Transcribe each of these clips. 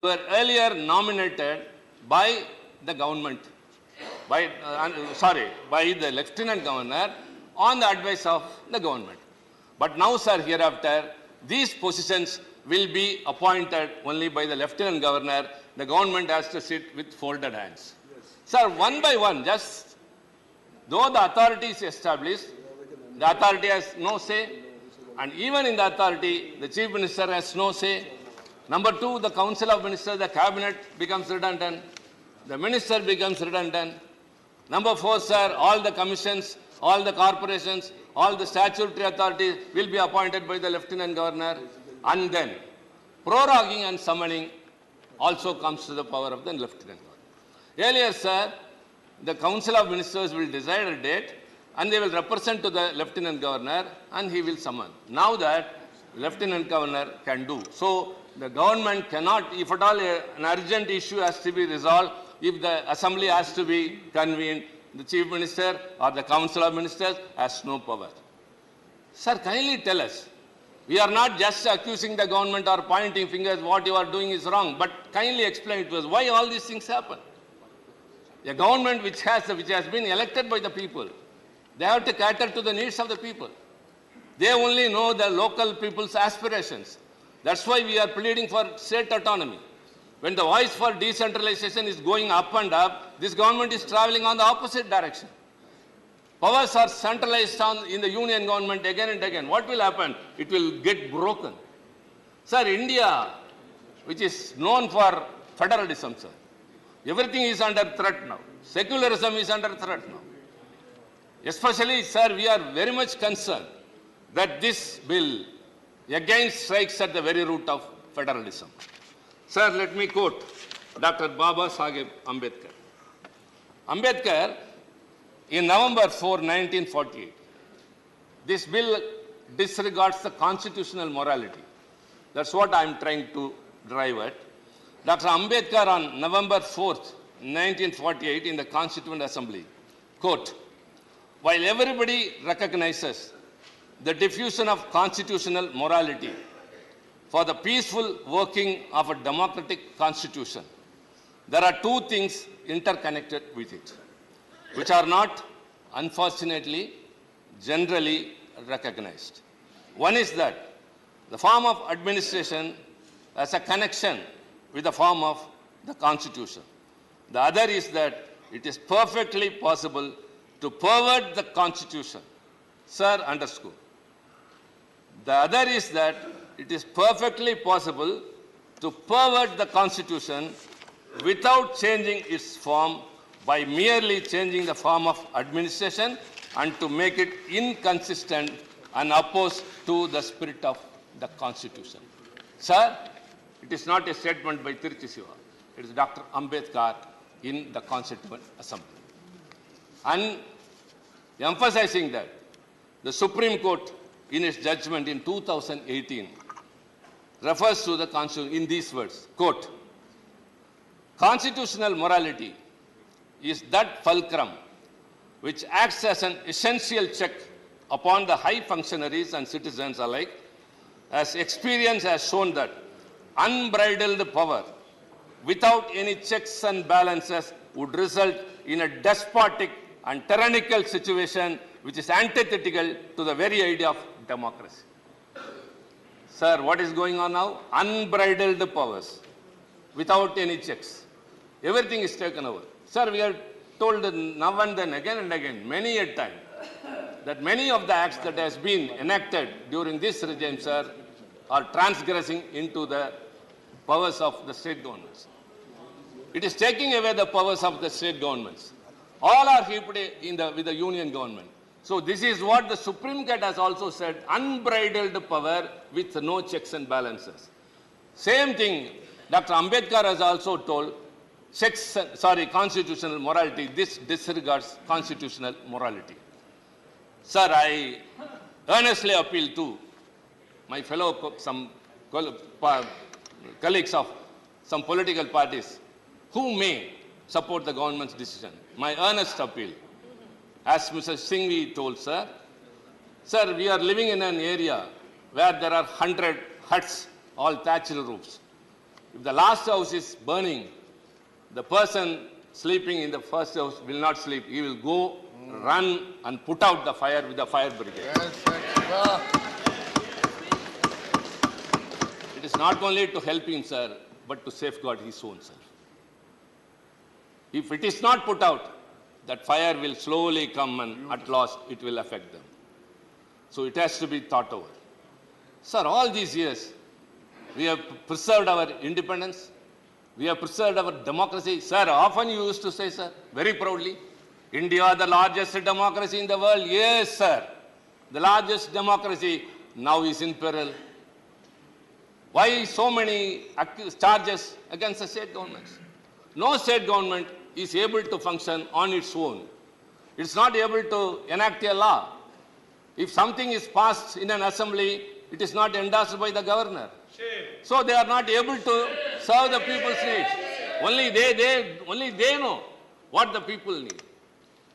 were earlier nominated by the government, by the Lieutenant Governor on the advice of the government. But now, sir, hereafter, these positions will be appointed only by the Lieutenant Governor. The government has to sit with folded hands. Yes. Sir, one by one, just though the authority is established, the authority has no say, and even in the authority, the Chief Minister has no say. Number two, the Council of Ministers, the Cabinet becomes redundant. The Minister becomes redundant. Number four, sir, all the commissions, all the corporations, all the statutory authorities will be appointed by the Lieutenant Governor. And then, proroguing and summoning also comes to the power of the Lieutenant Governor. Earlier, sir, the Council of Ministers will decide a date and they will represent to the Lieutenant Governor and he will summon. Now that Lieutenant Governor can do. So, the government cannot, if at all an urgent issue has to be resolved, if the assembly has to be convened, the Chief Minister or the Council of Ministers has no power. Sir, kindly tell us. We are not just accusing the government or pointing fingers, what you are doing is wrong, but kindly explain to us why all these things happen. A government which has been elected by the people, they have to cater to the needs of the people. They only know the local people's aspirations. That's why we are pleading for state autonomy. When the voice for decentralization is going up and up, this government is traveling on the opposite direction. Powers are centralized in the union government again and again. What will happen? It will get broken. Sir, India, which is known for federalism, sir, everything is under threat now. Secularism is under threat now. Especially, sir, we are very much concerned that this bill again strikes at the very root of federalism. Sir, let me quote Dr. Baba Saheb Ambedkar. Ambedkar, in November 4, 1948, this bill disregards the constitutional morality. That's what I'm trying to drive at. Dr. Ambedkar on November 4th, 1948 in the Constituent Assembly, quote, while everybody recognizes the diffusion of constitutional morality for the peaceful working of a democratic constitution, there are two things interconnected with it, which are not, unfortunately, generally recognized. One is that the form of administration has a connection with the form of the Constitution. The other is that it is perfectly possible to pervert the Constitution. Sir, underscore. The other is that it is perfectly possible to pervert the Constitution without changing its form by merely changing the form of administration and to make it inconsistent and opposed to the spirit of the Constitution. Sir, it is not a statement by Tiruchi Siva. It is Dr. Ambedkar in the Constituent Assembly. And emphasizing that, the Supreme Court in its judgment in 2018 refers to the Constitution in these words, quote, constitutional morality is that fulcrum which acts as an essential check upon the high functionaries and citizens alike, as experience has shown that unbridled power without any checks and balances would result in a despotic and tyrannical situation which is antithetical to the very idea of democracy. Sir, what is going on now? Unbridled powers without any checks. Everything is taken over. Sir, we are told now and then, again and again, many a time, that many of the acts that has been enacted during this regime, sir, are transgressing into the powers of the state governments. It is taking away the powers of the state governments. All are heaped with the union government. So this is what the Supreme Court has also said, unbridled power with no checks and balances. Same thing, Dr. Ambedkar has also told, constitutional morality, this disregards constitutional morality. Sir, I earnestly appeal to my fellow colleagues of some political parties who may support the government's decision. My earnest appeal, as Mr. Singhvi told, sir, we are living in an area where there are 100 huts, all thatched roofs. If the last house is burning, the person sleeping in the first house will not sleep. He will go, run and put out the fire with the fire brigade. Yes, It is not only to help him, sir, but to safeguard his own, sir. If it is not put out, that fire will slowly come and at last it will affect them. So it has to be thought over. Sir, all these years, we have preserved our independence. We have preserved our democracy. Sir, often you used to say, sir, very proudly, India, the largest democracy in the world. Yes, sir. The largest democracy now is in peril. Why so many charges against the state governments? No state government is able to function on its own. It's not able to enact a law. If something is passed in an assembly, it is not endorsed by the governor. So they are not able to serve the people's needs. Only they know what the people need.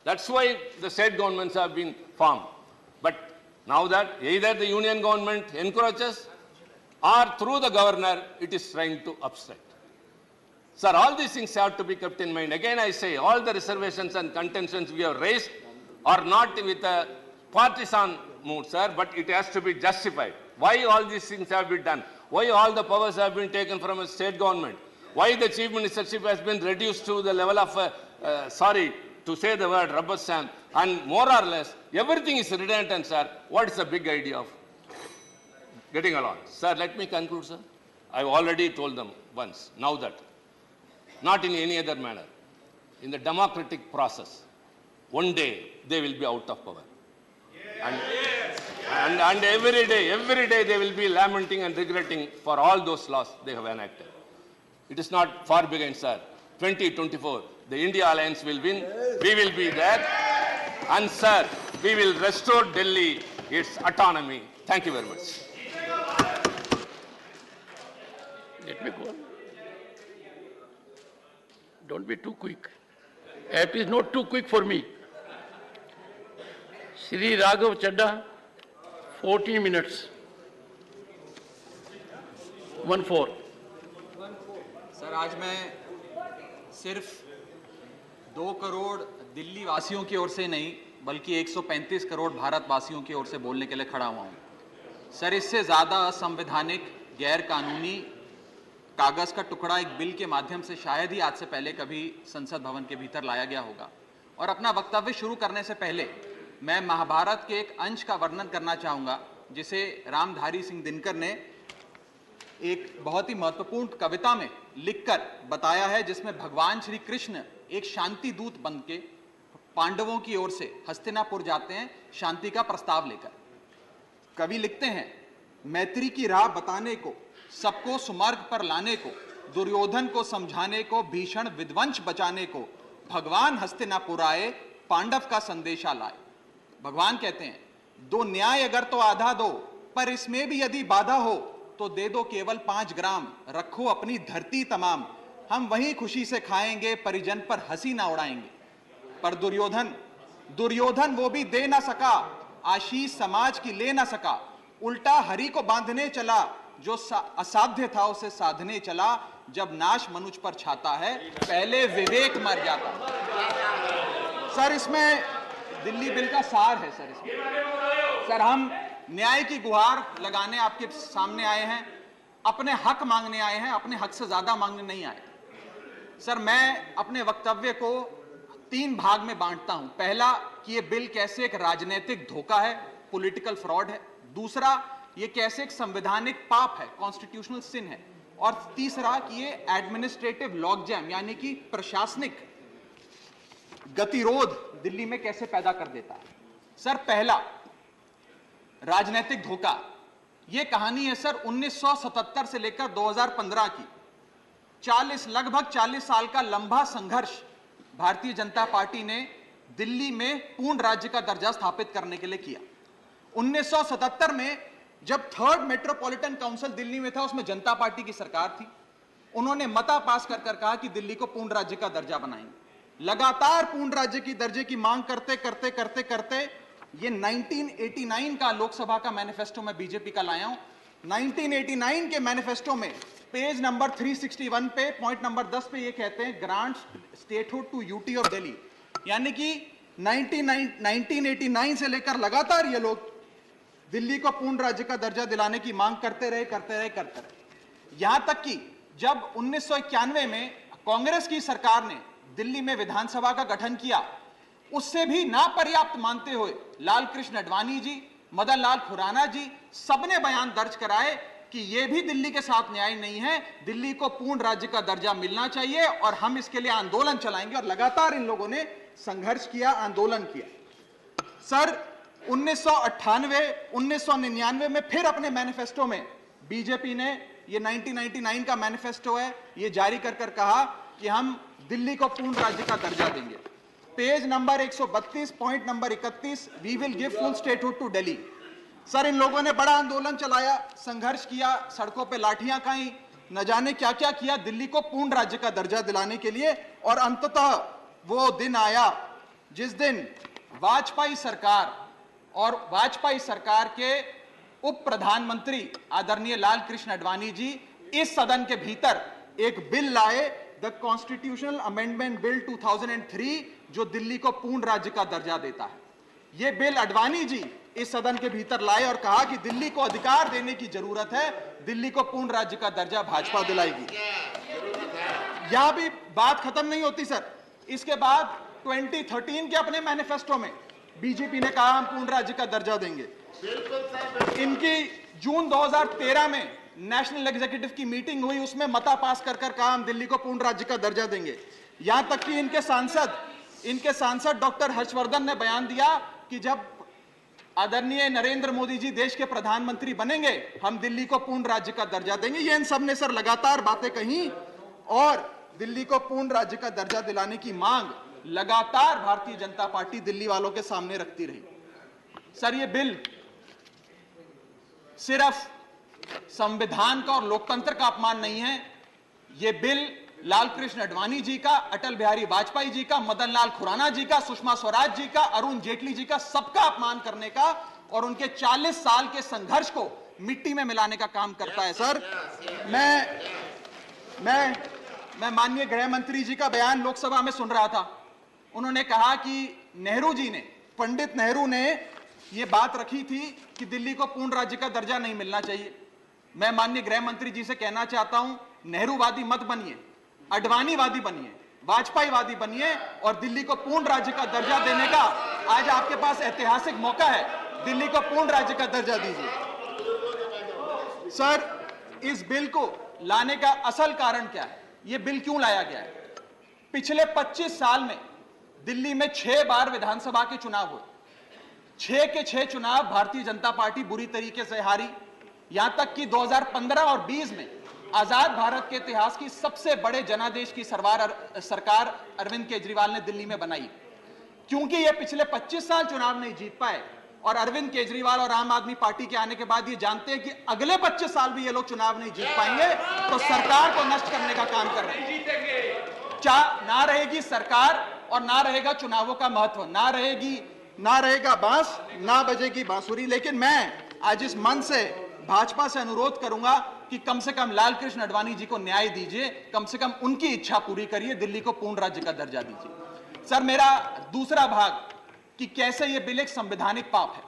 That's why the state governments have been formed. But now that either the union government encourages or through the governor, it is trying to obstruct. Sir, all these things have to be kept in mind. Again, I say, all the reservations and contentions we have raised are not with a partisan mood, sir, but it has to be justified. Why all these things have been done? Why all the powers have been taken from a state government? Why the chief ministership has been reduced to the level of, sorry to say the word, rubber stamp, and more or less, everything is redundant, sir. What is the big idea of getting along? Sir, let me conclude, sir. I've already told them once, now that, not in any other manner. In the democratic process, one day they will be out of power. And every day they will be lamenting and regretting for all those laws they have enacted. It is not far behind, sir. 2024, the India Alliance will win. We will be there. And, sir, we will restore Delhi its autonomy. Thank you very much. Let me go on. Don't be too quick. It is not too quick for me. Shri Raghav Chadda, 14 minutes. 1-4. Sir, आज मैं सिर्फ 2 करोड़ दिल्ली वासियों की ओर से नहीं बल्कि 135 करोड़ भारतवासियों की ओर से बोलने के लिए खड़ा हुआ हूँ। सर, इससे ज़्यादा असंवैधानिक, गैर कानूनी कागज़ का टुकड़ा एक बिल के माध्यम से शायद ही आज से पहले कभी संसद भवन के भीतर लाया गया होगा। और अपना वक्तव्य शुरू करने से पहले मैं महाभारत के एक अंश का वर्णन करना चाहूँगा जिसे रामधारी सिंह दिनकर ने एक बहुत ही महत्वपूर्ण कविता में लिखकर बताया है, जिसमें भगवान श्री कृष्ण एक शांति दूत बनके पांडवों की ओर से हस्तिनापुर जाते हैं शांति का प्रस्ताव लेकर। कवि लिखते हैं, मैत्री की राह बताने को, सबको सुमार्ग पर लाने को, दुर्योधन को समझाने को, भीषण विध्वंस बचाने को, भगवान हस्तिनापुर आए, पांडव का संदेशा लाए। भगवान कहते हैं, दो न्याय अगर तो आधा दो, पर इसमें भी यदि बाधा हो तो दे दो केवल 5 ग्राम, रखो अपनी धरती तमाम, हम वहीं खुशी से खाएंगे, परिजन पर हंसी ना उड़ाएंगे। पर दुर्योधन वो भी दे ना सका, आशीष समाज की ले ना सका, उल्टा हरि को बांधने चला, जो असाध्य था उसे साधने चला, जब नाश मनुष्य पर छाता है पहले विवेक मर जाता। सर, इसमें दिल्ली बिल का सार है। सर, हम न्याय की गुहार लगाने आपके सामने आए हैं, अपने हक मांगने आए हैं, अपने हक से ज्यादा मांगने नहीं आए। सर, मैं अपने वक्तव्य को 3 भाग में बांटता हूं। पहला कि ये बिल कैसे एक राजनीतिक धोखा है, पॉलिटिकल फ्रॉड है। दूसरा, ये कैसे एक संवैधानिक पाप है, कॉन्स्टिट्यूशनल सिन है। और तीसरा कि ये एडमिनिस्ट्रेटिव लॉकजैम यानी कि प्रशासनिक गतिरोध दिल्ली में कैसे पैदा कर देता है। सर, पहला राजनीतिक धोखा, यह कहानी है सर 1977 से लेकर 2015 की। लगभग 40 साल का लंबा संघर्ष भारतीय जनता पार्टी ने दिल्ली में पूर्ण राज्य का दर्जा स्थापित करने के लिए किया। 1977 में जब 3rd मेट्रोपॉलिटन काउंसिल दिल्ली में था, उसमें जनता पार्टी की सरकार थी। उन्होंने मता पास कर कहा कि दिल्ली को पूर्ण राज्य का दर्जा बनाएंगे। लगातार पूर्ण राज्य की दर्जे की मांग करते करते करते करते ये 1989 का लोकसभा का मैनिफेस्टो मैं बीजेपी का लाया हूं। 1989 के मैनिफेस्टो में पेज नंबर 361 पे पॉइंट नंबर 10 पे ये कहते हैं grant statehood to UT of Delhi, यानी कि 1989 से लेकर लगातार ये लोग दिल्ली को पूर्ण राज्य का दर्जा दिलाने की मांग करते रहे। यहां तक कि जब 1991 में कांग्रेस की सरकार ने दिल्ली में विधानसभा का गठन किया, उससे भी नापर्याप्त मानते हुए लाल कृष्ण आडवाणी जी, मदन लाल खुराना जी सबने बयान दर्ज कराए कि यह भी दिल्ली के साथ न्याय नहीं है, दिल्ली को पूर्ण राज्य का दर्जा मिलना चाहिए और हम इसके लिए आंदोलन चलाएंगे। और लगातार इन लोगों ने संघर्ष किया, आंदोलन किया। सर 1998, 1999 में फिर अपने मैनिफेस्टो में बीजेपी ने, ये 1999 का मैनिफेस्टो है, ये जारी कर कहा कि हम दिल्ली को पूर्ण राज्य का दर्जा देंगे। Page number 132 point number 31, we will give full statehood to Delhi. Sir इन लोगों ने बड़ा आंदोलन चलाया, संघर्ष किया, सड़कों पे लाठियां खाई, न जाने क्या क्या किया दिल्ली को पूर्ण राज्य का दर्जा दिलाने के लिए। और अंततः वो दिन आया जिस दिन वाजपेयी सरकार के उप प्रधानमंत्री आदरणीय लाल कृष्ण आडवाणी जी इस सदन के भीतर एक बिल लाए, द कॉन्स्टिट्यूशनल अमेंडमेंट बिल 2003, जो दिल्ली को पूर्ण राज्य का दर्जा देता है। यह बिल आडवाणी जी इस सदन के भीतर लाए और कहा कि दिल्ली को अधिकार देने की जरूरत है, दिल्ली को पूर्ण राज्य का दर्जा भाजपा दिलाएगी। यहां भी बात खत्म नहीं होती सर। इसके बाद 2013 के अपने मैनिफेस्टो में बीजेपी ने कहा हम पूर्ण राज्य का दर्जा देंगे। इनकी जून 2013 में नेशनल एग्जीक्यूटिव की मीटिंग हुई, उसमें मता पास कर कहा हम दिल्ली को पूर्ण राज्य का दर्जा देंगे। यहां तक कि इनके सांसद डॉक्टर हर्षवर्धन ने बयान दिया कि जब आदरणीय नरेंद्र मोदी जी देश के प्रधानमंत्री बनेंगे हम दिल्ली को पूर्ण राज्य का दर्जा देंगे। ये इन सब ने सर लगातार बातें कही और दिल्ली को पूर्ण राज्य का दर्जा दिलाने की मांग लगातार भारतीय जनता पार्टी दिल्ली वालों के सामने रखती रही। सर ये बिल सिर्फ संविधान का और लोकतंत्र का अपमान नहीं है, ये बिल लाल कृष्ण आडवाणी जी का, अटल बिहारी वाजपेयी जी का, मदन लाल खुराना जी का, सुषमा स्वराज जी का, अरुण जेटली जी का, सबका अपमान करने का और उनके 40 साल के संघर्ष को मिट्टी में मिलाने का काम करता है। सर मैं माननीय गृह मंत्री जी का बयान लोकसभा में सुन रहा था। उन्होंने कहा कि पंडित नेहरू ने यह बात रखी थी कि दिल्ली को पूर्ण राज्य का दर्जा नहीं मिलना चाहिए। मैं माननीय गृह मंत्री जी से कहना चाहता हूं, नेहरूवादी मत बनिए, आडवाणीवादी बनिए, वाजपेयीवादी बनिए और दिल्ली को पूर्ण राज्य का दर्जा देने का आज आपके पास ऐतिहासिक मौका है। दिल्ली को पूर्ण राज्य का दर्जा दीजिए। सर इस बिल को लाने का असल कारण क्या है, यह बिल क्यों लाया गया है? पिछले 25 साल में दिल्ली में 6 बार विधानसभा के चुनाव हुए, 6 के 6 चुनाव भारतीय जनता पार्टी बुरी तरीके से हारी। यहां तक कि 2015 और 20 में आजाद भारत के इतिहास की सबसे बड़े जनादेश की सरकार अरविंद केजरीवाल ने दिल्ली में बनाई। क्योंकि ये पिछले 25 साल चुनाव नहीं जीत पाए और अरविंद केजरीवाल और आम आदमी पार्टी के आने के बाद ये जानते हैं कि अगले 25 साल भी ये लोग चुनाव नहीं जीत पाएंगे, तो सरकार को नष्ट करने का काम कर रहे हैं। ना रहेगी सरकार और ना रहेगा चुनावों का महत्व, ना रहेगा बांस, ना बजेगी बांसुरी। लेकिन मैं आज इस मंच से भाजपा से अनुरोध करूंगा कि कम से कम लाल कृष्ण आडवाणी जी को न्याय दीजिए, कम से कम उनकी इच्छा पूरी करिए, दिल्ली को पूर्ण राज्य का दर्जा दीजिए। सर मेरा दूसरा भाग कि कैसे यह बिल एक संवैधानिक पाप है।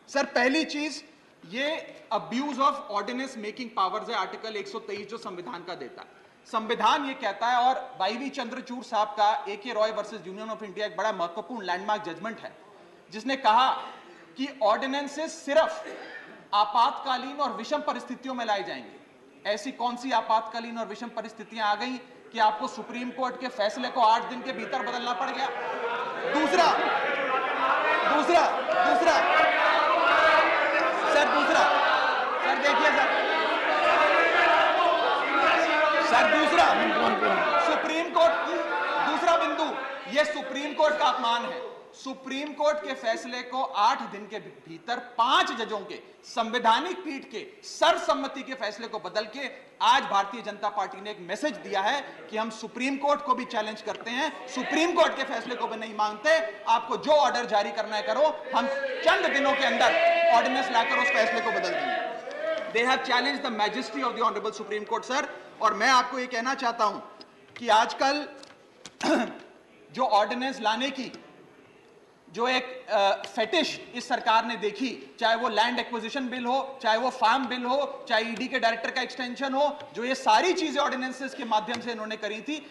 सर पहली चीज, ये abuse of ordinance making powers है, आर्टिकल 123 जो संविधान का देता है। संविधान ये कहता है, और वाईवी चंद्रचूड़ साहब का AK Roy versus union of India एक बड़ा महत्वपूर्ण लैंडमार्क जजमेंट है, जिसने कहा कि ऑर्डिनेंसेस सिर्फ आपातकालीन और विषम परिस्थितियों में लाए जाएंगे। ऐसी कौन सी आपातकालीन और विषम परिस्थितियां आ गई कि आपको सुप्रीम कोर्ट के फैसले को 8 दिन के भीतर बदलना पड़ गया? दूसरा देखिए सुप्रीम कोर्ट, दूसरा बिंदु, यह सुप्रीम कोर्ट का अपमान है। सुप्रीम कोर्ट के फैसले को 8 दिन के भीतर 5 जजों के संवैधानिक पीठ के सर्वसम्मति के फैसले को बदल के आज भारतीय जनता पार्टी ने एक मैसेज दिया है कि हम सुप्रीम कोर्ट को भी चैलेंज करते हैं, सुप्रीम कोर्ट के फैसले को भी नहीं मांगते, आपको जो ऑर्डर जारी करना है करो, हम चंद दिनों के अंदर ऑर्डिनेंस लाकर उस फैसले को बदल देंगे। they have challenged the majesty of the honorable Supreme Court, sir. और मैं आपको ये कहना चाहता हूं कि आजकल जो ऑर्डिनेंस लाने की जो एक फेटिश इस सरकार ने देखी, चाहे वो लैंड एक्विजिशन बिल हो, चाहे वो फार्म बिल हो, चाहे ईडी के डायरेक्टर का एक्सटेंशन हो, जो ये सारी चीजें ऑर्डिनेंसेस के माध्यम से इन्होंने करी थी,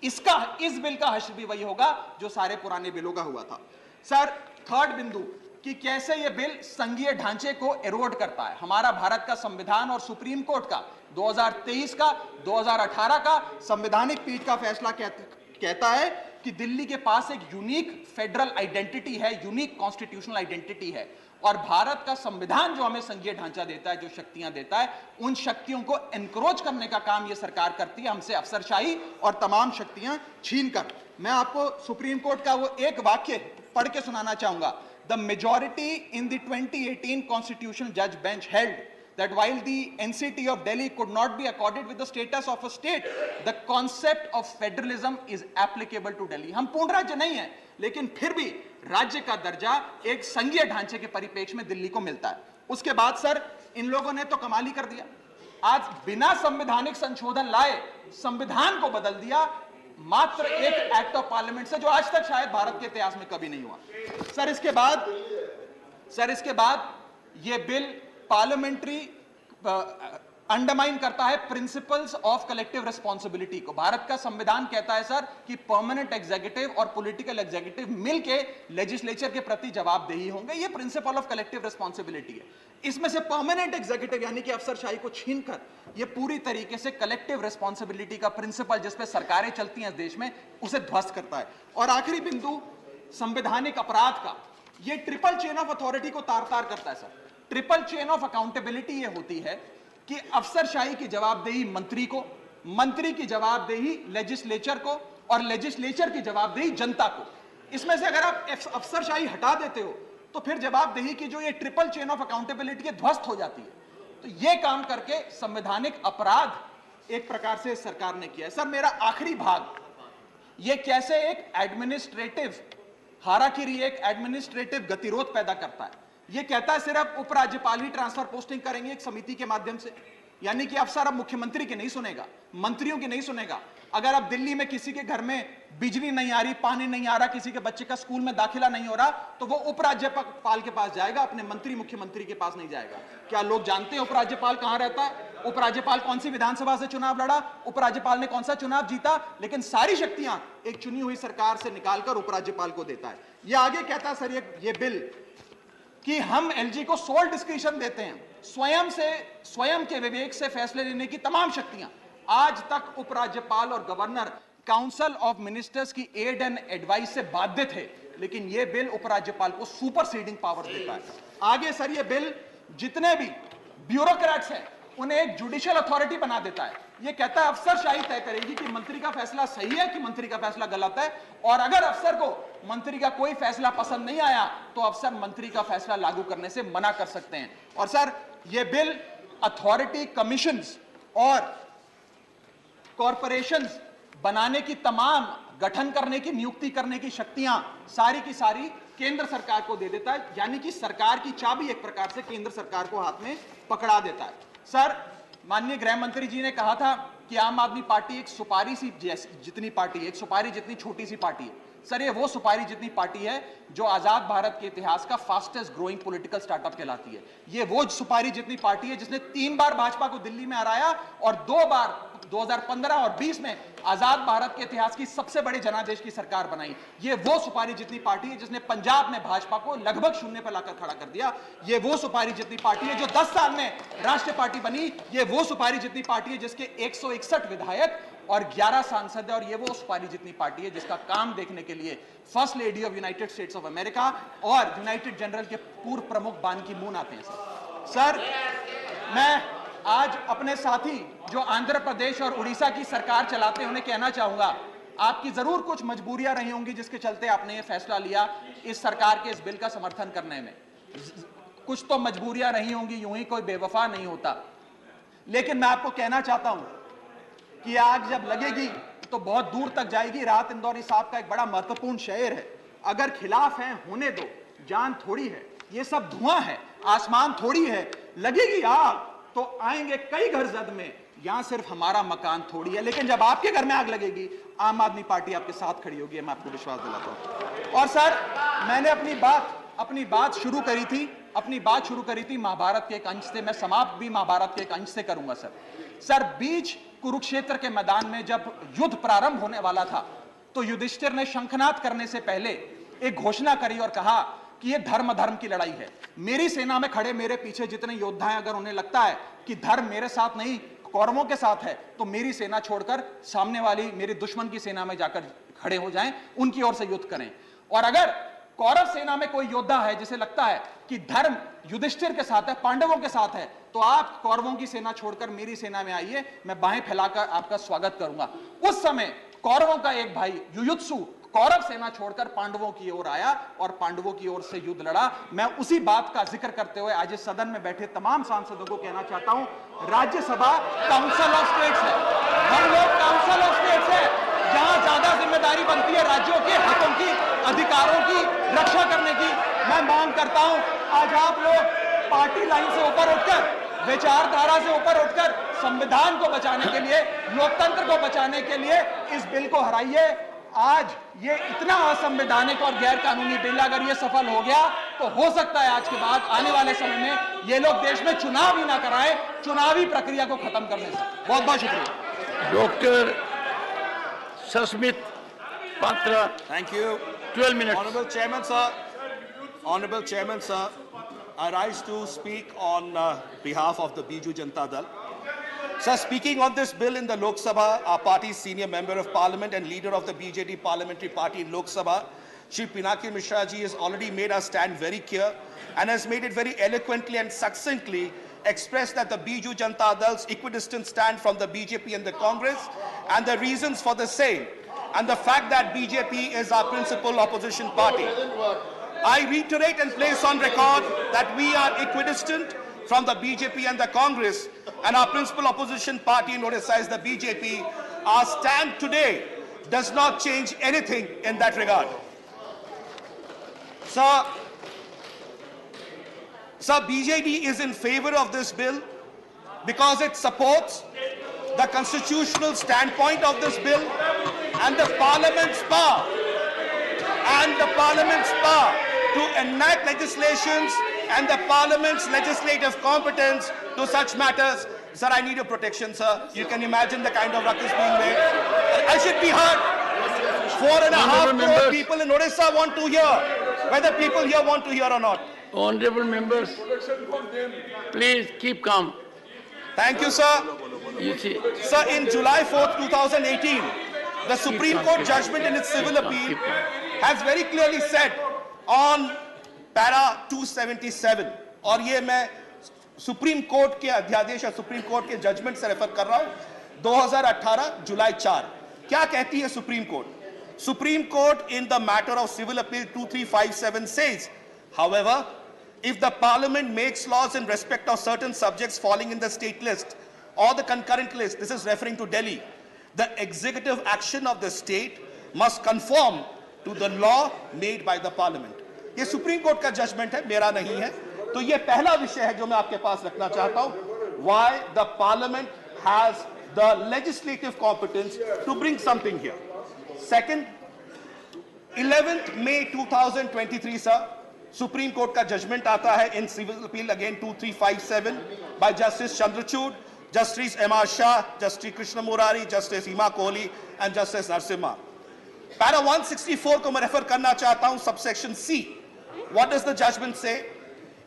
इस बिल का हश्र भी वही होगा जो सारे पुराने बिलों का हुआ था। सर, थर्ड बिंदु कि कैसे ये बिल संघीय ढांचे को एरोड करता है। हमारा भारत का संविधान और सुप्रीम कोर्ट का 2023 का 2018 का संवैधानिक पीठ का फैसला कहता है कि दिल्ली के पास एक यूनिक फेडरल आइडेंटिटी है, यूनिक कॉन्स्टिट्यूशनल आइडेंटिटी है, और भारत का संविधान जो हमें संघीय ढांचा देता है, जो शक्तियां देता है, उन शक्तियों को एनक्रोच करने का काम यह सरकार करती है, हमसे अफसरशाही और तमाम शक्तियां छीनकर। मैं आपको सुप्रीम कोर्ट का वो एक वाक्य पढ़ के सुनाना चाहूंगा। The majority in the 2018 constitutional जज bench held that while the NCT of Delhi could not be accorded with the status of a state, the concept of federalism is applicable to Delhi. हम पूर्ण राज्य नहीं है, लेकिन फिर भी राज्य का दर्जा एक संघीय ढांचे के परिप्रेक्ष्य में दिल्ली को मिलता है। उसके बाद सर, इन लोगों ने तो कमाल ही कर दिया। आज बिना संवैधानिक संशोधन लाए संविधान को बदल दिया, मात्र एक एक्ट ऑफ पार्लियामेंट से, जो आज तक शायद भारत के इतिहास में कभी नहीं हुआ। सर इसके बाद ये बिल पार्लियामेंट्री अंडरमाइन करता है प्रिंसिपल्स ऑफ कलेक्टिव रिस्पांसिबिलिटी को। भारत का संविधान कहता है सर कि परमानेंट एग्जीक्यूटिव और पॉलिटिकल एग्जीक्यूटिव मिलके लेजिस्लेचर के प्रति जवाबदेही होंगे। ये प्रिंसिपल ऑफ कलेक्टिव रिस्पांसिबिलिटी है। इसमें से परमानेंट एग्जीक्यूटिव यानी कि अफसरशाही को छीनकर ये पूरी तरीके से कलेक्टिव रिस्पांसिबिलिटी का प्रिंसिपल, जिस पे सरकारें चलती हैं इस देश में, उसे ध्वस्त करता है। और आखिरी बिंदु संवैधानिक अपराध का, ये ट्रिपल चेन ऑफ अथॉरिटी को तार तार करता है sir. Triple chain of accountability ये होती है कि अफसरशाही की जवाबदेही मंत्री को, मंत्री की जवाबदेही लेजिस्लेचर को, और लेजिस्लेचर की जवाबदेही जनता को। इसमें से अगर आप अफसरशाही हटा देते हो तो फिर जवाबदेही की जो ये ट्रिपल चेन ऑफ अकाउंटेबिलिटी है ध्वस्त हो जाती है। तो ये काम करके संवैधानिक अपराध एक प्रकार से सरकार ने किया है। सर, मेरा आखिरी भाग, ये कैसे एक एडमिनिस्ट्रेटिव हाराकिरी, एक एडमिनिस्ट्रेटिव गतिरोध पैदा करता है। ये कहता है सिर्फ उपराज्यपाल ही ट्रांसफर पोस्टिंग करेंगे एक समिति के माध्यम से, यानी कि अफसर अब मुख्यमंत्री की नहीं सुनेगा, मंत्रियों की नहीं सुनेगा। अगर अब दिल्ली में किसी के घर में बिजली नहीं आ रही, पानी नहीं आ रहा, किसी के बच्चे का स्कूल में दाखिला नहीं हो रहा, तो वो उपराज्यपाल के पास जाएगा, अपने मंत्री मुख्यमंत्री के पास नहीं जाएगा। क्या लोग जानते हैं उपराज्यपाल कहां रहता है? उपराज्यपाल कौन सी विधानसभा से चुनाव लड़ा, उपराज्यपाल ने कौन सा चुनाव जीता? लेकिन सारी शक्तियां एक चुनी हुई सरकार से निकालकर उपराज्यपाल को देता है। ये आगे कहता है सर ये बिल कि हम एलजी को सोल डिस्क्रिशन देते हैं, स्वयं के विवेक से फैसले लेने की तमाम शक्तियां। आज तक उपराज्यपाल और गवर्नर काउंसिल ऑफ मिनिस्टर्स की एड एंड एडवाइस से बाध्य थे, लेकिन यह बिल उपराज्यपाल को सुपरसीडिंग पावर देता है। आगे सर, यह बिल जितने भी ब्यूरोक्रेट्स हैं उन्हें एक जुडिशियल अथॉरिटी बना देता है। यह कहता है अफसरशाही तय करेगी कि मंत्री का फैसला सही है कि मंत्री का फैसला गलत है, और अगर अफसर को मंत्री का कोई फैसला पसंद नहीं आया तो अफसर मंत्री का फैसला लागू करने से मना कर सकते हैं। और सर, यह बिल अथॉरिटी, कमीशंस और कॉरपोरेशंस बनाने की, तमाम गठन करने की, नियुक्ति करने की शक्तियां सारी की सारी केंद्र सरकार को दे देता है, यानी कि सरकार की चाबी एक प्रकार से केंद्र सरकार को हाथ में पकड़ा देता है। सर, माननीय गृह मंत्री जी ने कहा था कि आम आदमी पार्टी एक सुपारी सी जितनी पार्टी है, एक सुपारी जितनी छोटी सी पार्टी है। सर, ये वो सुपारी जितनी पार्टी है जो आजाद भारत के इतिहास का फास्टेस्ट ग्रोइंग पॉलिटिकल स्टार्टअप कहलाती है। ये वो सुपारी जितनी पार्टी है जिसने 3 बार भाजपा को दिल्ली में हराया और 2 बार 2015 और 20 में आजाद भारत के इतिहास की सबसे बड़ी जनादेश की सरकार बनाई। ये वो सुपारी जितनी पार्टी है जिसने पंजाब में भाजपा को लगभग शून्य पर लाकर खड़ा कर दिया। ये वो सुपारी जितनी पार्टी है जो 10 साल में राष्ट्रीय पार्टी बनी। ये वो सुपारी जितनी पार्टी है जिसके 161 विधायक और 11 सांसद है। और ये वो सुपारी जितनी पार्टी है जिसका काम देखने के लिए first lady of United states of America और यूनाइटेड जनरल के पूर्व प्रमुख बान की मून आते हैं। सर, मैं आज अपने साथी जो आंध्र प्रदेश और उड़ीसा की सरकार चलाते हैं उन्हें कहना चाहूंगा, आपकी जरूर कुछ मजबूरियां रही होंगी जिसके चलते आपने ये फैसला लिया इस सरकार के इस बिल का समर्थन करने में। कुछ तो मजबूरियां रही होंगी, यूं ही कोई बेवफा नहीं होता। लेकिन मैं आपको कहना चाहता हूं कि आग जब लगेगी तो बहुत दूर तक जाएगी। राहत इंदौरी साहब का एक बड़ा महत्वपूर्ण शेर है, अगर खिलाफ है होने दो, जान थोड़ी है, ये सब धुआं है, आसमान थोड़ी है, लगेगी आग तो आएंगे कई घर जद में, यहां सिर्फ हमारा मकान थोड़ी है, लेकिन जब आपके घर में आग लगेगी आम आदमी पार्टी आपके साथ खड़ी होगी, मैं आपको विश्वास दिलाता हूं। और सर, मैंने अपनी बात शुरू करी थी महाभारत के एक अंश से, मैं समाप्त भी महाभारत के एक अंश से करूंगा सर। बीच कुरुक्षेत्र के मैदान में जब युद्ध प्रारंभ होने वाला था, तो युधिष्ठिर ने शंखनाद करने से पहले एक घोषणा करी और कहा कि यह धर्म की लड़ाई है। मेरी सेना में खड़े मेरे पीछे जितने योद्धा हैं, अगर उन्हें लगता है कि धर्म मेरे साथ नहीं कौरवों के साथ है, तो मेरी सेना छोड़कर सामने वाली मेरे दुश्मन की सेना में जाकर खड़े हो जाएं, उनकी ओर से युद्ध करें। और अगर कौरव सेना में कोई योद्धा है जिसे लगता है कि धर्म युधिष्ठिर के साथ है, पांडवों के साथ है, तो आप कौरवों की सेना छोड़कर मेरी सेना में आइए, मैं बाहें फैलाकर आपका स्वागत करूंगा। उस समय कौरवों का एक भाई युयुत्सु कौरव सेना छोड़कर पांडवों की ओर आया और पांडवों की ओर से युद्ध लड़ा। मैं उसी बात का जिक्र करते हुए आज इस सदन में बैठे तमाम सांसदों को कहना चाहता हूं, राज्यसभा काउंसिल ऑफ स्टेट्स है, हम लोग काउंसिल ऑफ स्टेट्स है, जहां ज्यादा जिम्मेदारी बनती है राज्यों के हितों की, अधिकारों की रक्षा करने की। मैं मांग करता हूं, आज आप लोग पार्टी लाइन से ऊपर उठकर, विचारधारा से ऊपर उठकर संविधान को बचाने के लिए, लोकतंत्र को बचाने के लिए इस बिल को हराइए। आज ये इतना असंवैधानिक और गैर कानूनी बिल अगर ये सफल हो गया, तो हो सकता है आज के बाद आने वाले समय में ये लोग देश में चुनाव ही ना कराएं, चुनावी प्रक्रिया को खत्म करने से। बहुत बहुत शुक्रिया। Doctor Sasmit Patra, Thank you. 12 minutes. Honorable Chairman, sir, I rise to speak on behalf of the Biju Janata Dal. Sir, speaking on this bill in the Lok Sabha, our party's senior member of parliament and leader of the BJD parliamentary party in Lok Sabha, Shri Pinaki Mishra ji has already made our stand very clear and has made it very eloquently and succinctly expressed that the Biju Janata Dal's equidistant stand from the BJP and the Congress and the reasons for the same, and the fact that BJP is our principal opposition party. I reiterate and place on record that we are equidistant from the BJP and the Congress, and our principal opposition party in Odisha is the BJP. Our stand today does not change anything in that regard. Sir, BJD is in favor of this bill because it supports the constitutional standpoint of this bill and the Parliament's power to enact legislations and the Parliament's legislative competence to such matters. Sir, I need your protection, sir. You can imagine the kind of ruckus being made. I should be heard. 4.5 crore people in Odisha want to hear, whether people here want to hear or not. Honorable members, please keep calm. Thank you, sir. You see, Sir, in July 4th, 2018, the Supreme Court judgment in its civil appeal has very clearly said on para 277, और ये मैं supreme court के अध्यादेश या supreme court के judgement से refer कर रहा हूं, 2018 जुलाई 4, क्या कहती है supreme court? Supreme Court in the matter of civil appeal 2357 says, however, if the Parliament makes laws in respect of certain subjects falling in the state list or the concurrent list, this is referring to Delhi, the executive action of the state must conform to the law made by the Parliament. ये supreme court का judgement है, मेरा नहीं है। तो ये पहला विषय है जो मैं आपके पास रखना चाहता हूं, why the Parliament has the legislative competence to bring something here. Second, 11th May 2023, sir, Supreme Court का judgment आता है in civil appeal again 2357 by Justice Chandrachud, Justice M.R. Shah, Justice Krishna Murari, Justice Hima Kohli and Justice Narasimha. Para 164 को मैं refer करना चाहता हूं, subsection C. What does the judgment say?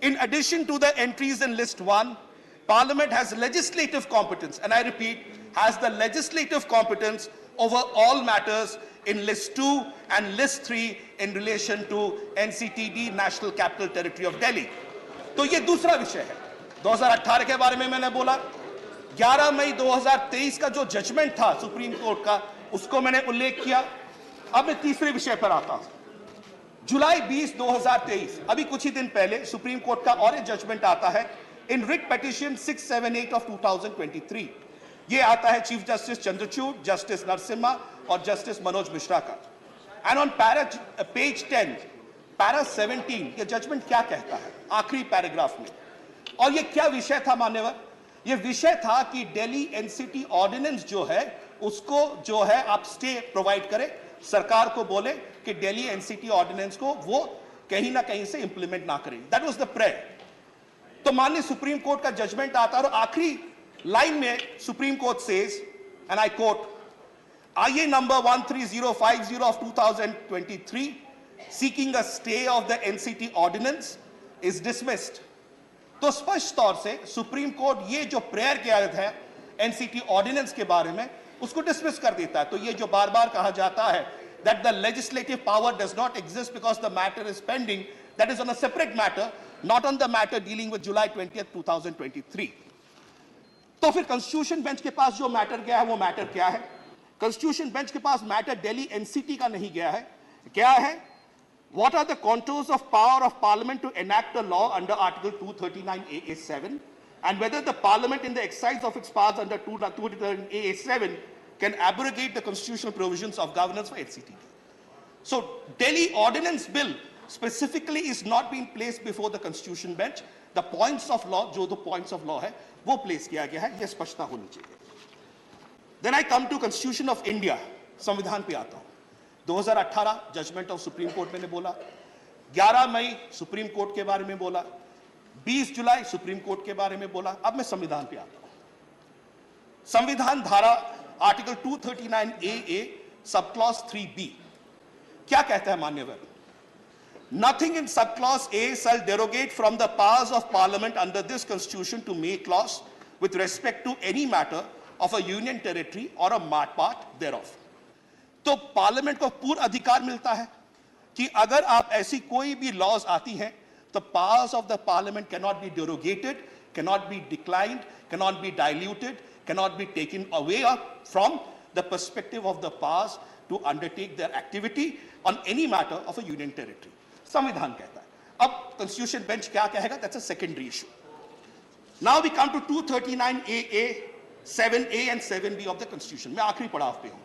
In addition to the entries in list 1, Parliament has legislative competence, and I repeat, has the legislative competence over all matters in list 2 and list 3 in relation to NCTD, National Capital Territory of Delhi. तो ये दूसरा विषय है। 2018 के बारे में मैंने बोला, 11 मई 2023 का जो जजमेंट था सुप्रीम कोर्ट का, उसको मैंने उल्लेख किया। अब मैं तीसरे विषय पर आता हूं। जुलाई 20, 2023, अभी कुछ ही दिन पहले सुप्रीम कोर्ट का और एक जजमेंट आता है इन रिट पिटीशन 678 ऑफ 2023। ये आता है chief justice Chandrachud, justice Narasimha और जस्टिस मनोज मिश्रा का। एंड ऑन पेज 10, पैरा 17, ये जजमेंट क्या कहता है आखिरी पैराग्राफ में, और ये क्या विषय था मान्यवर? यह विषय था कि दिल्ली एनसीटी ऑर्डिनेंस जो है उसको जो है आप स्टे प्रोवाइड करें, सरकार को बोले कि दिल्ली एनसीटी ऑर्डिनेंस को वो कहीं ना कहीं से इंप्लीमेंट ना करें। That was the prayer. तो माननीय सुप्रीम कोर्ट का जजमेंट आता है और आखिरी लाइन में supreme court says, and I quote, IA number 13050 of 2023 seeking a stay of the NCT ordinance is dismissed। तो स्पष्ट तौर से सुप्रीम कोर्ट ये जो प्रेयर किया है एनसीटी ऑर्डिनेंस के बारे में उसको डिसमिस कर देता है। तो ये जो बार बार कहा जाता है that the legislative power does not exist because the matter is pending, that is on a separate matter, not on the matter dealing with July 20th 2023। तो फिर कॉन्स्टिट्यूशन बेंच के पास जो मैटर गया है वो मैटर क्या है? कॉन्स्टिट्यूशन बेंच के पास मैटर दिल्ली एनसीटी का नहीं गया है, क्या है? What are the contours of power of parliament to enact a law under article 239AA7 and whether the parliament in the exercise of its powers under 239AA7 can abrogate the constitutional provisions of governance for NCT। So Delhi ordinance bill specifically is not being placed before the constitution bench। The points of law, जो दो points of law है वो place किया गया है, ये स्पष्टता होनी चाहिए। Then I come to Constitution of India, संविधान पे आता हूं। 2018 जजमेंट ऑफ सुप्रीम कोर्ट मैंने बोला, 11 मई सुप्रीम कोर्ट के बारे में बोला, 20 जुलाई सुप्रीम कोर्ट के बारे में बोला। अब मैं संविधान पे आता हूं। संविधान धारा article 239AA sub clause 3B क्या कहता है मान्यवर? Nothing in subclause A shall derogate from the powers of Parliament under this Constitution to make laws with respect to any matter of a union territory or a part thereof। तो parliament को पूर्ण अधिकार मिलता है कि अगर आप ऐसी कोई भी लॉज आती हैं तो powers of the parliament can not be derogated, can not be declined, can not be diluted, can not be taken away from the perspective of the powers to undertake their activity on any matter of a union territory. संविधान कहता है। अब constitution bench क्या कहेगा? That's a secondary issue. Now we come to 239AA 7A and 7B of the constitution. मैं आखिरी पड़ाव पे हूं।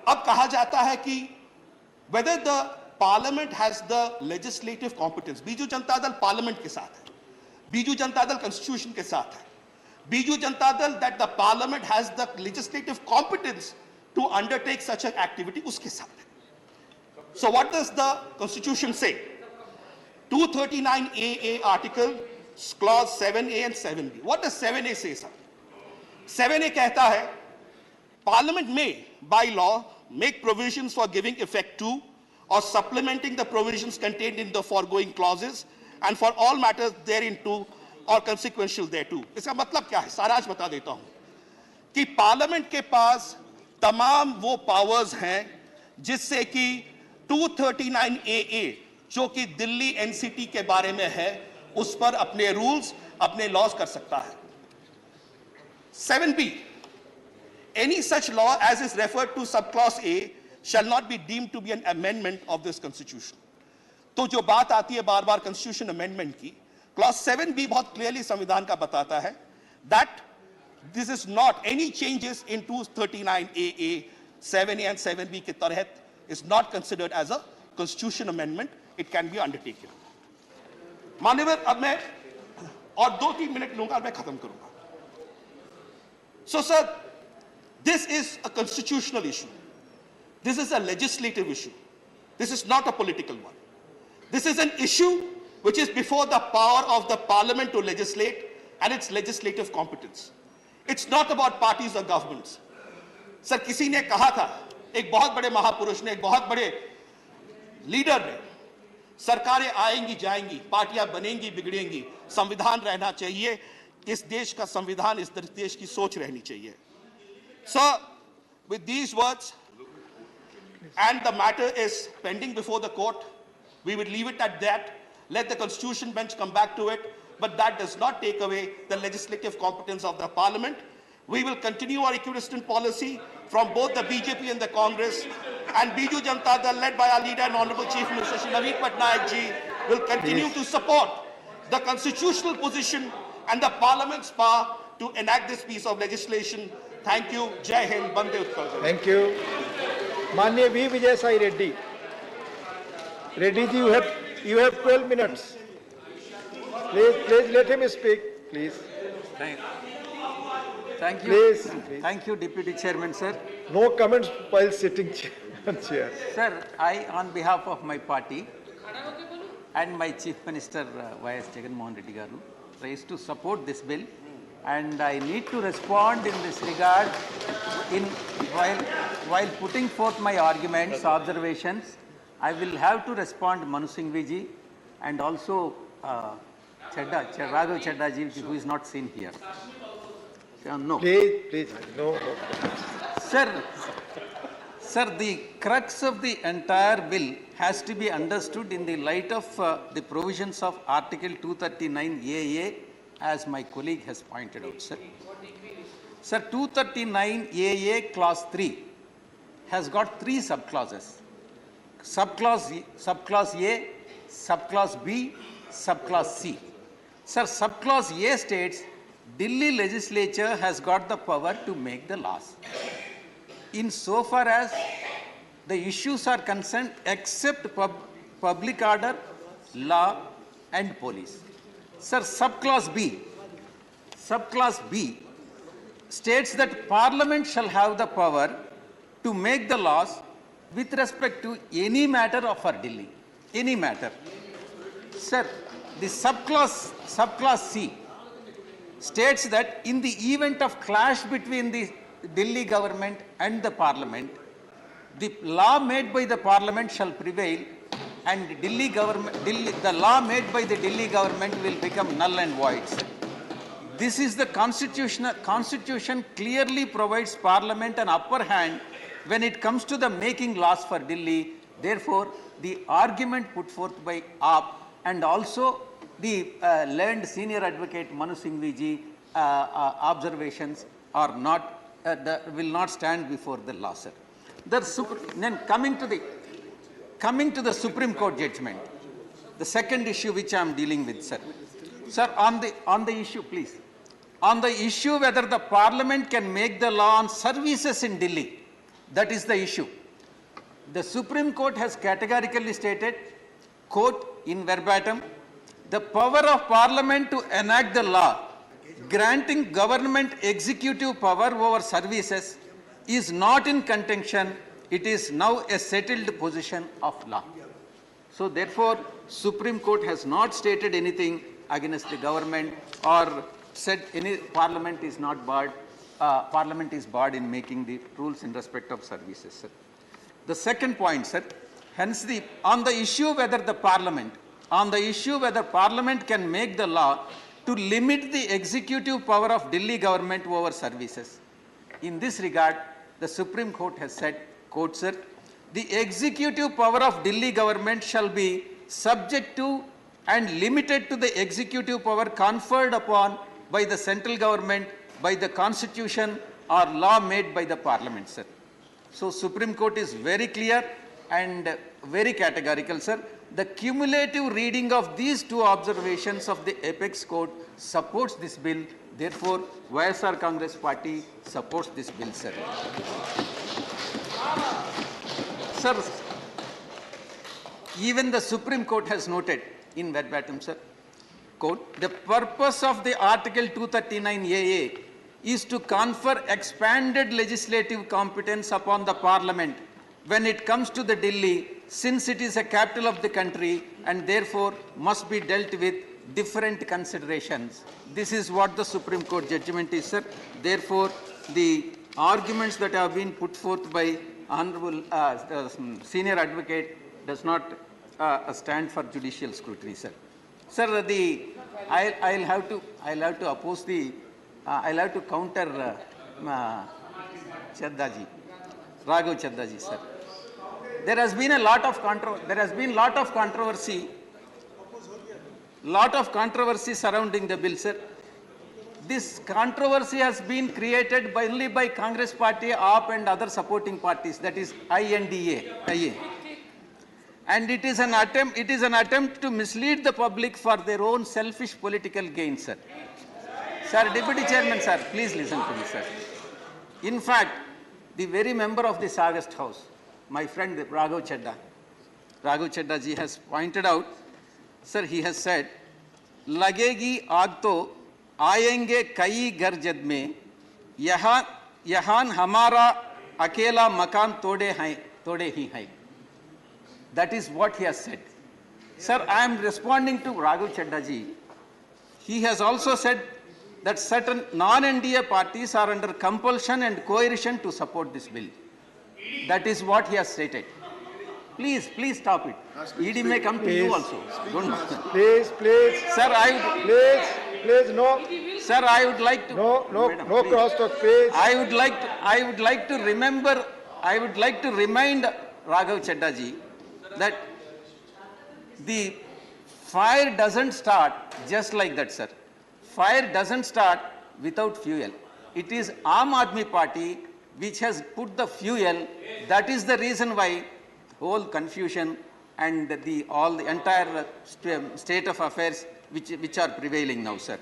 अब कहा जाता है कि whether the parliament has the legislative competence। Biju Janata Dal parliament के साथ है, बीजू जनता दल कॉन्स्टिट्यूशन के साथ है, Biju Janata Dal that the parliament has the legislative competence to undertake such an activity उसके साथ है। So what does the constitution say? 239AA article clause 7A and 7B। What does 7A say, sir? 7A कहता है Parliament may, by law, make provisions for giving effect to or supplementing the provisions contained in the foregoing clauses and for all matters thereunto or consequential thereto। इसका मतलब क्या है? सारा आज बता देता हूं कि पार्लियामेंट के पास तमाम वो पावर्स हैं जिससे कि 239AA जो कि दिल्ली एनसीटी के बारे में है उस पर अपने रूल्स, अपने लॉज कर सकता है। 7B, any such law as is referred to subclause A shall not be deemed to be an amendment of this constitution। तो जो बात आती है बार बार constitution amendment की, clause 7B बहुत clearly संविधान का बताता है that this is not any changes in 239AA 7A and 7B के तहत is not considered as a constitution amendment, it can be undertaken। माननीय अब मैं और 2-3 मिनट लूंगा और मैं खत्म करूंगा। So sir, this is a constitutional issue, this is a legislative issue, this is not a political one। This is an issue which is before the power of the parliament to legislate and its legislative competence। It's not about parties or governments। Sir किसी ने कहा था, एक बहुत बड़े महापुरुष ने, एक बहुत बड़े लीडर ने, सरकारें आएंगी जाएंगी, पार्टियां बनेंगी बिगड़ेंगी, संविधान रहना चाहिए, इस देश का संविधान, इस देश की सोच रहनी चाहिए। Sir, with these words, and the matter is pending before the court, we will leave it at that, let the constitution bench come back to it, but that does not take away the legislative competence of the parliament। We will continue our equidistant policy from both the BJP and the Congress, and Biju Janata Dal, led by our leader and Honorable Chief Minister Shri Naveen Patnaik ji, will continue to support the constitutional position and the parliament's power to enact this piece of legislation। Thank you। Jai Hind, Bande Utkal। Thank you। माननीय V. Vijay Sai Reddy। Reddy ji, you have 12 minutes। Please let him speak, please। Thank you. Please, please. Thank you, Deputy Chairman, sir. No comments while sitting on chair. Sir, I, on behalf of my party and my Chief Minister, Y.S. Jagan Mohan Reddy Garu, raised to support this bill. And I need to respond in this regard while putting forth my arguments, observations. I will have to respond Manu Singhvi ji and also Raghav Chadha ji, who is not seen here. No. Please, please, no. Sir, the crux of the entire bill has to be understood in the light of the provisions of Article 239AA, as my colleague has pointed out, sir. Sir, 239AA Clause 3 has got three subclauses. Subclause A, Subclause B, Subclause C. Sir, Subclause A states, Delhi legislature has got the power to make the laws. Insofar as the issues are concerned, except public order, law and police. Sir, Subclause B states that Parliament shall have the power to make the laws with respect to any matter of our Delhi, any matter. Sir, the subclause C states that in the event of clash between the Delhi government and the Parliament, the law made by the Parliament shall prevail, and the law made by the Delhi government will become null and void. This is the Constitution clearly provides Parliament an upper hand when it comes to the making laws for Delhi. Therefore, the argument put forth by AAP and also the learned senior advocate Manu Singhvi ji observations are not will not stand before the law, sir. Then coming to the Supreme Court judgment, the second issue which I am dealing with, sir. Sir, on the issue, please. On the issue whether the Parliament can make the law on services in Delhi, that is the issue. The Supreme Court has categorically stated, quote, in verbatim, the power of Parliament to enact the law granting government executive power over services is not in contention. It is now a settled position of law. So therefore, Supreme Court has not stated anything against the government or said any Parliament is not barred. Parliament is barred in making the rules in respect of services, sir. The second point, sir, hence on the issue whether Parliament can make the law to limit the executive power of Delhi government over services. In this regard, the Supreme Court has said, quote, sir, the executive power of Delhi government shall be subject to and limited to the executive power conferred upon by the central government, by the Constitution or law made by the Parliament, sir. So Supreme Court is very clear and very categorical, sir. The cumulative reading of these two observations of the Apex Court supports this bill. Therefore, YSR Congress Party supports this bill, sir. Sir, even the Supreme Court has noted in verbatim, sir, quote, the purpose of the Article 239AA is to confer expanded legislative competence upon the Parliament when it comes to the Delhi, since it is a capital of the country and therefore must be dealt with different considerations. This is what the Supreme Court judgment is, sir. Therefore, the arguments that have been put forth by Honorable Senior Advocate does not stand for judicial scrutiny, sir. Sir, I'll have to oppose I'll have to counter Chaddaji, Raghav Chaddaji, sir. There has been a lot of controversy surrounding the bill, sir. This controversy has been created only by Congress Party, AAP and other supporting parties, that is INDA. And it is an attempt to mislead the public for their own selfish political gain, sir. Sir, Deputy Chairman, sir, please listen to me, sir. In fact, the very member of this August House, my friend Raghav Chadda ji has pointed out, sir, he has said, लगेगी आग तो आएंगे कई घर जद में, यहाँ हमारा अकेला मकान तोड़े ही हैं. That is what he has said. Sir, I am responding to Raghav Chadha ji. He has also said that certain non-NDA parties are under compulsion and coercion to support this bill. That is what he has stated. Please stop it. ED may come to you also. Don't. Please, Sir, no, Sir, I would like to. no Please. cross-talk, please. I would like to remind Raghav Chadha ji that the fire doesn't start just like that, sir. Fire doesn't start without fuel. It is Aam Aadmi Party which has put the fuel. That is the reason why whole confusion and the entire state of affairs which are prevailing now, sir.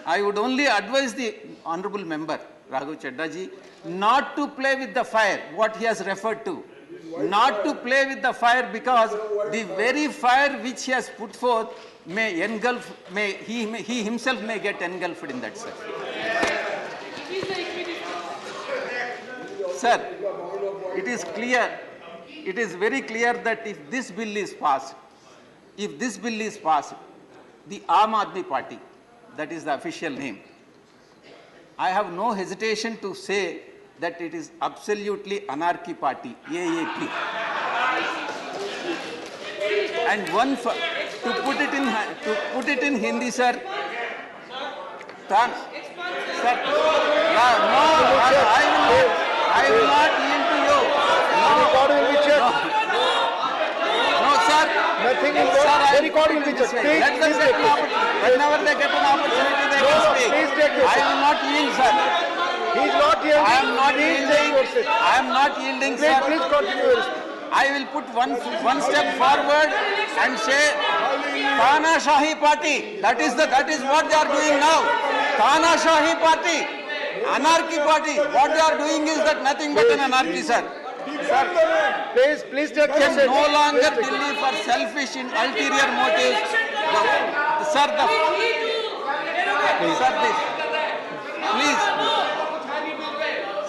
I would only advise the honorable member Raghav Chadha ji not to play with the fire, what he has referred to. Not to play with the fire, because the very fire which he has put forth may engulf, he himself may get engulfed in that, sir. Sir, it is clear, it is very clear that if this bill is passed, the Aam Aadmi Party, that is the official name, I have no hesitation to say that it is absolutely anarchy party, AAP. And to put it in Hindi, sir. Sir, I will not yield to you. Record will be checked. No, sir. Nothing is Sir, the record will be checked. Please, let them please get take an it. opportunity. Whenever they get an opportunity, they can speak. Please take your I seat. will not yield, sir. He is not yielding. I am not Please yielding. take your seat. I am not yielding, Please, sir. please continue your speech. I will put one step forward and say Tanashahi party. That is what they are doing now. Tanashahi party, anarchy party. What they are doing is that nothing but an anarchy, sir. Please take your Can seat. no longer Please take Delhi for selfish and ulterior motives. Sir, please.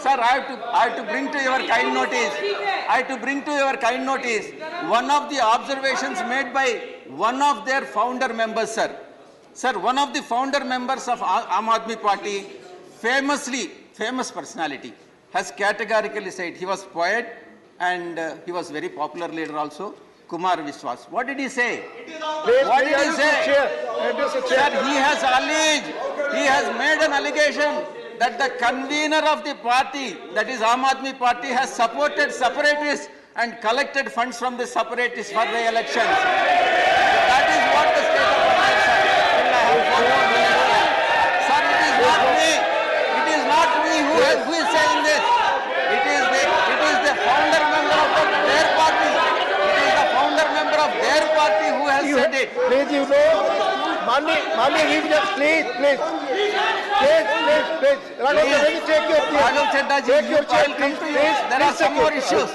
Sir, I have to bring to your kind notice. One of the observations made by one of their founder members, sir. Sir, one of the founder members of Aam Aadmi Party, famous personality, has categorically said, he was poet and he was very popular leader also, Kumar Vishwas. What did he say? What did he say? Sir, he has made an allegation that the convener of the party, that is Aam Aadmi Party, has supported separatists and collected funds from the separatists for the elections. That is what the state of affairs, sir. Sir, it is not me who is saying this. It is the founder member of their party. It is the founder member of their party who has said it. Please, you know, Mani, please. Raghav Chadha ji, Take your chair, come to you. please. There are some more issues.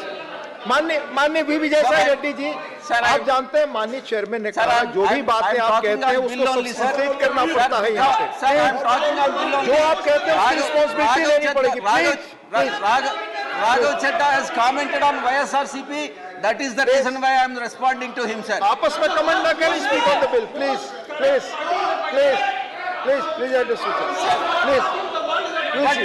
माननीय V Vijay Sai Reddy ji, Sir, आप जानते हैं माननीय chairman ने Sir, कहा जो भी I'm बातें आप talking कहते हैं on bill उसको only, sir. सब्सिट्यूट करना पड़ता है यहाँ पे। Sir, I am talking on bill only. जो आप कहते हैं उसकी रिस्पॉन्सिबिलिटी लेनी पड़ेगी। Raghav Chadha has commented on YSRCP. That is the reason why I am responding to him, sir. आपस में कमेंट ना करें, speak on the bill please address please But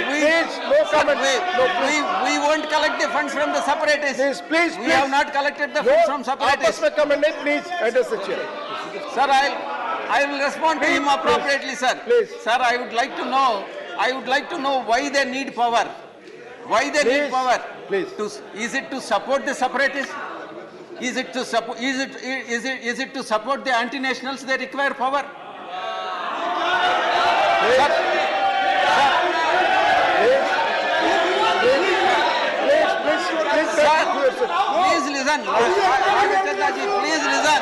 we won't collect the funds from the separatists. Please. We have not collected the funds from आपस separatists. में comment नहीं, please address the chair. Sir, I will respond to him appropriately, sir. Please. Sir, I would like to know why they need power. Why they need power? Please. Is it to support the separatists? Is it to support the anti-nationals? They require power. Please listen. Raghav Chadha ji, please listen.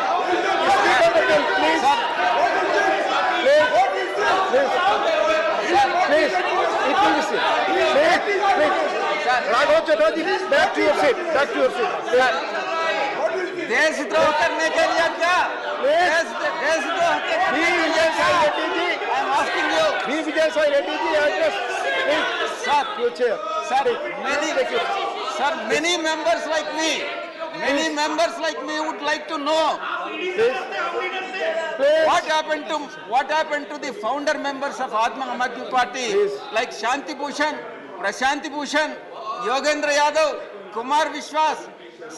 Raghav Chadha ji, back to your seat. देशद्रोह करने के लिए क्या? देशद्रोह के करने के लिए क्या? I am asking you. V. Vijay Sai Reddy ji, address, please. Sir, Your chair. sir, many members like me would like to know Please. what happened to the founder members of Aam Aadmi Party, Please. like Shanti Bhushan, Prashanti Bhushan, Yogendra Yadav, Kumar Vishwas,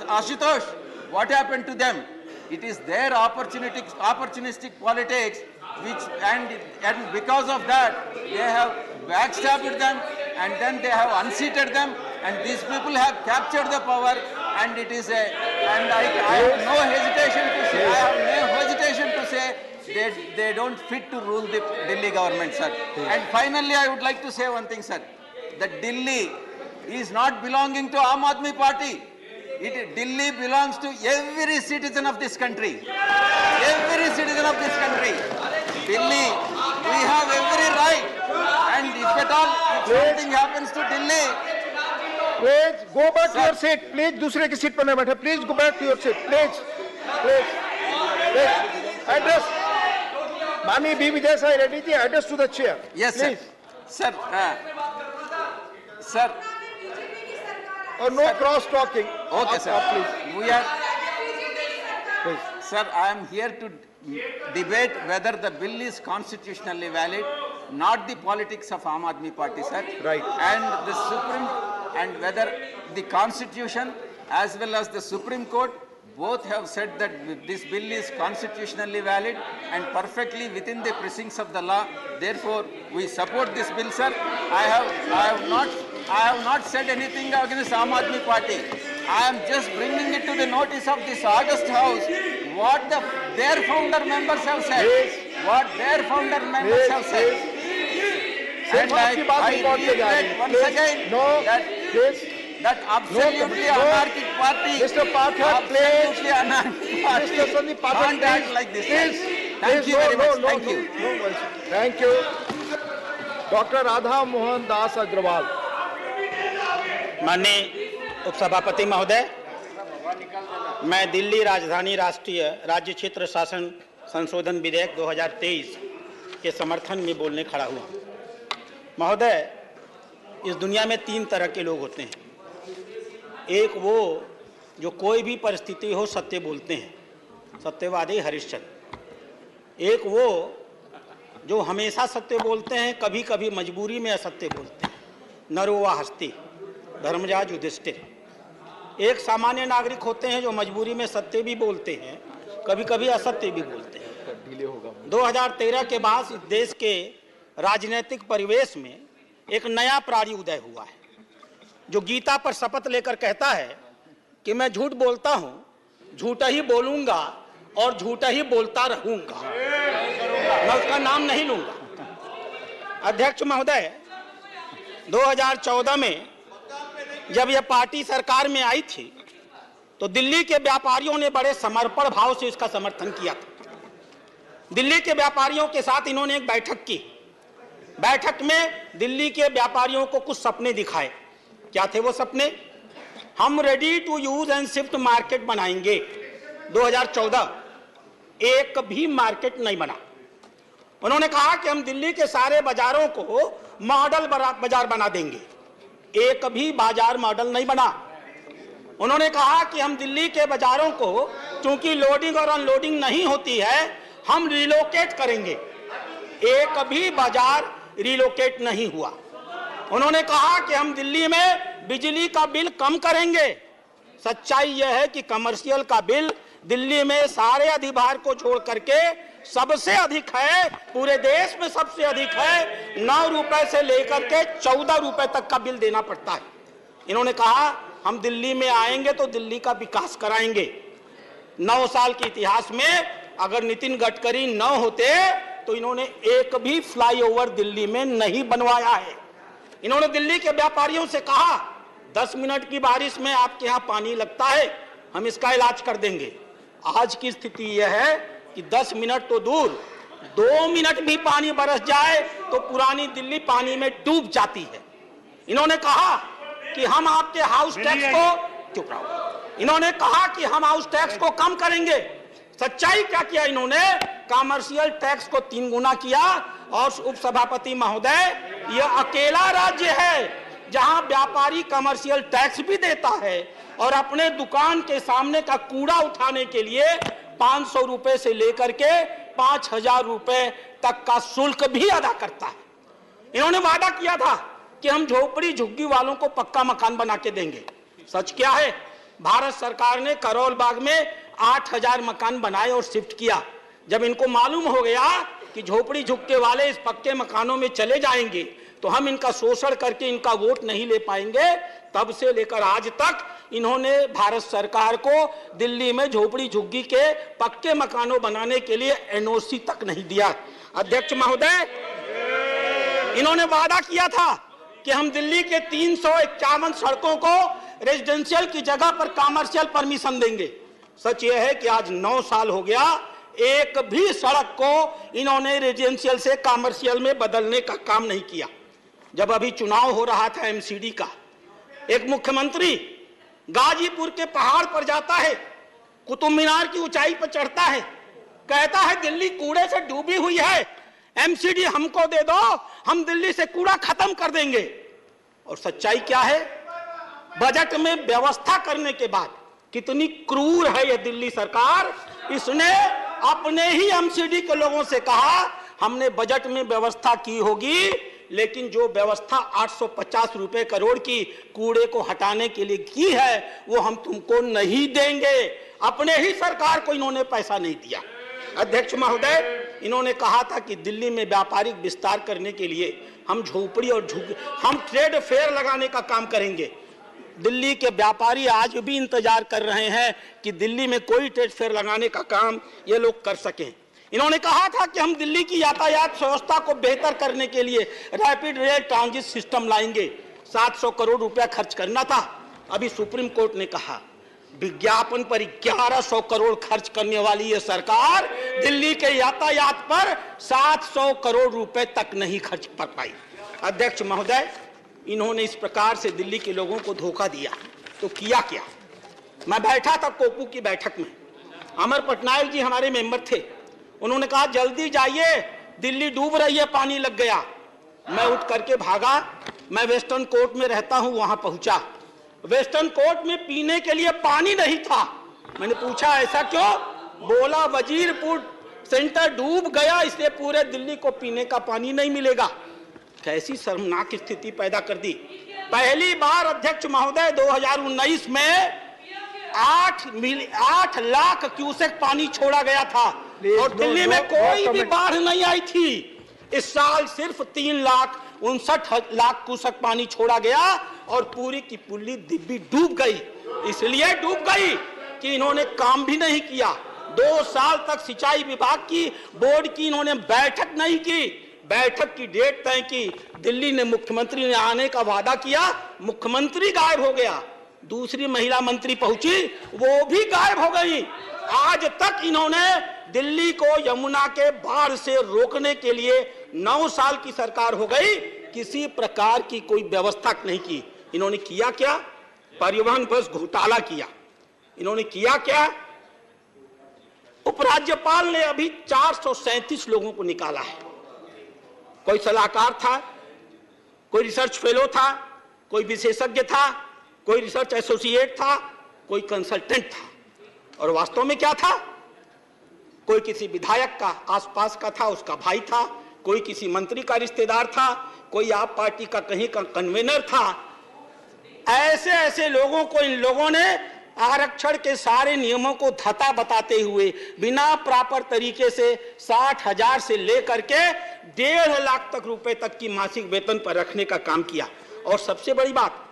Ashutosh. What happened to them? It is their opportunistic politics, and because of that, they have backstabbed them, and then they have unseated them, and these people have captured the power, and it is I have no hesitation to say, they don't fit to rule the Delhi government, sir. And finally, I would like to say one thing, sir, that Delhi is not belonging to Aam Aadmi Party. Delhi belongs to every citizen of this country. Every citizen of this country. Delhi, we have every right. And if at all, if something happens to Delhi, Please go back to your seat. Please, दूसरे की seat पर न बैठे. Please go back to your seat. Please. Address. Mani V. Vijay Sai Reddy ji, address to the chair. yes, Please. sir. Sir. Or no cross talking. Okay, sir. Please. We are. Please. Sir, I am here to debate whether the bill is constitutionally valid, not the politics of Aam Aadmi Party, sir. Right. And whether the Constitution as well as the Supreme Court both have said that this bill is constitutionally valid and perfectly within the precincts of the law. Therefore, we support this bill, sir. I have not said anything against Aam Aadmi Party. I am just bringing it to the notice of this august house what their founder members have said. What their founder members have said. And I reiterate once again that absolutely anarchic party, Mr. Pathak, please. absolutely anarchic party Mr. Sandeep Pathak, can't act please. like this. Please. Thank you very much. Thank you. Thank you. Dr. Radha Mohan Das Agrawal. माननीय उपसभापति महोदय, मैं दिल्ली राजधानी राष्ट्रीय राज्य क्षेत्र शासन संशोधन विधेयक 2023 के समर्थन में बोलने खड़ा हुआ। महोदय, इस दुनिया में 3 तरह के लोग होते हैं। एक वो जो कोई भी परिस्थिति हो सत्य बोलते हैं, सत्यवादी हरिश्चंद्र। एक वो जो हमेशा सत्य बोलते हैं, कभी कभी मजबूरी में असत्य बोलते हैं, नरोवा हस्ती, धर्मराज युधिष्ठिर। एक सामान्य नागरिक होते हैं जो मजबूरी में सत्य भी बोलते हैं, कभी कभी असत्य भी बोलते हैं। 2013 के बाद इस देश के राजनीतिक परिवेश में एक नया प्राणी उदय हुआ है, जो गीता पर शपथ लेकर कहता है कि मैं झूठ बोलता हूं, झूठा ही बोलूंगा और झूठा ही बोलता रहूंगा, मैं उसका नाम नहीं लूंगा। अध्यक्ष महोदय, 2014 में जब यह पार्टी सरकार में आई थी तो दिल्ली के व्यापारियों ने बड़े समर्पण भाव से इसका समर्थन किया था। दिल्ली के व्यापारियों के साथ इन्होंने एक बैठक की। बैठक में दिल्ली के व्यापारियों को कुछ सपने दिखाए। क्या थे वो सपने? हम ready to use and shift market बनाएंगे। 2014 एक भी मार्केट नहीं बना। उन्होंने कहा कि हम दिल्ली के सारे बाजारों को मॉडल बाजार बना देंगे। एक भी बाजार मॉडल नहीं बना। उन्होंने कहा कि हम दिल्ली के बाजारों को, चूंकि लोडिंग और अनलोडिंग नहीं होती है, हम रिलोकेट करेंगे। एक भी बाजार रिलोकेट नहीं हुआ। उन्होंने कहा कि हम दिल्ली में बिजली का बिल कम करेंगे। सच्चाई यह है कि कमर्शियल का बिल दिल्ली में सारे अधिभार को छोड़ करके सबसे अधिक है, पूरे देश में सबसे अधिक है। 9 रुपए से लेकर के 14 रुपए तक का बिल देना पड़ता है। इन्होंने कहा हम दिल्ली में आएंगे तो दिल्ली का विकास कराएंगे। 9 साल के इतिहास में अगर नितिन गडकरी न होते तो इन्होंने एक भी फ्लाईओवर दिल्ली में नहीं बनवाया है। इन्होंने दिल्ली के व्यापारियों से कहा 10 मिनट की बारिश में आपके यहाँ पानी लगता है, हम इसका इलाज कर देंगे। आज की स्थिति यह है कि 10 मिनट तो दूर, 2 मिनट भी पानी बरस जाए तो पुरानी दिल्ली पानी में डूब जाती है। इन्होंने कहा कि हम आपके हाउस टैक्स को, चुप रहो, इन्होंने कहा कि हम हाउस टैक्स को कम करेंगे। सच्चाई क्या किया इन्होंने? कमर्शियल टैक्स को 3 गुना किया। और उपसभापति महोदय, यह अकेला राज्य है जहां व्यापारी कमर्शियल टैक्स भी देता है और अपने दुकान के सामने का कूड़ा उठाने के लिए 500 रुपए से लेकर के 5000 रुपए तक का शुल्क भी अदा करता है। इन्होंने वादा किया था कि हम झोपड़ी झुग्गी वालों को पक्का मकान बना के देंगे। सच क्या है? भारत सरकार ने करोल बाग में 8000 मकान बनाए और शिफ्ट किया। जब इनको मालूम हो गया कि झोपड़ी झुग्गे वाले इस पक्के मकानों में चले जाएंगे तो हम इनका शोषण करके इनका वोट नहीं ले पाएंगे, तब से लेकर आज तक इन्होंने भारत सरकार को दिल्ली में झोपड़ी झुग्गी के पक्के मकानों बनाने के लिए एनओसी तक नहीं दिया। अध्यक्ष महोदय, इन्होंने वादा किया था कि हम दिल्ली के 351 सड़कों को रेजिडेंशियल की जगह पर कमर्शियल परमिशन देंगे। सच यह है कि आज 9 साल हो गया, एक भी सड़क को इन्होंने रेजिडेंशियल से कमर्शियल में बदलने का काम नहीं किया। जब अभी चुनाव हो रहा था एमसीडी का, एक मुख्यमंत्री गाजीपुर के पहाड़ पर जाता है, कुतुब मीनार की ऊंचाई पर चढ़ता है, कहता है दिल्ली कूड़े से डूबी हुई है, एमसीडी हमको दे दो, हम दिल्ली से कूड़ा खत्म कर देंगे। और सच्चाई क्या है? बजट में व्यवस्था करने के बाद कितनी क्रूर है यह दिल्ली सरकार। इसने अपने ही एमसीडी के लोगों से कहा हमने बजट में व्यवस्था की होगी, लेकिन जो व्यवस्था 850 रुपए करोड़ की कूड़े को हटाने के लिए की है वो हम तुमको नहीं देंगे। अपने ही सरकार को इन्होंने पैसा नहीं दिया। अध्यक्ष महोदय, इन्होंने कहा था कि दिल्ली में व्यापारिक विस्तार करने के लिए हम झोपड़ी और हम ट्रेड फेयर लगाने का काम करेंगे। दिल्ली के व्यापारी आज भी इंतजार कर रहे हैं कि दिल्ली में कोई ट्रेड फेयर लगाने का काम ये लोग कर सकें। इन्होंने कहा था कि हम दिल्ली की यातायात व्यवस्था को बेहतर करने के लिए रैपिड रेल ट्रांजिट सिस्टम लाएंगे। 700 करोड़ रुपया खर्च करना था। अभी सुप्रीम कोर्ट ने कहा विज्ञापन पर 1100 करोड़ खर्च करने वाली ये सरकार दिल्ली के यातायात पर 700 करोड़ रुपए तक नहीं खर्च कर पाई। अध्यक्ष महोदय, इन्होंने इस प्रकार से दिल्ली के लोगों को धोखा दिया तो किया क्या? मैं बैठा था कोपू की बैठक में, अमर पटनायक जी हमारे मेंबर थे। उन्होंने कहा जल्दी जाइए, दिल्ली डूब रही है, पानी लग गया। मैं उठ करके भागा। मैं वेस्टर्न कोर्ट में रहता हूं, वहां पहुंचा। वेस्टर्न कोर्ट में पीने के लिए पानी नहीं था। मैंने पूछा ऐसा क्यों? बोला वजीरपुर सेंटर डूब गया, इसलिए पूरे दिल्ली को पीने का पानी नहीं मिलेगा। कैसी शर्मनाक स्थिति पैदा कर दी। पहली बार अध्यक्ष महोदय 2019 में 8 लाख क्यूसेक पानी छोड़ा गया था और दिल्ली में कोई भी बाढ़ नहीं आई थी। इस साल सिर्फ 3,59,00,000 क्यूसेक पानी छोड़ा गया और पूरी की पूरी दिल्ली डूब गई। इसलिए डूब गई कि इन्होंने काम भी नहीं किया। 2 साल तक सिंचाई विभाग की बोर्ड की इन्होंने बैठक नहीं की। बैठक की डेट तय की, दिल्ली ने मुख्यमंत्री ने आने का वादा किया, मुख्यमंत्री गायब हो गया। दूसरी महिला मंत्री पहुंची, वो भी गायब हो गई। आज तक इन्होंने दिल्ली को यमुना के बाढ़ से रोकने के लिए 9 साल की सरकार हो गई, किसी प्रकार की कोई व्यवस्था नहीं की। इन्होंने किया क्या? परिवहन बस घोटाला किया। इन्होंने किया क्या? उपराज्यपाल ने अभी 437 लोगों को निकाला है। कोई सलाहकार था, कोई रिसर्च फेलो था, कोई विशेषज्ञ था, कोई रिसर्च एसोसिएट था, कोई कंसल्टेंट था। और वास्तव में क्या था? कोई किसी विधायक का आसपास का था, उसका भाई था, कोई किसी मंत्री का रिश्तेदार था, कोई आप पार्टी का कहीं का कन्वेनर था। ऐसे ऐसे लोगों को इन लोगों ने आरक्षण के सारे नियमों को धता बताते हुए बिना प्रॉपर तरीके से 60,000 से लेकर के 1.5 लाख तक रुपए तक की मासिक वेतन पर रखने का काम किया। और सबसे बड़ी बात,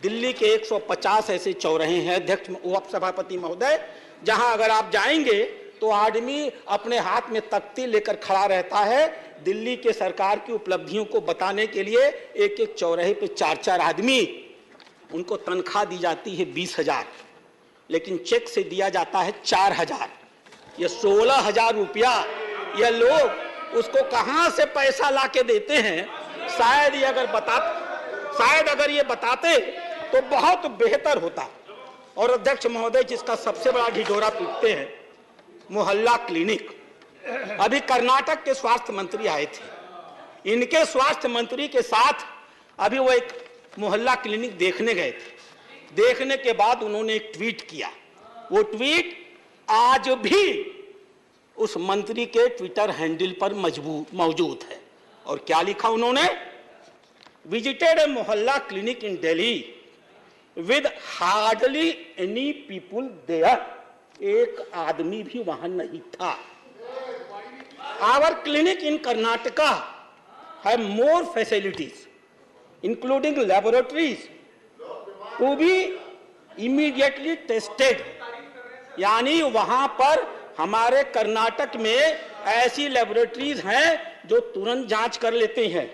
दिल्ली के 150 ऐसे चौराहे हैं अध्यक्ष उपसभापति महोदय, जहां अगर आप जाएंगे तो आदमी अपने हाथ में तख्ती लेकर खड़ा रहता है दिल्ली के सरकार की उपलब्धियों को बताने के लिए। एक एक चौराहे पे 4-4 आदमी, उनको तनख्वाह दी जाती है 20,000, लेकिन चेक से दिया जाता है 4,000। ये 16,000 रुपया ये लोग उसको कहां से पैसा लाके देते हैं? शायद अगर ये बताते तो बहुत बेहतर होता। और अध्यक्ष महोदय जिसका सबसे बड़ा ढिढोरा पीटते हैं, मोहल्ला क्लिनिक। अभी कर्नाटक के स्वास्थ्य मंत्री आए थे, इनके स्वास्थ्य मंत्री के साथ अभी वो एक मोहल्ला क्लिनिक देखने गए थे। देखने के बाद उन्होंने एक ट्वीट किया, वो ट्वीट आज भी उस मंत्री के ट्विटर हैंडल पर मौजूद है। और क्या लिखा उन्होंने? Visited a mohalla clinic in Delhi with hardly any people there. एक आदमी भी वहां नहीं था। Our clinic in Karnataka have more facilities including laboratories to be immediately tested. यानी वहां पर हमारे कर्नाटक में ऐसी लैबोरेटरीज हैं जो तुरंत जांच कर लेते हैं।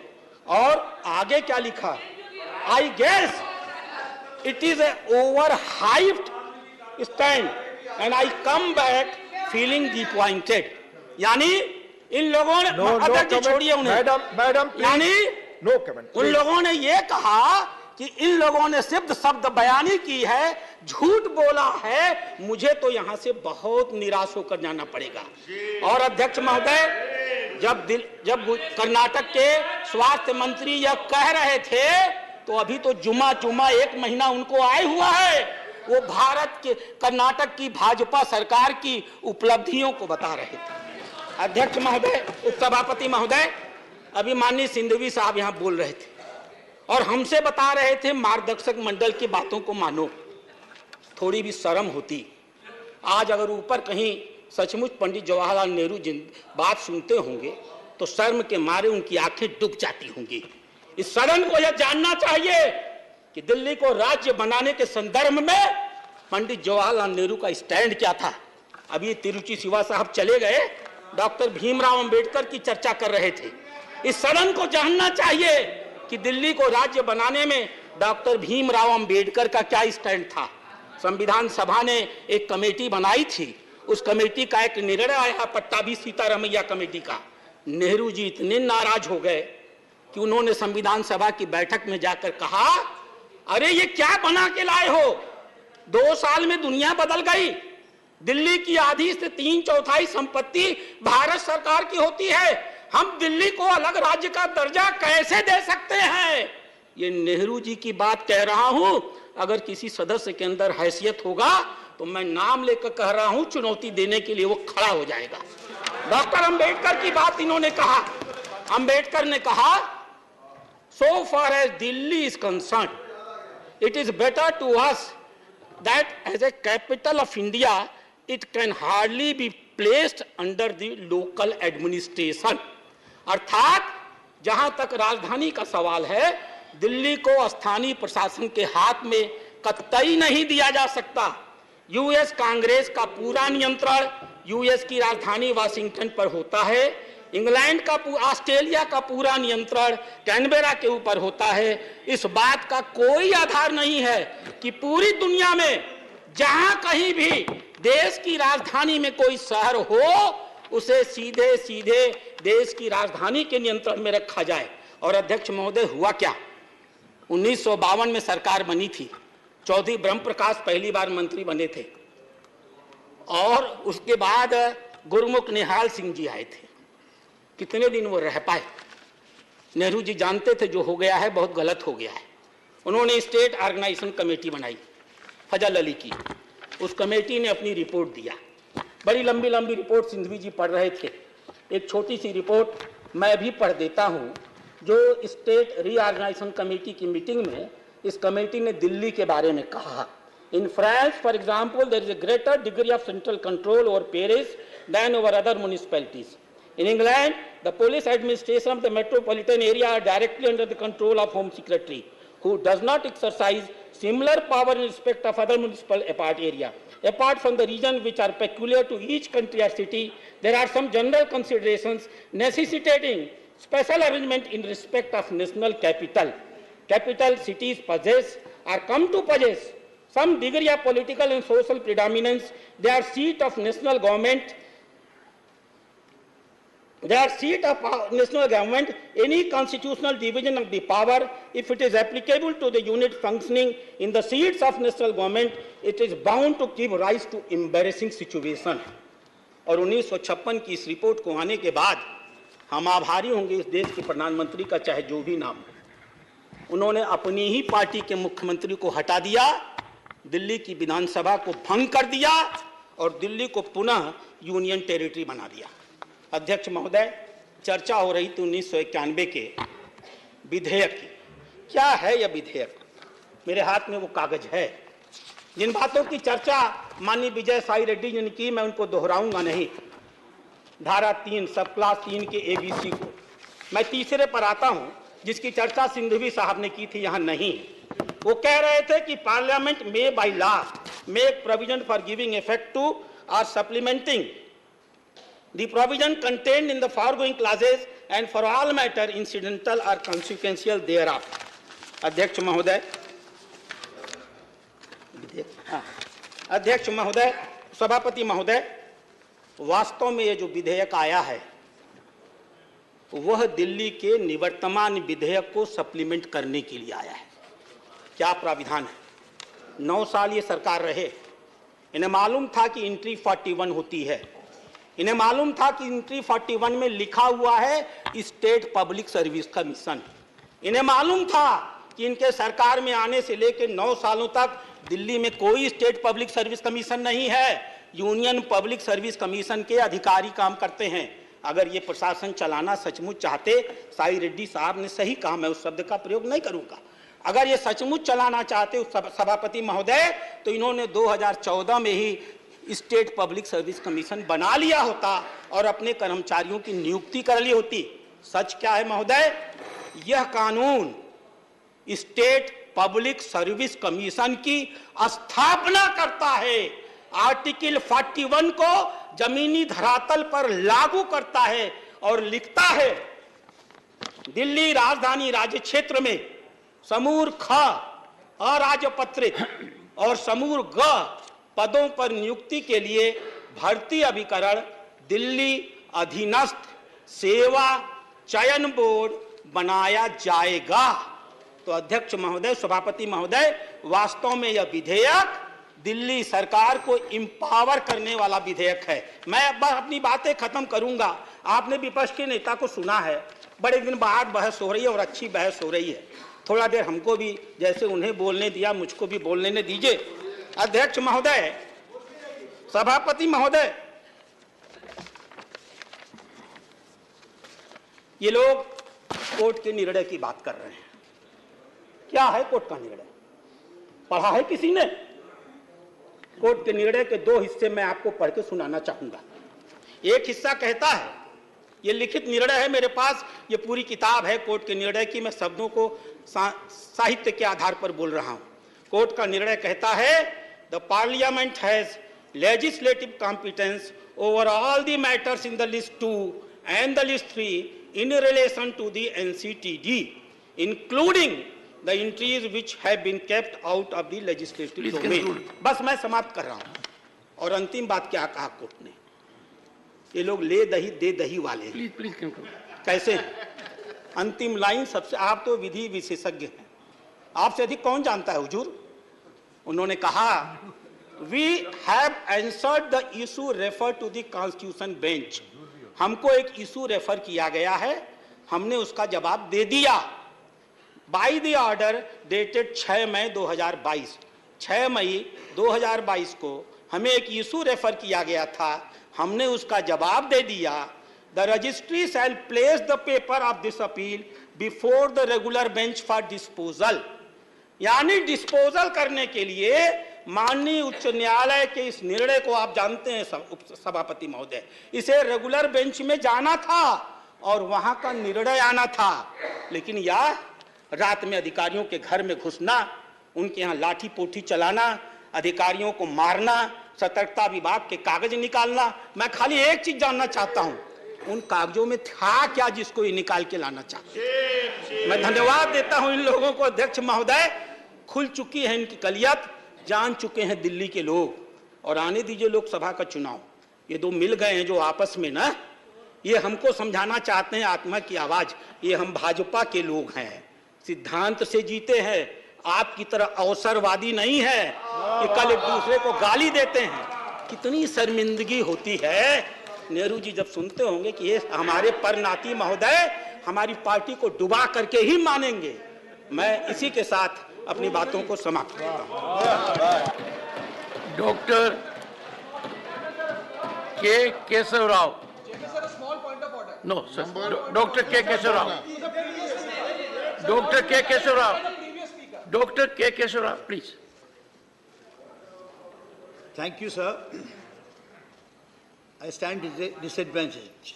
और आगे क्या लिखा? I guess it is a over hyped stand and I come back feeling disappointed. यानी इन लोगों ने छोड़िए उन्हें, मैडम यानी नो कमेंट। उन लोगों ने ये कहा कि इन लोगों ने सिर्फ शब्द बयानी की है, झूठ बोला है, मुझे तो यहां से बहुत निराश होकर जाना पड़ेगा। और अध्यक्ष महोदय, जब कर्नाटक के स्वास्थ्य मंत्री यह कह रहे थे तो अभी तो जुमा 1 महीना उनको आए हुआ है। वो भारत के कर्नाटक की भाजपा सरकार की उपलब्धियों को बता रहे थे। अध्यक्ष महोदय, उपसभापति महोदय, अभी माननीय सिंधवी साहब यहां बोल रहे थे और हमसे बता रहे थे मार्गदर्शक मंडल की बातों को मानो। थोड़ी भी शर्म होती। आज अगर ऊपर कहीं सचमुच पंडित जवाहरलाल नेहरू बात सुनते होंगे तो शर्म के मारे उनकी आंखें डूब जाती होंगी। इस सदन को यह जानना चाहिए कि दिल्ली को राज्य बनाने के संदर्भ में पंडित जवाहरलाल नेहरू का स्टैंड क्या था। अभी तिरुचि शिवा साहब चले गए, डॉक्टर भीमराव अंबेडकर की चर्चा कर रहे थे। इस सदन को जानना चाहिए कि दिल्ली को राज्य बनाने में डॉक्टर भीमराव अंबेडकर का क्या स्टैंड था। संविधान सभा ने एक कमेटी बनाई थी, उस कमेटी का एक निर्णय आया, पट्टाभी सीतारमैया कमेटी का। नेहरू जी इतने नाराज हो गए कि उन्होंने संविधान सभा की बैठक में जाकर कहा, अरे ये क्या बना के लाए हो? 2 साल में दुनिया बदल गई। दिल्ली की आधी से 3/4 संपत्ति भारत सरकार की होती है। हम दिल्ली को अलग राज्य का दर्जा कैसे दे सकते हैं? ये नेहरू जी की बात कह रहा हूं। अगर किसी सदस्य के अंदर हैसियत होगा तो मैं नाम लेकर कह रहा हूं, चुनौती देने के लिए वो खड़ा हो जाएगा। डॉक्टर अंबेडकर की बात इन्होंने कहा। अंबेडकर ने कहा, so far as Delhi is concerned, it is better to us that as a capital of India, it can hardly be placed under the local administration। अर्थात जहां तक राजधानी का सवाल है, दिल्ली को स्थानीय प्रशासन के हाथ में कतई नहीं दिया जा सकता। यूएस कांग्रेस का पूरा नियंत्रण यूएस की राजधानी वाशिंगटन पर होता है। इंग्लैंड का, ऑस्ट्रेलिया का पूरा नियंत्रण कैनबेरा के ऊपर होता है। इस बात का कोई आधार नहीं है कि पूरी दुनिया में जहां कहीं भी देश की राजधानी में कोई शहर हो, उसे सीधे सीधे देश की राजधानी के नियंत्रण में रखा जाए। और अध्यक्ष महोदय, हुआ क्या? 1952 में सरकार बनी थी। चौधरी ब्रह्म प्रकाश पहली बार मंत्री बने थे और उसके बाद गुरमुख निहाल सिंह जी आए थे। कितने दिन वो रह पाए? नेहरू जी जानते थे जो हो गया है बहुत गलत हो गया है। उन्होंने स्टेट ऑर्गेनाइजेशन कमेटी बनाई फजल अली की। उस कमेटी ने अपनी रिपोर्ट दिया। बड़ी लंबी लंबी रिपोर्ट सिंधवी जी पढ़ रहे थे। एक छोटी सी रिपोर्ट मैं भी पढ़ देता हूँ, जो स्टेट रीऑर्गेनाइजेशन कमेटी की मीटिंग में इस कमेटी ने दिल्ली के बारे में कहा। In France for example there is a greater degree of central control over Paris than over other municipalities. In England, the police administration of the metropolitan area are directly under the control of Home Secretary, who does not exercise similar power in respect of other municipal area. Apart from the regions which are peculiar to each country or city, there are some general considerations necessitating special arrangement in respect of national capital. Capital cities possess or come to possess some degree of political and social predominance. They are seat of national government their seat of national government, any constitutional division of the power, if it is applicable to the unit functioning in the seats of national government, it is bound to give rise to embarrassing situation. और 1956 की इस report को आने के बाद हम आभारी होंगे इस देश के प्रधानमंत्री का, चाहे जो भी नाम हो। उन्होंने अपनी ही पार्टी के मुख्यमंत्री को हटा दिया, दिल्ली की विधानसभा को भंग कर दिया और दिल्ली को पुनः यूनियन टेरिटरी बना दिया। अध्यक्ष महोदय, चर्चा हो रही थी 1991 के विधेयक की। क्या है यह विधेयक? मेरे हाथ में वो कागज है। जिन बातों की चर्चा माननीय विजय साई रेड्डी जी ने की, मैं उनको दोहराऊंगा नहीं। धारा 3 सब क्लास 3 के एबीसी को मैं तीसरे पर आता हूं, जिसकी चर्चा सिंघवी साहब ने की थी, यहां नहीं। वो कह रहे थे कि पार्लियामेंट में by law make provision for giving effect to और supplementing the provision contained in the foregoing clauses and for all matter incidental or consequential thereof. अध्यक्ष महोदय, सभापति महोदय, वास्तव में ये जो विधेयक आया है वह दिल्ली के निवर्तमान विधेयक को सप्लीमेंट करने के लिए आया है। क्या प्राविधान है? 9 साल ये सरकार रहे, इन्हें मालूम था कि एंट्री 41 होती है, इन्हें मालूम था कि एंट्री 41 में लिखा हुआ है स्टेट पब्लिक सर्विस कमीशन। इन्हें मालूम था कि इनके सरकार में आने से लेकर 9 सालों तक दिल्ली में कोई स्टेट पब्लिक सर्विस कमीशन नहीं है, यूनियन पब्लिक सर्विस कमीशन के अधिकारी काम करते हैं। अगर ये प्रशासन चलाना सचमुच चाहते, साई रेड्डी साहब ने सही कहा, मैं उस शब्द का प्रयोग नहीं करूंगा, अगर ये सचमुच चलाना चाहते सभापति महोदय, तो इन्होंने 2014 में ही स्टेट पब्लिक सर्विस कमीशन बना लिया होता और अपने कर्मचारियों की नियुक्ति कर ली होती। सच क्या है महोदय? यह कानून स्टेट पब्लिक सर्विस कमीशन की स्थापना करता है, आर्टिकल 41 को जमीनी धरातल पर लागू करता है और लिखता है दिल्ली राजधानी राज्य क्षेत्र में समूर ख अराजपत्रित और समूर ग पदों पर नियुक्ति के लिए भर्ती अभिकरण दिल्ली अधीनस्थ सेवा चयन बोर्ड बनाया जाएगा। तो अध्यक्ष महोदय, सभापति महोदय, वास्तव में यह विधेयक दिल्ली सरकार को इंपावर करने वाला विधेयक है। मैं अब अपनी बातें खत्म करूंगा। आपने विपक्ष के नेता को सुना है, बड़े दिन बाद बहस हो रही है और अच्छी बहस हो रही है। थोड़ा देर हमको भी जैसे उन्हें बोलने दिया, मुझको भी बोलने दीजिए। अध्यक्ष महोदय, सभापति महोदय, ये लोग कोर्ट के निर्णय की बात कर रहे हैं। क्या है कोर्ट का निर्णय? पढ़ा है किसी ने? कोर्ट के निर्णय के 2 हिस्से मैं आपको पढ़ के सुनाना चाहूंगा। एक हिस्सा कहता है, ये लिखित निर्णय है मेरे पास, ये पूरी किताब है कोर्ट के निर्णय की, मैं शब्दों को साहित्य के आधार पर बोल रहा हूं। कोर्ट का निर्णय कहता है, the parliament has legislative competence over all the matters in the list 2 and the list 3 in relation to the NCTD, including the entries which have been kept out of the legislative domain. बस मैं समाप्त कर रहा हूं। और अंतिम बात क्या कहा कोर्ट ने? ये लोग ले दही दे दही वाले हैं। प्लीज कैसे? अंतिम लाइन सबसे, आप तो विधि विशेषज्ञ हैं, आपसे अधिक कौन जानता है हुजूर? उन्होंने कहा, we have answered the issue refer to the constitution bench. हमको एक इशू रेफर किया गया है, हमने उसका जवाब दे दिया। बाय द ऑर्डर डेटेड 6 मई 2022, 6 मई 2022 को हमें एक इशू रेफर किया गया था, हमने उसका जवाब दे दिया। The registry shall place the paper of this appeal before the regular bench for disposal. यानी डिस्पोजल करने के लिए माननीय उच्च न्यायालय के इस निर्णय को आप जानते हैं सभापति महोदय, इसे रेगुलर बेंच में जाना था और वहां का निर्णय आना था। लेकिन यह रात में अधिकारियों के घर में घुसना, उनके यहाँ लाठी पोठी चलाना, अधिकारियों को मारना, सतर्कता विभाग के कागज निकालना। मैं खाली एक चीज जानना चाहता हूं, उन कागजों में था क्या जिसको ये निकाल के लाना चाहते? मैं धन्यवाद देता हूं इन लोगों को। अध्यक्ष महोदय, खुल चुकी है इनकी कलियत, जान चुके हैं दिल्ली के लोग। और आने दीजिए लोकसभा का चुनाव, ये 2 मिल गए हैं जो आपस में ना, ये हमको समझाना चाहते हैं आत्मा की आवाज। ये हम भाजपा के लोग हैं, सिद्धांत से जीते हैं, आपकी तरह अवसरवादी नहीं है कि कल एक दूसरे को गाली देते हैं। कितनी शर्मिंदगी होती है। नेहरू जी जब सुनते होंगे कि ये हमारे परनाती महोदय हमारी पार्टी को डुबा करके ही मानेंगे। मैं इसी के साथ अपनी बातों को समाप्त करता हूं। Doctor K Keshav Rao. No sir, doctor K Keshav Rao, doctor K Keshav Rao, doctor K Keshav Rao, please. Thank you, sir. I stand disadvantaged.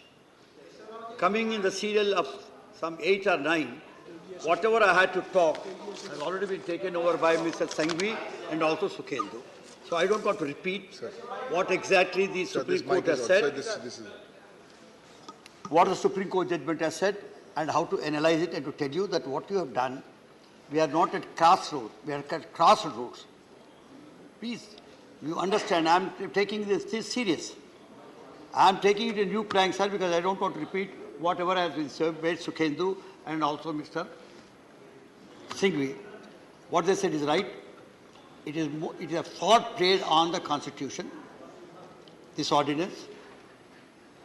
Coming in the serial of some 8 or 9, whatever I had to talk has already been taken over by Mr. Sanghvi and also Sukhendu. So I don't want to repeat what exactly the Supreme Court has said, what the Supreme Court judgment has said, and how to analyze it, and to tell you that what you have done, we are not at crossroads, we are at crossroads. Please, you understand, I am taking this serious. I am taking it in new plank, sir, because I don't want to repeat whatever has been said by Sukhendu and also Mr. Singhvi. What they said is right. It is a fraud played on the Constitution, this ordinance,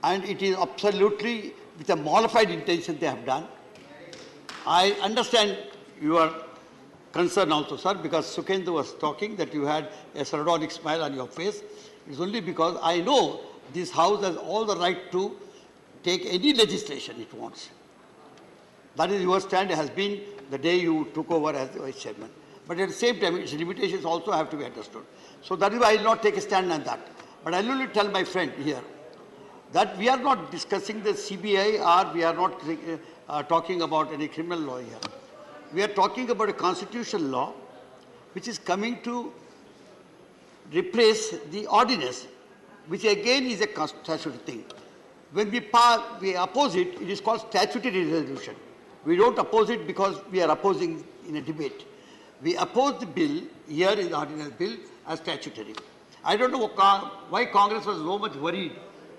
and it is absolutely with a mollified intention they have done. I understand your concern also, sir, because Sukhendu was talking that you had a sardonic smile on your face. It's only because I know this House has all the right to take any legislation it wants. That is your stand, has been the day you took over as the Vice Chairman. But at the same time, its limitations also have to be understood. So that is why I will not take a stand on that. But I will only tell my friend here that we are not discussing the CBI or we are not talking about any criminal law here. We are talking about a constitutional law which is coming to replace the ordinance, which again is a statutory thing. When we oppose it, it is called statutory resolution. We don't oppose it because we are opposing in a debate. We oppose the bill, here in the ordinance bill, as statutory. I don't know why Congress was so much worried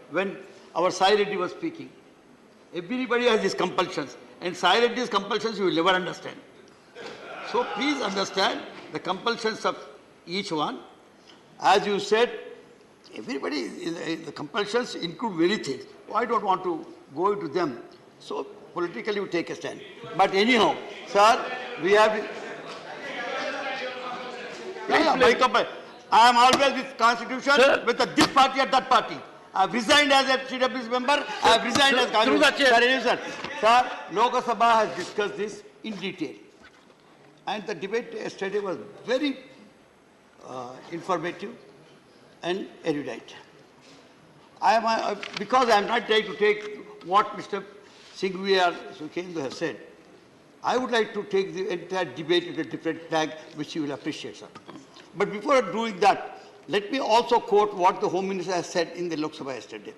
when our Sai Reddy was speaking. Everybody has these compulsions, and Sai Reddy's compulsions you will never understand. So please understand the compulsions of each one. As you said, everybody, the compulsions include many things. I don't want to go into them. So politically we take a stand. But anyhow, sir, we have... I am always with Constitution, sir, with this party or that party. I have resigned as a CW's member. I have resigned as Congress. Sir, Lok Sabha has discussed this in detail. And the debate yesterday was very informative and erudite. Because I am not trying to take what Mr. Singhvi or Sukhendu has said, I would like to take the entire debate at a different flag, which you will appreciate, sir. But before doing that, let me also quote what the Home Minister has said in the Lok Sabha yesterday.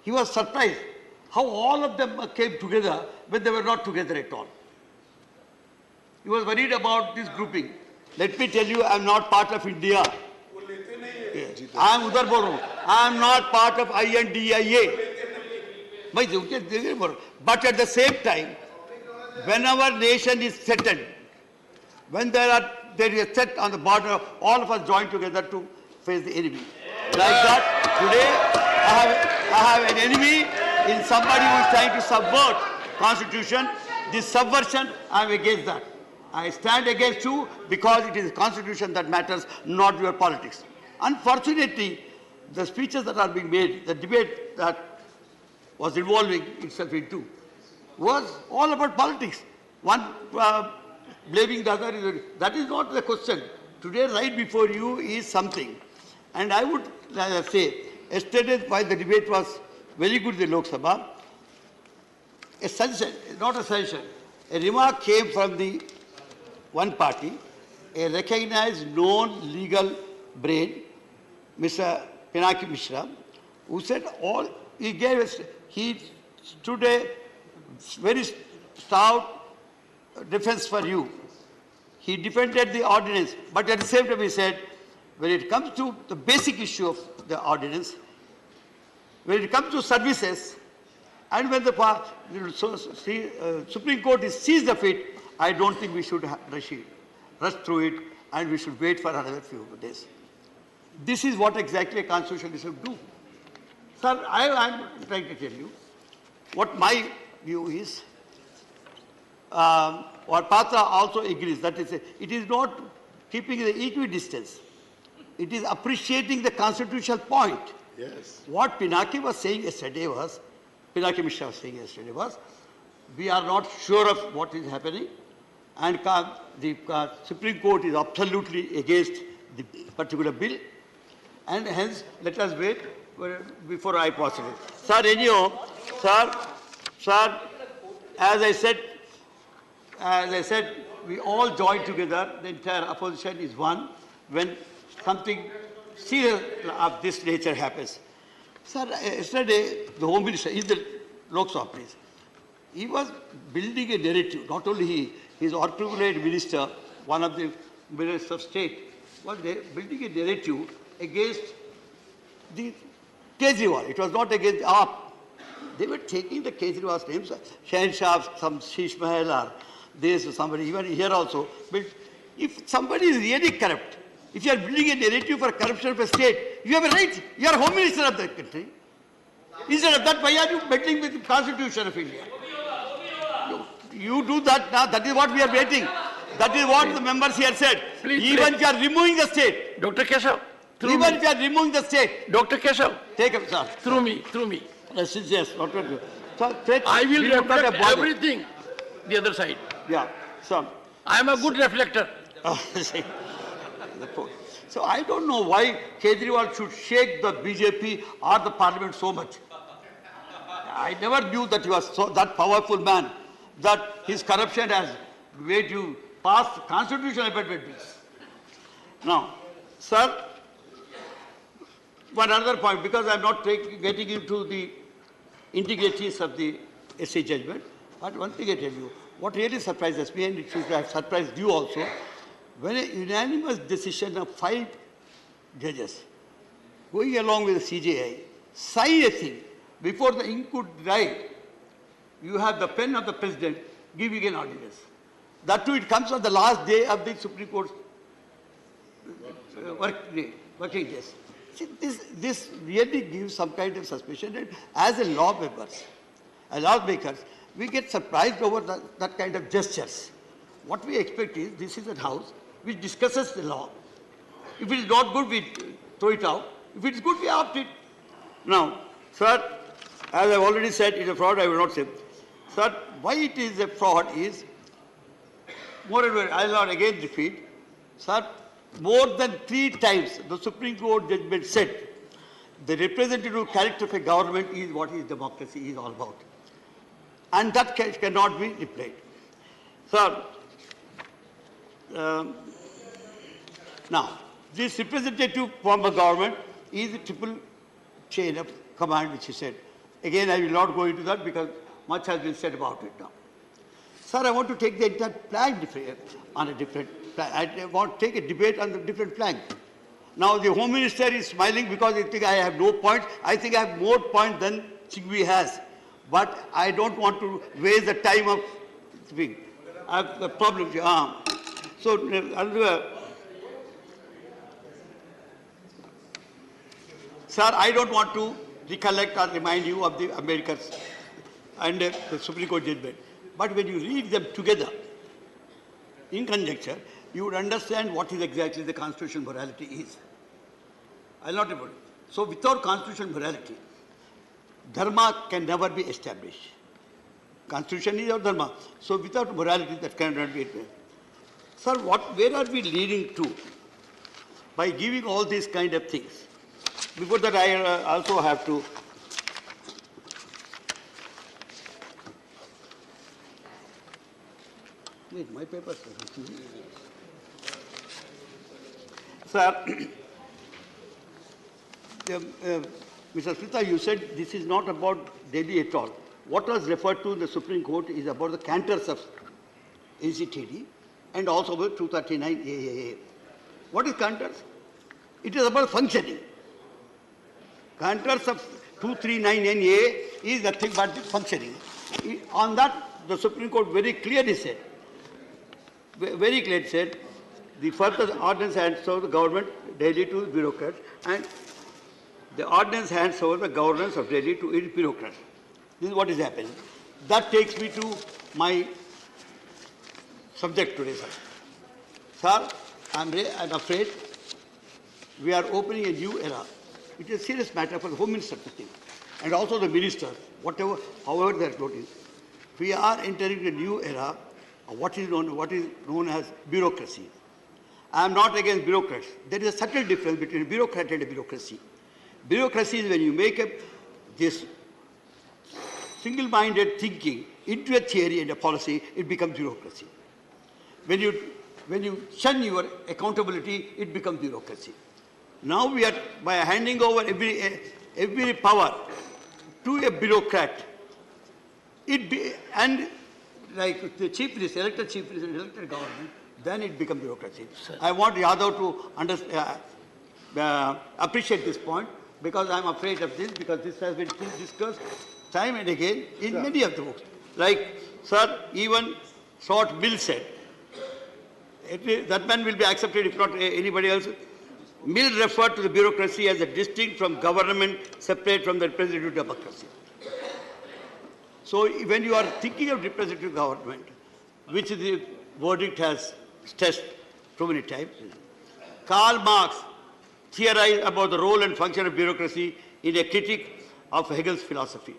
He was surprised how all of them came together when they were not together at all. He was worried about this grouping. Let me tell you, I am not part of India. I am udhar bol raha hu. I am not part of INDIA. But at the same time, when our nation is threatened, when there is a threat on the border, all of us join together to face the enemy. Like that, today I have an enemy in somebody who is trying to subvert Constitution. This subversion, I am against that. I stand against you because it is the Constitution that matters, not your politics. Unfortunately, the speeches that are being made, the debate that was involving itself into, was all about politics. One blaming the other. That is not the question. Today, right before you is something. And I would say, yesterday, while the debate was very good in the Lok Sabha, a suggestion, not a suggestion, a remark came from the one party, a recognized, known legal brain, Mr. Pinaki Mishra, who said he stood a very stout defense for you. He defended the ordinance, but at the same time he said, when it comes to the basic issue of the ordinance, when it comes to services, And when the Supreme Court is seized of it, I don't think we should rush through it, and we should wait for another few days. This is what exactly a constitution should do. Sir, I'm trying to tell you what my view is. What Patra also agrees, that is, it is not keeping the equidistance. It is appreciating the constitutional point. Yes. What Pinaki was saying yesterday was, Pinaki Mishra was saying yesterday was, we are not sure of what is happening, and the Supreme Court is absolutely against the particular bill, and hence let us wait before I proceed. Sir, anyhow, sir, as I said, we all join together. The entire opposition is one when something serious of this nature happens. Sir, yesterday the Home Minister, in the Lok Sabha, please, he was building a narrative. Not only he, his articulate minister, one of the ministers of state, was building a narrative against the Kejriwal. It was not against AAP. They were taking the Kejriwal's names, Shahenshah, some Sheesh Mahal, or this, somebody, even here also. But if somebody is really corrupt, if you are building a narrative for corruption of a state, you have a right. You are Home Minister of the country. Instead of that, why are you meddling with the Constitution of India? You do that now. That is what we are waiting. That is what the members here said. Even if you are removing the state. Dr. Keshav. Even if you are removing the state. Dr. Keshav. Take it, sir. Through me. Yes, not good. So, I will reflect everything the other side. Yeah, so. I am a good reflector. So I don't know why Kejriwal should shake the BJP or the parliament so much. I never knew that he was that powerful man, that his corruption has made you pass constitutional amendment bills. Now, sir, one other point, because I am not getting into the integrities of the SC judgment, but one thing I tell you, what really surprises me, and it should have surprised you also, when a unanimous decision of 5 judges going along with the CJI sign a thing before the ink could dry, you have the pen of the president giving an ordinance. That too, it comes on the last day of the Supreme Court's working days. See, this really gives some kind of suspicion, and as a lawmakers, we get surprised over that kind of gestures. What we expect is, this is a house which discusses the law. If it is not good, we throw it out. If it is good, we opt it. Now, sir, as I have already said, it is a fraud, I will not say. Sir, why it is a fraud is, moreover, I will not again repeat, sir, more than 3 times the Supreme Court judgment said the representative character of a government is what is democracy is all about. And that cannot be replayed. Sir, now, this representative form of government is a triple chain of command, which he said. Again, I will not go into that because much has been said about it now. Sir, I want to take the entire plank on a different plan. I want to take a debate on the different plank. Now, the Home Minister is smiling because he thinks I have no point. I think I have more points than Singhvi has. But I don't want to waste the time of speaking. I have the problem. So, sir, I don't want to recollect or remind you of the Americans and the Supreme Court judgment. But when you read them together, in conjecture, you would understand what is exactly the constitutional morality is. I will not able to. So without constitutional morality, dharma can never be established. Constitution is our dharma. So without morality, that cannot be established. Sir, where are we leading to by giving all these kind of things? Before that, I also have to wait, my papers. Sir, Mr. Smita, you said this is not about Delhi at all. What was referred to in the Supreme Court is about the cantors of NCTD and also about 239 AAA. What is cantors? It is about functioning. Cantors of 239 NA is nothing but the functioning. On that, the Supreme Court very clearly said, the further ordinance hands over the government Delhi to bureaucrats, and the ordinance hands over the governance of Delhi to its bureaucrats. This is what is happening. That takes me to my subject today, sir. Sir, I'm afraid we are opening a new era. It is a serious matter for the Home Minister to think, and also the ministers, however they are floating. We are entering a new era of what is known as bureaucracy. I am not against bureaucrats. There is a subtle difference between a bureaucrat and a bureaucracy. Bureaucracy is when you make this single-minded thinking into a theory and a policy, it becomes bureaucracy. When you shun your accountability, it becomes bureaucracy. Now we are, by handing over every power to a bureaucrat, and like the chief minister, elected chief minister, elected government, then it becomes bureaucracy. Sir. I want Yadav to appreciate this point, because I'm afraid of this, because this has been discussed time and again in many of the books. Like, sir, even Short Mill said, that man will be accepted if not anybody else. Mill referred to the bureaucracy as a distinct from government, separate from the representative democracy. So when you are thinking of representative government, which the verdict has stressed too many times, Karl Marx theorized about the role and function of bureaucracy in a critique of Hegel's philosophy.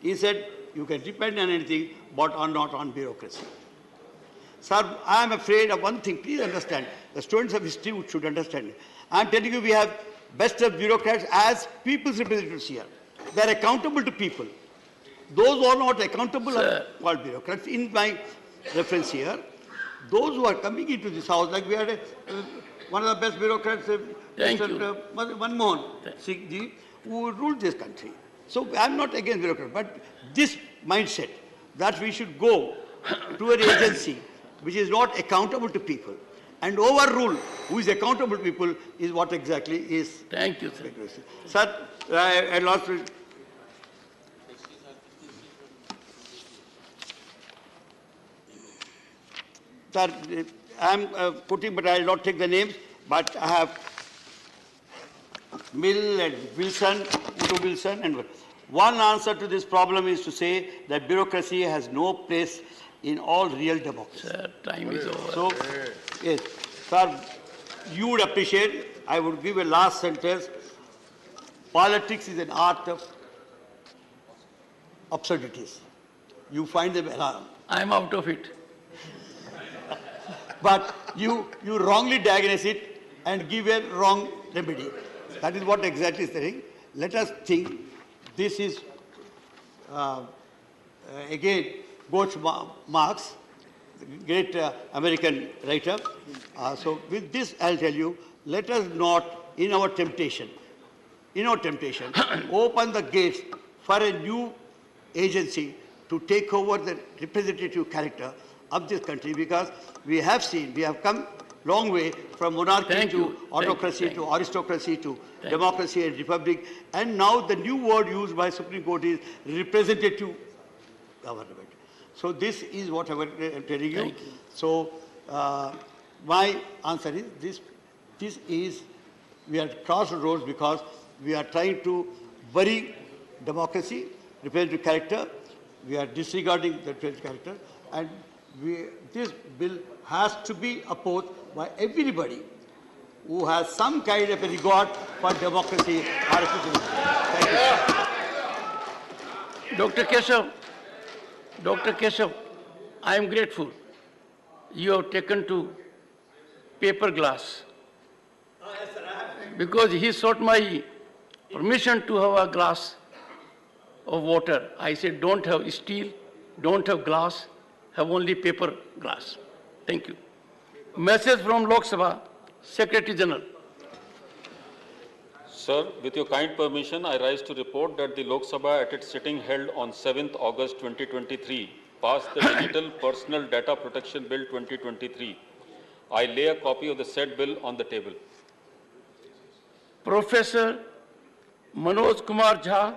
He said, you can depend on anything, but not on bureaucracy. Sir, I am afraid of one thing. Please understand. The students of history should understand. I am telling you, we have best of bureaucrats as people's representatives here. They are accountable to people. Those who are not accountable are called bureaucrats. In my reference here, those who are coming into this house, like we had one of the best bureaucrats, Mr. Manmohan Singh ji, who ruled this country. So I am not against bureaucrats, but this mindset that we should go to an agency which is not accountable to people and overrule who is accountable to people is what exactly is. Thank you, sir. Sir, I lost it. Sir, I am putting, but I will not take the names, but I have Mill and Wilson, Woodrow Wilson, and one answer to this problem is to say that bureaucracy has no place in all real democracy. Sir, time is over. So, yes, sir, you would appreciate, I would give a last sentence. Politics is an art of absurdities. You find them alarm. I am out of it. But you wrongly diagnose it and give a wrong remedy. That is what exactly is the thing. Let us think. This is, again, Groucho Marx, the great American writer. So with this, I'll tell you, let us not, in our temptation, open the gates for a new agency to take over the representative character of this country, because we have seen, we have come long way from monarchy to autocracy to aristocracy to democracy and republic, and now the new word used by Supreme Court is representative government. So this is what I was telling you. So my answer is this is, we are crossroads because we are trying to bury democracy, representative character, we are disregarding the representative character, and this bill has to be opposed by everybody who has some kind of a regard for democracy or representative. Thank you. Dr. Keshav, I am grateful. You have taken to paper glass. Because he sought my permission to have a glass of water. I said, don't have steel, don't have glass, have only paper glass. Thank you. Message from Lok Sabha, Secretary General. Sir, with your kind permission, I rise to report that the Lok Sabha at its sitting held on 7th August 2023 passed the Digital Personal Data Protection Bill 2023. I lay a copy of the said bill on the table. Professor Manoj Kumar Jha,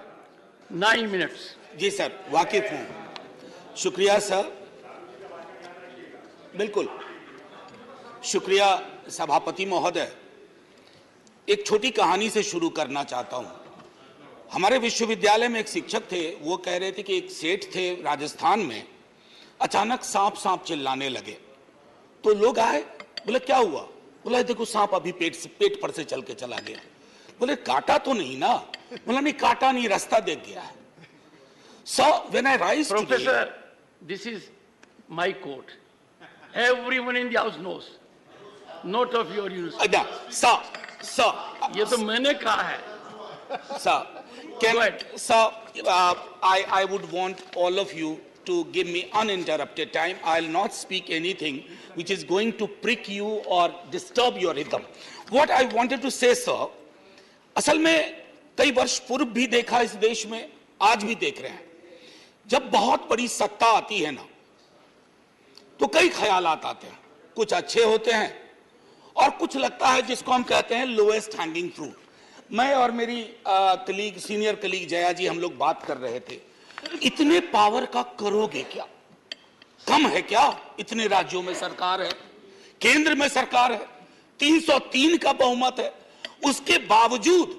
9 minutes. Ji sir, वाकिफ हूं। शुक्रिया sir, बिल्कुल शुक्रिया सभापति महोदय। एक छोटी कहानी से शुरू करना चाहता हूं। हमारे विश्वविद्यालय में एक शिक्षक थे, वो कह रहे थे कि एक सेठ थे राजस्थान में, अचानक सांप सांप चिल्लाने लगे। तो लोग आए, बोले क्या हुआ? बोला देखो सांप अभी पेट पर से चल के चला गया। बोले काटा तो नहीं ना? बोला नहीं काटा नहीं, रास्ता देख गया है। So when I rise today, Professor, this is my quote. Everyone in the house knows. Not of your university. sir, ये तो मैंने कहा है. sir, Go ahead. sir, I would want all of you to give me uninterrupted time. I'll not speak anything which is going to prick you or disturb your rhythm. What I wanted to say, sir, असल में कई वर्ष पूर्व भी देखा इस देश में, आज भी देख रहे हैं। जब बहुत बड़ी सत्ता आती है ना, तो कई ख्यालात आते हैं। कुछ अच्छे होते हैं और कुछ लगता है जिसको हम कहते हैं लोएस्ट हैंगिंग फ्रूट। मैं और मेरी सीनियर कलीग जया जी, हम लोग बात कर रहे थे, इतने पावर का करोगे क्या? कम है क्या? इतने राज्यों में सरकार है, केंद्र में सरकार है, 303 का बहुमत है। उसके बावजूद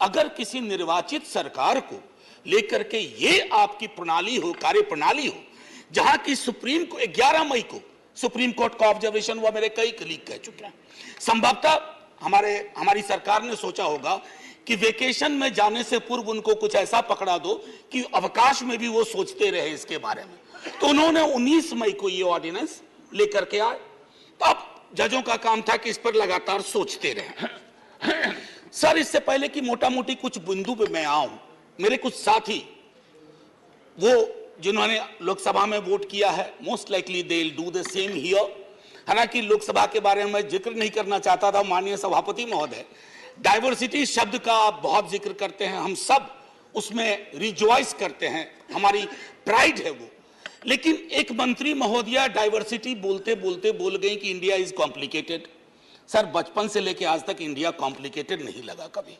अगर किसी निर्वाचित सरकार को लेकर के ये आपकी प्रणाली हो, कार्य प्रणाली हो, जहां की सुप्रीम को 11 मई को सुप्रीम कोर्ट का ऑब्जर्वेशन हुआ, मेरे कई कलीग कह चुके हैं। संभवतः हमारी सरकार ने सोचा होगा कि वेकेशन में जाने से पूर्व उनको कुछ ऐसा पकड़ा दो कि अवकाश में भी वो सोचते रहे इसके बारे में। तो उन्होंने 19 मई को ये ऑर्डिनेंस लेकर के आए। तो अब जजों का काम था कि इस पर लगातार सोचते रहे। सर, इससे पहले कि मोटा मोटी कुछ बिंदु पे मैं आऊं, मेरे कुछ साथी वो जिन्होंने लोकसभा में वोट किया है, most likely they will do the same here. हालांकि लोकसभा के बारे में मैं जिक्र नहीं करना चाहता था, माननीय सभापति महोदय, डाइवर्सिटी शब्द का आप बहुत जिक्र करते हैं, हम सब उसमें रिजॉइस करते हैं, हमारी प्राइड है वो। लेकिन एक मंत्री महोदया डाइवर्सिटी बोलते बोलते बोल गई कि इंडिया इज कॉम्प्लिकेटेड। सर, बचपन से लेकर आज तक इंडिया कॉम्प्लिकेटेड नहीं लगा कभी।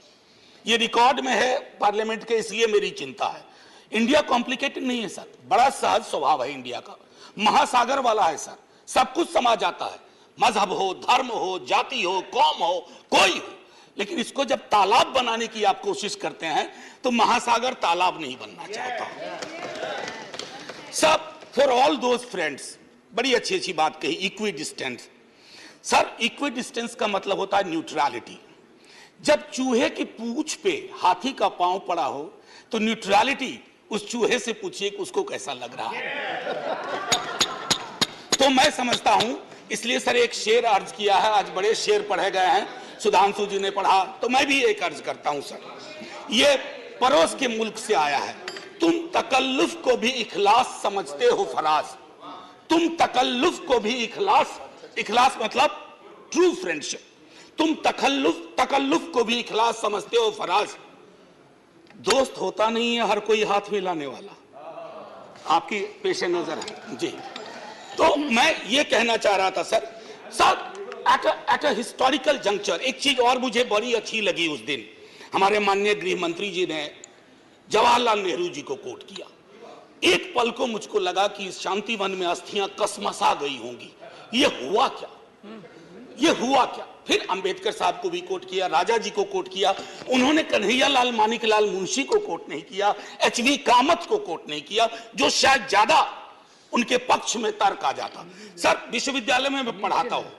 ये रिकॉर्ड में है पार्लियामेंट के, इसलिए मेरी चिंता है। इंडिया कॉम्प्लिकेटेड नहीं है सर, बड़ा सहज स्वभाव है इंडिया का, महासागर वाला है सर, सब कुछ समा जाता है, मजहब हो, धर्म हो, जाति हो, कौम हो, कोई हो। लेकिन इसको जब तालाब बनाने की आप कोशिश करते हैं तो महासागर तालाब नहीं बनना चाहता। सब फॉर ऑल दोज फ्रेंड्स, बड़ी अच्छी अच्छी बात कही, equi distance. Sir, equi distance का मतलब होता है न्यूट्रलिटी। जब चूहे की पूंछ पे हाथी का पांव पड़ा हो तो न्यूट्रलिटी उस चूहे से पूछिए कि उसको कैसा लग रहा है। तो मैं समझता हूं, इसलिए सर एक शेर अर्ज किया है, आज बड़े शेर पढ़े गए हैं, सुधांशु जी ने पढ़ा, तो मैं भी एक अर्ज करता हूं सर। ये पड़ोस के मुल्क से आया है। तुम तकल्लुफ को भी इखलास समझते हो फराज, तुम तकल्लुफ को भी इखलास मतलब ट्रू फ्रेंडशिप, तुम तकल्लुफ को भी इखलास समझते हो फराज। दोस्त होता नहीं है हर कोई हाथ मिलाने वाला, आपकी पेश नजर है जी। तो मैं ये कहना चाह रहा था sir, at a historical juncture एक चीज और मुझे बड़ी अच्छी लगी उस दिन, हमारे माननीय गृह मंत्री जी ने जवाहरलाल नेहरू जी को कोट किया। एक पल को मुझको लगा कि इस शांतिवन में अस्थियां कसमसा गई होंगी। ये हुआ क्या? ये हुआ क्या? फिर अंबेडकर साहब को भी कोट किया, राजा जी को कोट किया, उन्होंने कन्हैयालाल मानिकलाल मुंशी को कोट नहीं किया, एचवी कामत को कोट नहीं किया, जो शायद ज्यादा उनके पक्ष में तर्क आ जाता। सर, विश्वविद्यालय में मैं पढ़ाता हूं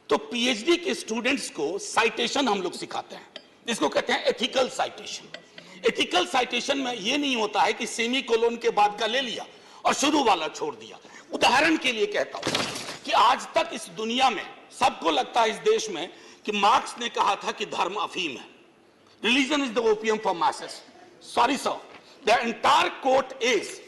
तो पीएचडी के स्टूडेंट्स को साइटेशन हम लोग सिखाते हैं, जिसको कहते हैं एथिकल साइटेशन। एथिकल साइटेशन में यह नहीं होता है कि सेमी कोलोन के बाद का ले लिया और शुरू वाला छोड़ दिया। उदाहरण के लिए कहता हूं कि आज तक इस दुनिया में सबको लगता है इस देश में कि मार्क्स ने कहा था कि धर्म अफीम है, religion is the opium for masses. Sorry sir, the entire quote is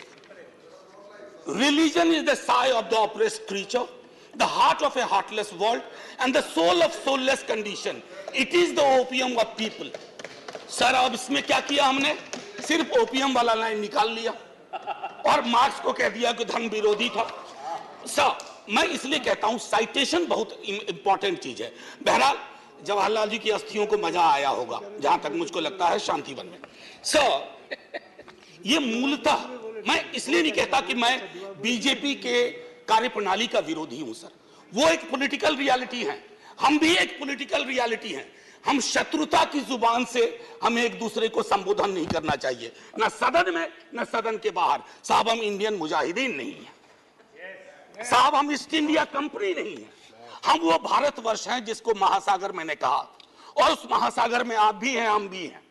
religion is the sigh of the oppressed creature, the heart of a heartless world, and the soul of soulless condition. It is the opium of people. Sir, अब इसमें क्या किया हमने? सिर्फ opium वाला line निकाल लिया और मार्क्स को कह दिया कि धर्म विरोधी था। सर, मैं इसलिए कहता हूं साइटेशन बहुत इंपॉर्टेंट चीज है। बहरहाल जवाहरलाल जी की अस्थियों को मजा आया होगा, जहां तक मुझको लगता है शांतिवन में। सर, ये मूलतः, मैं इसलिए नहीं कहता कि मैं बीजेपी के कार्यप्रणाली का विरोधी हूं सर, वो एक पॉलिटिकल रियलिटी है, हम भी एक पॉलिटिकल रियलिटी हैं। हम शत्रुता की जुबान से हमें एक दूसरे को संबोधन नहीं करना चाहिए, न सदन में न सदन के बाहर। साहब हम इंडियन मुजाहिदीन नहीं है साहब, हम ईस्ट इंडिया कंपनी नहीं है, हम वो भारतवर्ष हैं जिसको महासागर मैंने कहा, और उस महासागर में आप भी हैं हम भी हैं।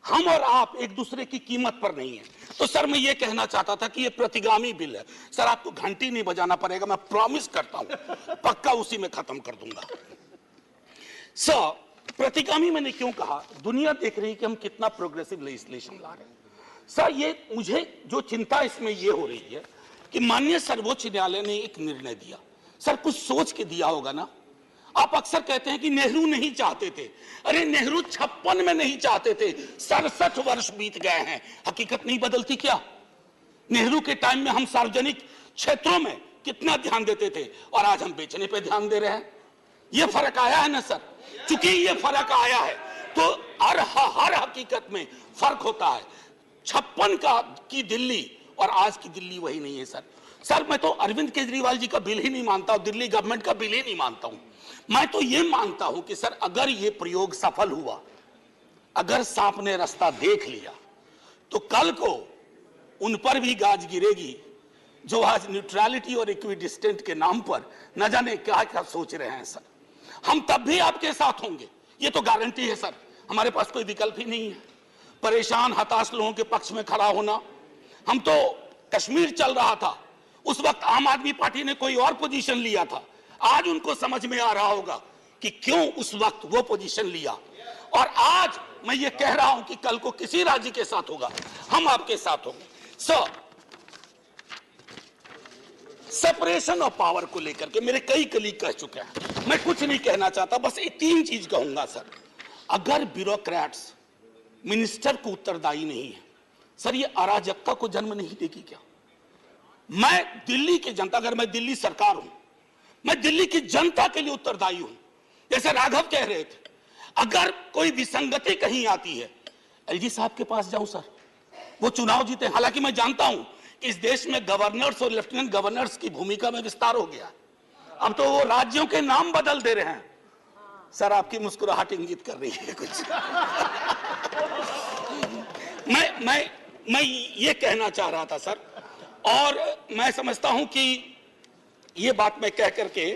हम और आप एक दूसरे की कीमत पर नहीं है। तो सर मैं ये कहना चाहता था कि ये प्रतिगामी बिल है सर, आपको घंटी नहीं बजाना पड़ेगा, मैं प्रॉमिस करता हूं, पक्का उसी में खत्म कर दूंगा। सर प्रतिगामी मैंने क्यों कहा, दुनिया देख रही है कि हम कितना प्रोग्रेसिव लेजिस्लेशन ला रहे हैं। सर ये मुझे जो चिंता इसमें ये हो रही है कि माननीय सर्वोच्च न्यायालय ने एक निर्णय दिया, सर कुछ सोच के दिया होगा ना। आप अक्सर कहते हैं कि नेहरू नहीं चाहते थे, अरे नेहरू 56 में नहीं चाहते थे, 67 वर्ष बीत गए हैं, हकीकत नहीं बदलती क्या। नेहरू के टाइम में हम सार्वजनिक क्षेत्रों में कितना ध्यान देते थे और आज हम बेचने पे ध्यान दे रहे हैं। ये फर्क आया है ना सर, चूंकि ये फर्क आया है तो हर हकीकत में फर्क होता है। 56 की दिल्ली और आज की दिल्ली वही नहीं है सर। सर मैं तो अरविंद केजरीवाल जी का बिल ही नहीं मानता हूं, दिल्ली गवर्नमेंट का बिल ही नहीं मानता हूं। मैं तो ये मानता हूं कि सर अगर ये प्रयोग सफल हुआ, अगर सांप ने रास्ता देख लिया, तो कल को उन पर भी गाज गिरेगी जो आज न्यूट्रलिटी और इक्विडिस्टेंट के नाम पर न जाने क्या क्या सोच रहे हैं सर। हम तब भी आपके साथ होंगे, ये तो गारंटी है सर, हमारे पास कोई विकल्प ही नहीं है। परेशान हताश लोगों के पक्ष में खड़ा होना, हम तो कश्मीर चल रहा था उस वक्त आम आदमी पार्टी ने कोई और पोजीशन लिया था, आज उनको समझ में आ रहा होगा कि क्यों उस वक्त वो पोजीशन लिया। और आज मैं ये कह रहा हूं कि कल को किसी राज्य के साथ होगा, हम आपके साथ होंगे। सेपरेशन ऑफ पावर को लेकर के मेरे कई कलीग कह चुके हैं, मैं कुछ नहीं कहना चाहता, बस ये 3 चीज कहूंगा सर। अगर ब्यूरोक्रेट्स मिनिस्टर को उत्तरदायी नहीं है सर, ये अराजकता को जन्म नहीं देगी क्या। मैं दिल्ली की जनता, अगर मैं दिल्ली सरकार हूं, मैं दिल्ली की जनता के लिए उत्तरदायी हूं। जैसे राघव कह रहे थे, अगर कोई विसंगति कहीं आती है, एलजी साहब के पास जाऊं सर, वो चुनाव जीते। हालांकि मैं जानता हूं कि इस देश में गवर्नर्स और लेफ्टिनेंट गवर्नर्स की भूमिका में विस्तार हो गया, अब तो वो राज्यों के नाम बदल दे रहे हैं। सर आपकी मुस्कुराहट इंगित कर रही है कुछ। मैं ये कहना चाह रहा था सर, और मैं समझता हूं कि ये बात मैं कह करके,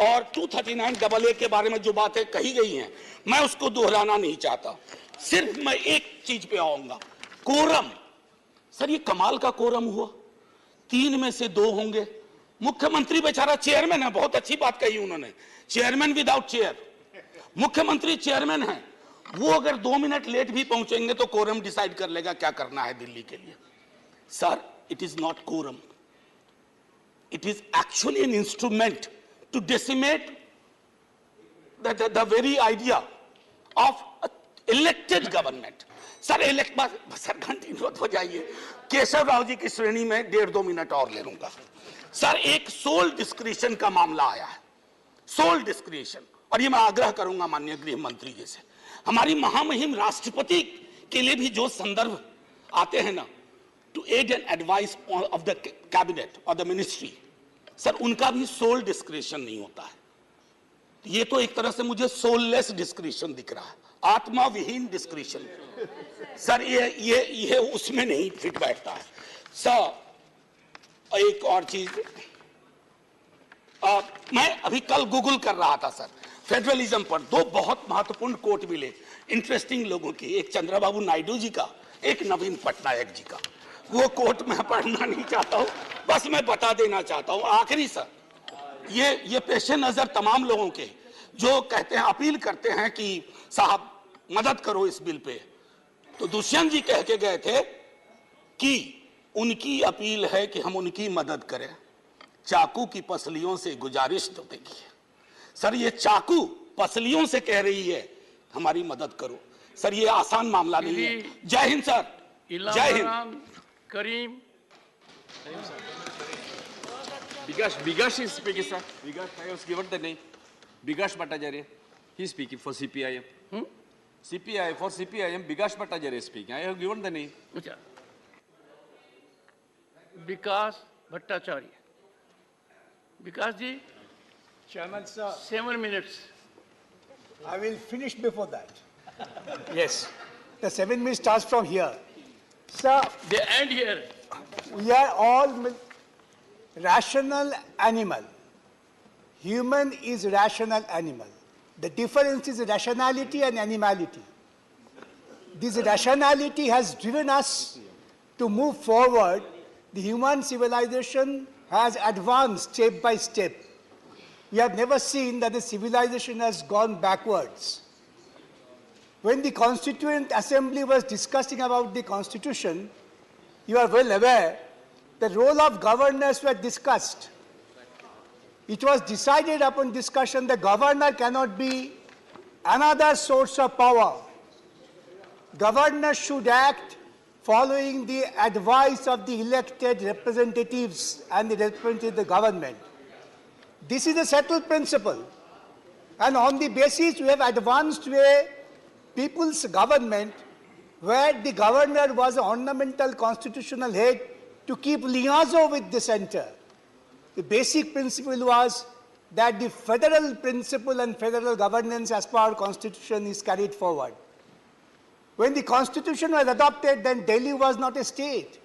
और 239AA के बारे में जो बातें कही गई हैं मैं उसको दोहराना नहीं चाहता, सिर्फ मैं एक चीज पे आऊंगा, कोरम। सर ये कमाल का कोरम हुआ, 3 में से 2 होंगे। मुख्यमंत्री बेचारा चेयरमैन है, बहुत अच्छी बात कही उन्होंने, चेयरमैन विदाउट चेयर। मुख्यमंत्री चेयरमैन है, वो अगर 2 मिनट लेट भी पहुंचेंगे तो कोरम डिसाइड कर लेगा क्या करना है दिल्ली के लिए। Sir it is not quorum, it is actually an instrument to decimate the very idea of elected government. Sir sir घंटी मत बजाइए, केशव राव जी की श्रेणी में 1.5-2 मिनट और ले लूंगा। सर एक सोल डिस्क्रिशन का मामला आया है, सोल डिस्क्रिशन, और ये मैं आग्रह करूंगा माननीय गृह मंत्री जी से, हमारी महामहिम राष्ट्रपति के लिए भी जो संदर्भ आते हैं ना, to aid and advice of the cabinet or the ministry, sir उनका भी सोल डिस्क्रिशन नहीं होता है। ये तो एक तरह से मुझे सोललेस डिस्क्रिशन दिख रहा है, आत्मा विहीन डिस्क्रिशन। सर ये उसमें नहीं फिट बैठता है। सर एक और चीज, मैं अभी कल गूगल कर रहा था सर, फेडरलिज्म पर 2 बहुत महत्वपूर्ण कोट मिले इंटरेस्टिंग लोगों की, एक चंद्रबाबू नायडू जी का, एक नवीन पटनायक जी का। वो कोट मैं पढ़ना नहीं चाहता हूं, बस मैं बता देना चाहता हूं। आखिरी सर, ये पेशे नजर तमाम लोगों के जो कहते हैं, अपील करते हैं कि साहब मदद करो इस बिल पे, तो दुष्यंत जी कह के गए थे कि उनकी अपील है कि हम उनकी मदद करें, चाकू की पसलियों से गुजारिश तो देखिए। सर ये चाकू पसलियों से कह रही है हमारी मदद करो। सर ये आसान मामला नहीं है। जय हिंद सर, जय Hind. Karim. Bigash is speaking, sir. Bigash, I was given the name. Bigash Bhattacharya. He is speaking for CPIM. CPI, for CPIM, Bigash Bhattacharya is speaking. I have given the name. Vikas Bhattacharya. Vikas ji, Chairman, sir, 7 minutes. I will finish before that. Yes. The 7 minutes starts from here. Sir, They end here. we are all rational animal. Human is rational animal. The difference is rationality and animality. This rationality has driven us to move forward. The human civilization has advanced step by step. We have never seen that the civilization has gone backwards. When the Constituent Assembly was discussing about the Constitution, you are well aware, the role of governors were discussed. It was decided upon discussion the governor cannot be another source of power. Governors should act following the advice of the elected representatives and the representative of the government. This is a settled principle. And on the basis we have advanced to a people's government where the governor was an ornamental constitutional head to keep liaison with the center. The basic principle was that the federal principle and federal governance as per our constitution is carried forward. When the constitution was adopted, then Delhi was not a state.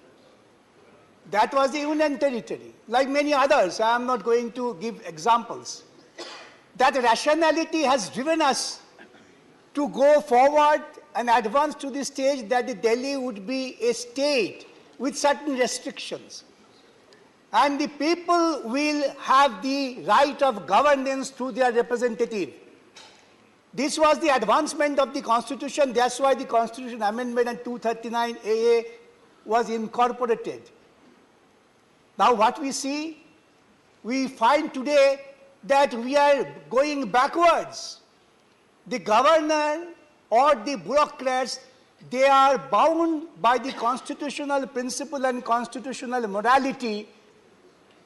That was the union territory. Like many others, I am not going to give examples. That rationality has driven us to go forward and advance to the stage that the Delhi would be a state with certain restrictions. And the people will have the right of governance through their representative. This was the advancement of the Constitution. That's why the Constitution Amendment and 239 AA was incorporated. Now what we see, we find today that we are going backwards. The governor or the bureaucrats, they are bound by the constitutional principle and constitutional morality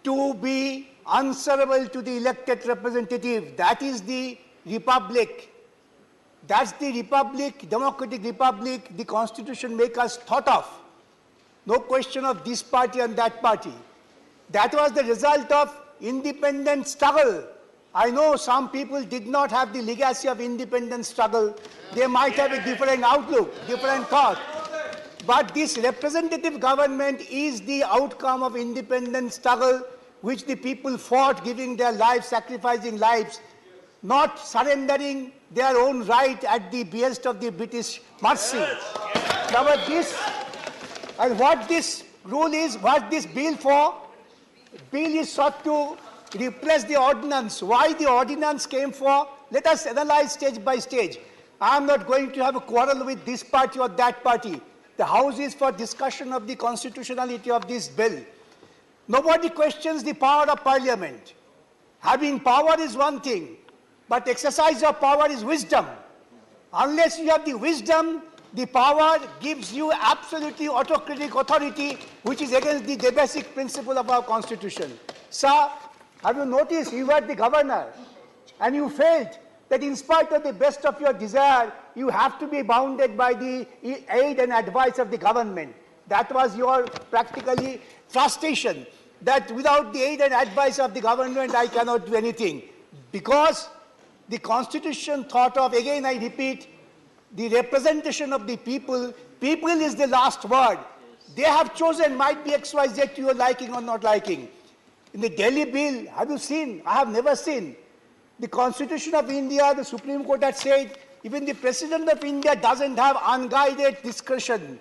to be answerable to the elected representative. That is the republic. That's the republic, democratic republic, the constitution makes us thought of. No question of this party and that party. That was the result of independent struggle. I know some people did not have the legacy of independent struggle. They might have a different outlook, different thought. But this representative government is the outcome of independent struggle which the people fought, giving their lives, sacrificing lives, not surrendering their own right at the behest of the British mercy. Now, this, and what this rule is, what this bill for? Bill is sought to replace the ordinance. Why the ordinance came for? Let us analyze stage by stage. I am not going to have a quarrel with this party or that party. The House is for discussion of the constitutionality of this bill. Nobody questions the power of Parliament. Having power is one thing, but exercise of power is wisdom. Unless you have the wisdom, the power gives you absolutely autocratic authority, which is against the basic principle of our constitution. Sir, have you noticed you were the governor and you felt that in spite of the best of your desire, you have to be bounded by the aid and advice of the government. That was your practically frustration, that without the aid and advice of the government, I cannot do anything. Because the constitution thought of, again I repeat, the representation of the people. People is the last word. They have chosen, might be XYZ to your liking or not liking. In the Delhi bill, have you seen? I have never seen. The Constitution of India, the Supreme Court had said, even the President of India doesn't have unguided discretion.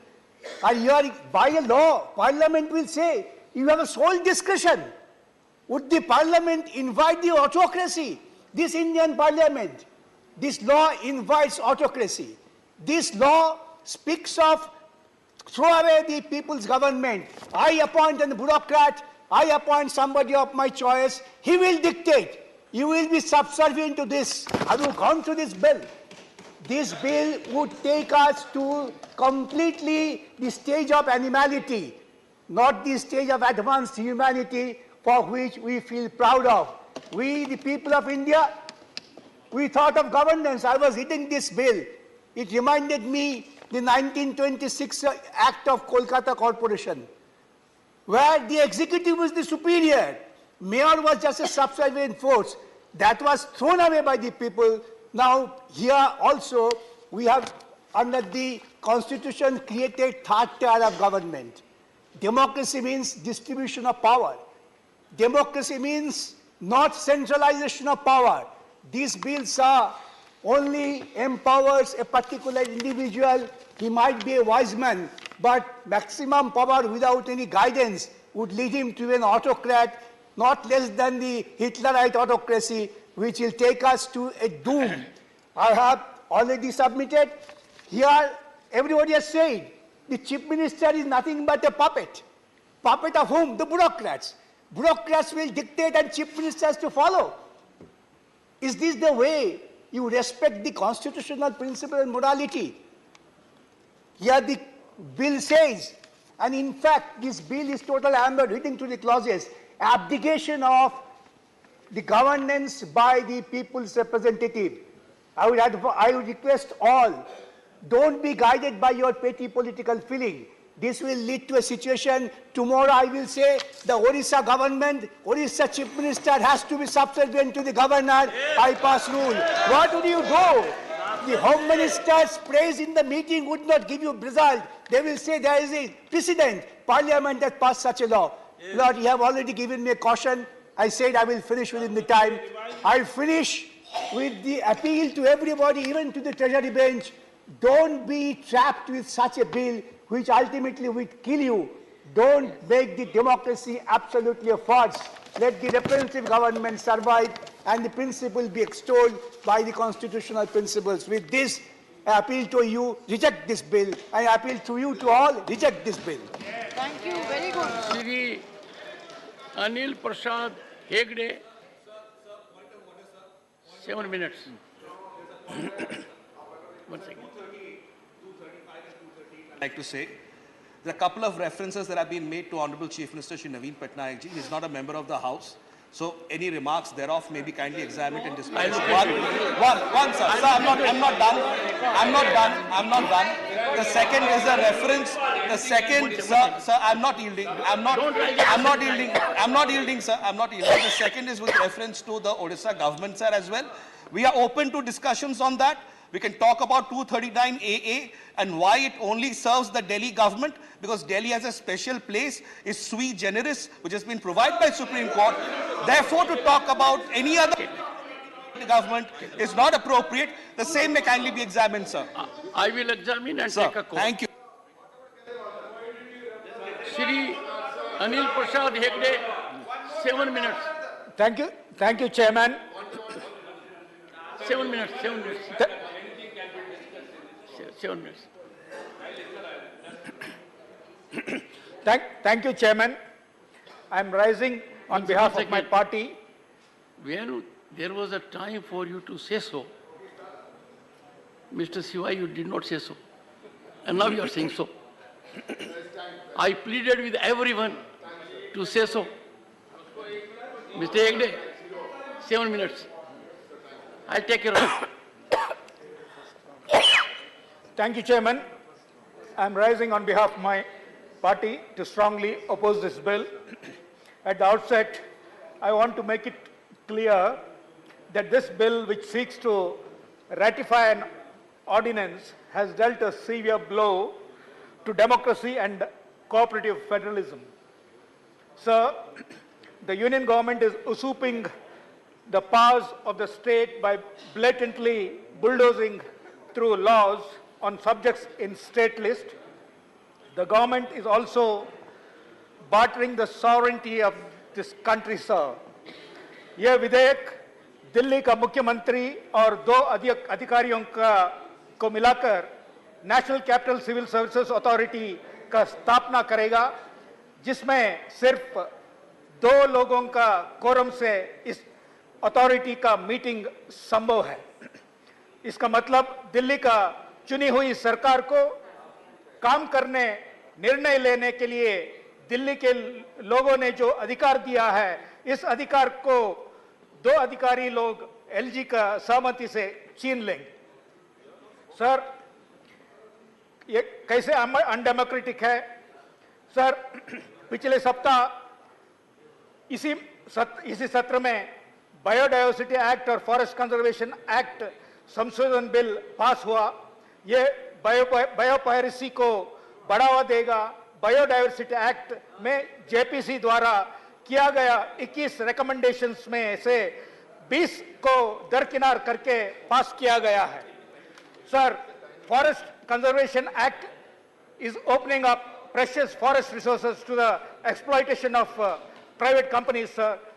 And here, by a law, Parliament will say, you have a sole discretion. Would the Parliament invite the autocracy? This Indian Parliament, this law invites autocracy. This law speaks of throw away the people's government. I appoint a bureaucrat, I appoint somebody of my choice, he will dictate. You will be subservient to this. Have you gone through this bill? This bill would take us to completely the stage of animality, not the stage of advanced humanity for which we feel proud of. We, the people of India, we thought of governance. I was reading this bill. It reminded me the 1926 Act of Kolkata Corporation. where the executive was the superior. Mayor was just a subservient force. That was thrown away by the people. Now, here also, we have, under the constitution, created third tier of government. Democracy means distribution of power. Democracy means not centralization of power. These bills are only empowers a particular individual. He might be a wise man, but maximum power without any guidance would lead him to an autocrat, not less than the Hitlerite autocracy, which will take us to a doom. I have already submitted. Here, everybody has said, the chief minister is nothing but a puppet. Puppet of whom? The bureaucrats. Bureaucrats will dictate and chief ministers to follow. Is this the way you respect the constitutional principle and morality? Here the bill says, and in fact this bill is total amber, reading through the clauses, abdication of the governance by the people's representative. I would request all, don't be guided by your petty political feeling. This will lead to a situation, tomorrow I will say the Orissa government, Orissa chief minister has to be subservient to the governor, I pass rule. What would you do? The home minister's praise in the meeting would not give you result. They will say there is a precedent. Parliament has passed such a law. Lord, you have already given me a caution. I said I will finish within the time. I'll finish with the appeal to everybody, even to the Treasury bench. Don't be trapped with such a bill which ultimately will kill you. Don't make the democracy absolutely a farce. Let the representative government survive and the principle be extolled by the constitutional principles. With this, I appeal to you, reject this bill. I appeal to you to all, reject this bill. Thank you. Very good. Shri Anil Prasad Hegde, 7 minutes. 1 second. I'd like to say, there are a couple of references that have been made to Honorable Chief Minister Shri Naveen Patnaik ji. He is not a member of the House. So any remarks thereof may be kindly examined and discussed. One, sir. Sir, I'm not done. The second is a reference. The second, sir, I'm not yielding. I'm not yielding, sir. I'm not yielding. The second is with reference to the Odisha government, sir, as well. We are open to discussions on that. We can talk about 239 AA and why it only serves the Delhi government, because Delhi has a special place, is sui generis, which has been provided by Supreme Court. Therefore, to talk about any other government is not appropriate. The same may kindly be examined, sir. I will examine and take a call. Thank you. Shri Anil Prasad Hegde, 7 minutes. Thank you, Chairman. 7 minutes. 7 minutes. Thank you, Chairman. I am rising on behalf of my party. When there was a time for you to say so, Mr. Siva, you did not say so. And now you are saying so. I pleaded with everyone to say so. Mr. Hegde, 7 minutes. I'll take care of it. Thank you, Chairman. I am rising on behalf of my party to strongly oppose this bill. At the outset, I want to make it clear that this bill, which seeks to ratify an ordinance, has dealt a severe blow to democracy and cooperative federalism. Sir, the union government is usurping the powers of the state by blatantly bulldozing through laws on subjects in state list. The government is also bartering the sovereignty of this country, sir. यह विधेयक दिल्ली का मुख्यमंत्री और 2 अधिकारियों को मिलाकर national capital civil services authority का स्थापना करेगा, जिसमें सिर्फ 2 लोगों का कोरम से इस अथॉरिटी का मीटिंग संभव है। इसका मतलब दिल्ली का चुनी हुई सरकार को काम करने, निर्णय लेने के लिए दिल्ली के लोगों ने जो अधिकार दिया है, इस अधिकार को 2 अधिकारी लोग एलजी का सहमति से छीन लेंगे। सर, ये कैसे अनडेमोक्रेटिक है? सर, पिछले सप्ताह इसी सत्र में बायोडायवर्सिटी एक्ट और फॉरेस्ट कंजर्वेशन एक्ट संशोधन बिल पास हुआ। ये बायोपायरेसी को बढ़ावा देगा। बायोडायवर्सिटी एक्ट में जेपीसी द्वारा किया गया 21 रिकमेंडेशंस में से 20 को दरकिनार करके पास किया गया है। Sir, forest conservation act is opening up precious forest resources to the exploitation of private companies.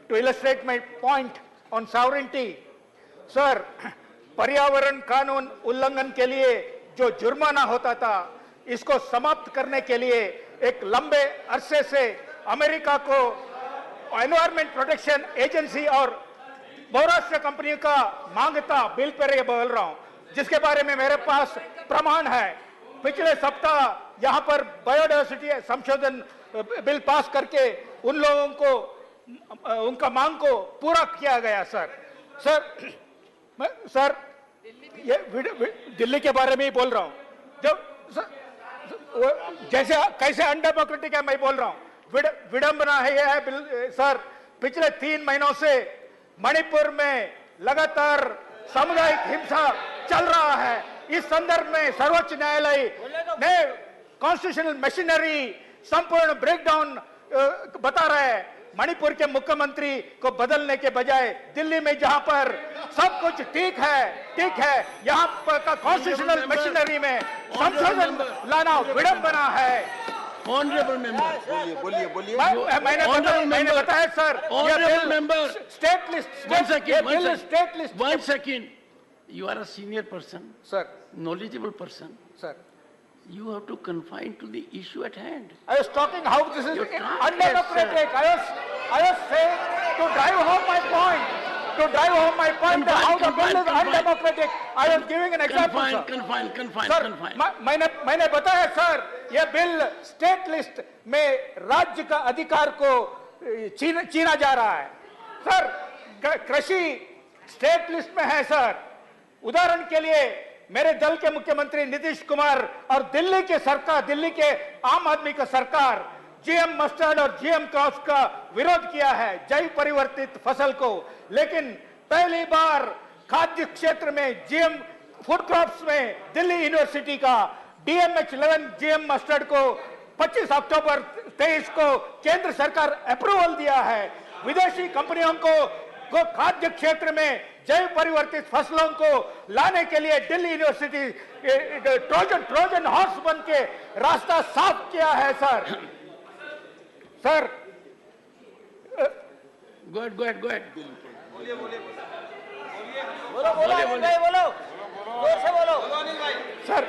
To illustrate my point on sovereignty, sir, पर्यावरण कानून उल्लंघन के लिए जो जुर्माना होता था, इसको समाप्त करने के लिए एक लंबे अरसे से अमेरिका को एनवायरमेंट प्रोटेक्शन एजेंसी और बहुराष्ट्रीय कंपनियों का मांगता बिल पर ये बोल रहा हूं, जिसके बारे में मेरे पास प्रमाण है। पिछले सप्ताह यहां पर बायोडायवर्सिटी संशोधन बिल पास करके उन लोगों को उनका मांग को पूरा किया गया। सर ये दिल्ली के बारे में ही बोल रहा हूं। जब जैसे कैसे अनडेमोक्रेटिक है मैं बोल रहा हूं, विडंबना है यह है बिल। सर, पिछले 3 महीनों से मणिपुर में लगातार सामुदायिक हिंसा चल रहा है। इस संदर्भ में सर्वोच्च न्यायालय ने कॉन्स्टिट्यूशनल मशीनरी संपूर्ण ब्रेकडाउन बता रहा है। मणिपुर के मुख्यमंत्री को बदलने के बजाय दिल्ली में जहां पर सब कुछ ठीक है, यहां पर का कॉन्स्टिट्यूशनल मशीनरी में संशोधन लाना विडंबना है। ऑनरेबल मेंबर, बोलिए। मैंने बताया sir, honourable member, state list, state list. 1 second. You are a senior person, sir, knowledgeable person, sir. You have to confine to the issue at hand. I was talking how this is undemocratic. I was saying to drive home my point, that how the bill is undemocratic. I was giving an example, sir. Confine. मैंने बताया sir, ये bill state list में राज्य का अधिकार को छीना जा रहा है। सर, कृषि स्टेट लिस्ट में है सर। उदाहरण के लिए मेरे दल के मुख्यमंत्री नीतीश कुमार और दिल्ली के आम आदमी का सरकार जीएम मस्टर्ड और जीएम क्रॉप्स का विरोध किया है, जैव परिवर्तित फसल को। लेकिन पहली बार खाद्य क्षेत्र में जीएम फूड क्रॉप्स में दिल्ली यूनिवर्सिटी का DMH11 जीएम मस्टर्ड को 25 अक्टूबर 23 को केंद्र सरकार अप्रूवल दिया है। विदेशी कंपनियों को खाद्य क्षेत्र में जैव परिवर्तित फसलों को लाने के लिए दिल्ली यूनिवर्सिटी ट्रोजन हॉर्स बन के रास्ता साफ किया है सर। Go ahead. बोलो। सर,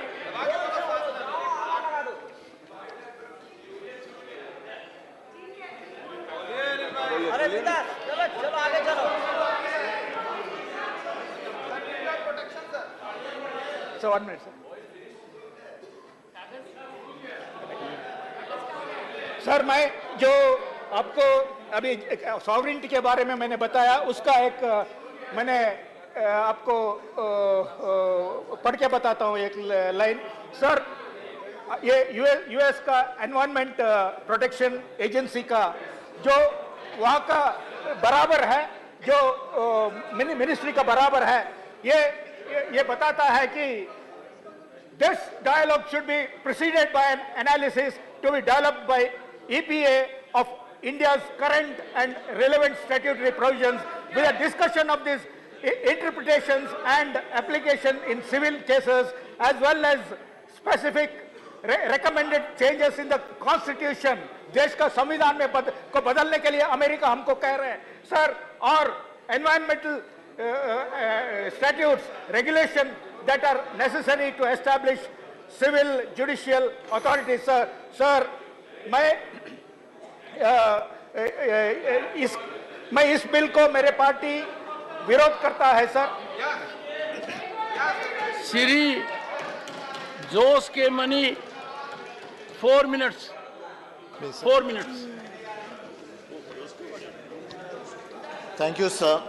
अरे चलो आगे चलो। So 1 minute, सर, मैं जो आपको अभी सॉवरेनिटी के बारे में मैंने बताया, उसका एक मैंने आपको पढ़ के बताता हूँ एक लाइन। सर, ये यूएस का एनवायरमेंट प्रोटेक्शन एजेंसी का जो वहाँ का बराबर है, जो मिनिस्ट्री का बराबर है, ये बताता है कि this dialogue should be preceded by an analysis to be developed by EPA of India's current and relevant statutory provisions with a discussion of these interpretations and application in civil cases as well as specific recommended changes in the constitution. देश का संविधान में को बदलने के लिए America हमको कह रहे हैं सर, और environmental statutes, regulation that are necessary to establish civil judicial authorities. Sir, मैं इस बिल को मेरे पार्टी विरोध करता है सर। श्री जोश के money 4 minutes. 4 minutes. Thank you, sir.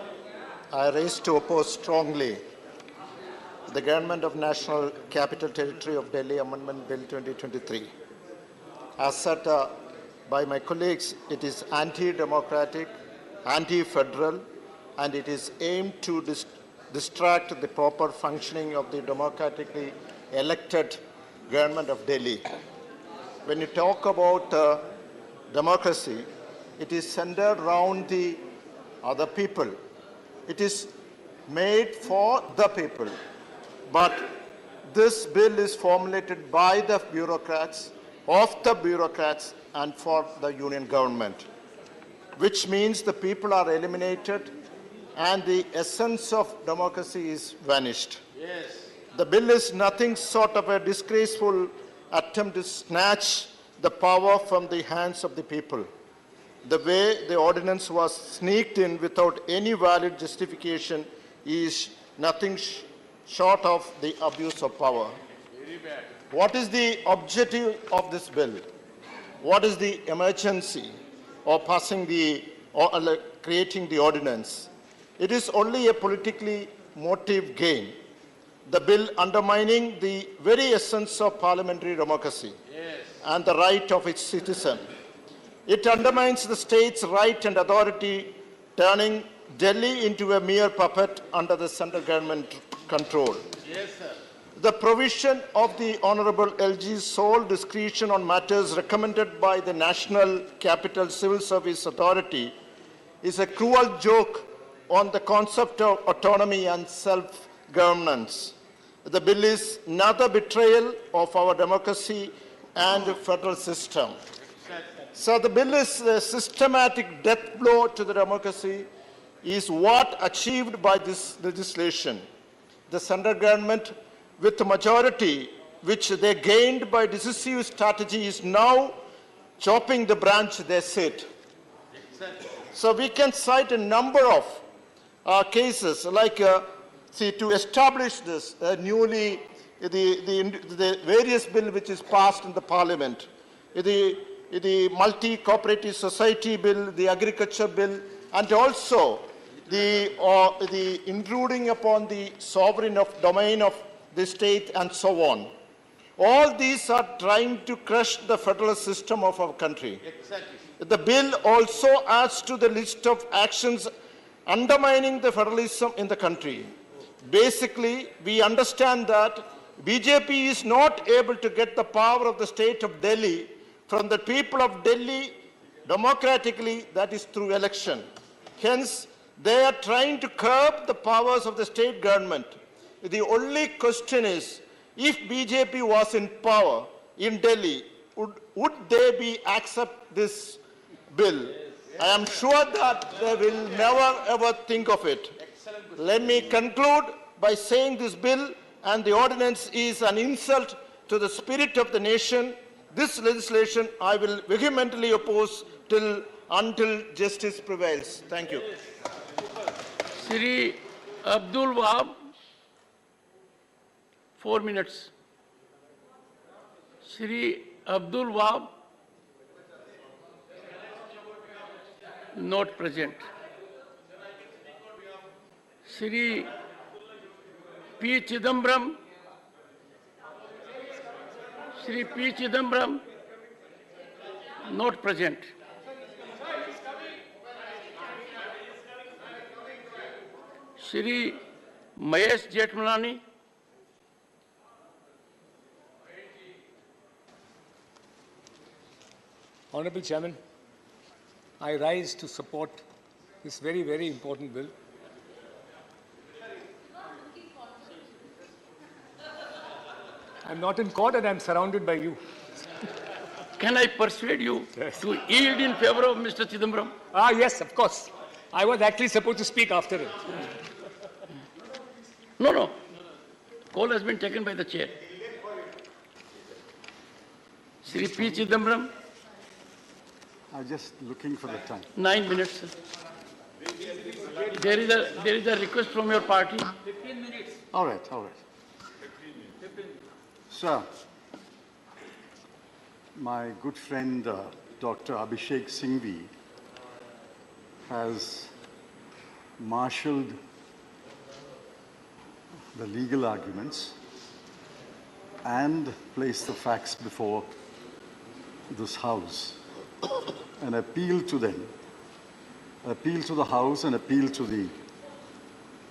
I raise to oppose strongly the Government of National Capital Territory of Delhi Amendment Bill 2023. As such, by my colleagues, it is anti-democratic, anti-federal, and it is aimed to distract the proper functioning of the democratically elected government of Delhi. When you talk about democracy, it is centered around the other people. It is made for the people. But this bill is formulated by the bureaucrats, of the bureaucrats, and for the union government, which means the people are eliminated and the essence of democracy is vanished. Yes. The bill is nothing short of a disgraceful attempt to snatch the power from the hands of the people. The way the ordinance was sneaked in without any valid justification is nothing short of the abuse of power. Very bad. What is the objective of this bill? What is the emergency of passing creating the ordinance? It is only a politically motive gain. The bill undermining the very essence of parliamentary democracy and the right of its citizen. It undermines the state's right and authority, turning Delhi into a mere puppet under the central government control. Yes, sir. The provision of the Honorable LG's sole discretion on matters recommended by the National Capital Civil Service Authority is a cruel joke on the concept of autonomy and self-governance. The bill is another betrayal of our democracy and federal system. So the bill is a systematic death blow to the democracy, is what achieved by this legislation. The central government, with the majority which they gained by decisive strategy, is now chopping the branch they sit. So we can cite a number of cases, like to establish this newly the various bill which is passed in the parliament, the multi-cooperative society bill, the agriculture bill, and also the intruding upon the sovereign domain of the state and so on. All these are trying to crush the federal system of our country. Exactly. The bill also adds to the list of actions undermining the federalism in the country. Basically, we understand that BJP is not able to get the power of the state of Delhi from the people of Delhi democratically, that is through election. Hence, they are trying to curb the powers of the state government. The only question is, if BJP was in power in Delhi, would they accept this bill? I am sure that they will never ever think of it. Let me conclude by saying this bill and the ordinance is an insult to the spirit of the nation. This legislation I will vehemently oppose until justice prevails. Thank you. Shri Abdul Wahab, 4 minutes. Shri Abdul Wahab, not present. Shri P. Chidambaram, Shri P. Chidambaram, not present. Shri Mahesh Jethmalani, Honorable Chairman, I rise to support this very, very important bill. I'm not in court and I'm surrounded by you. Can I persuade you to yield in favor of Mr. Chidambaram? Ah, yes, of course. I was actually supposed to speak after him. No. Call has been taken by the chair. Shri P. Chidambaram. I'm just looking for the time. 9 minutes. Sir. There is a request from your party. 15 minutes. All right. Sir, my good friend Dr. Abhishek Singhvi has marshaled the legal arguments and placed the facts before this House. an appeal to them, appeal to the House and appeal to the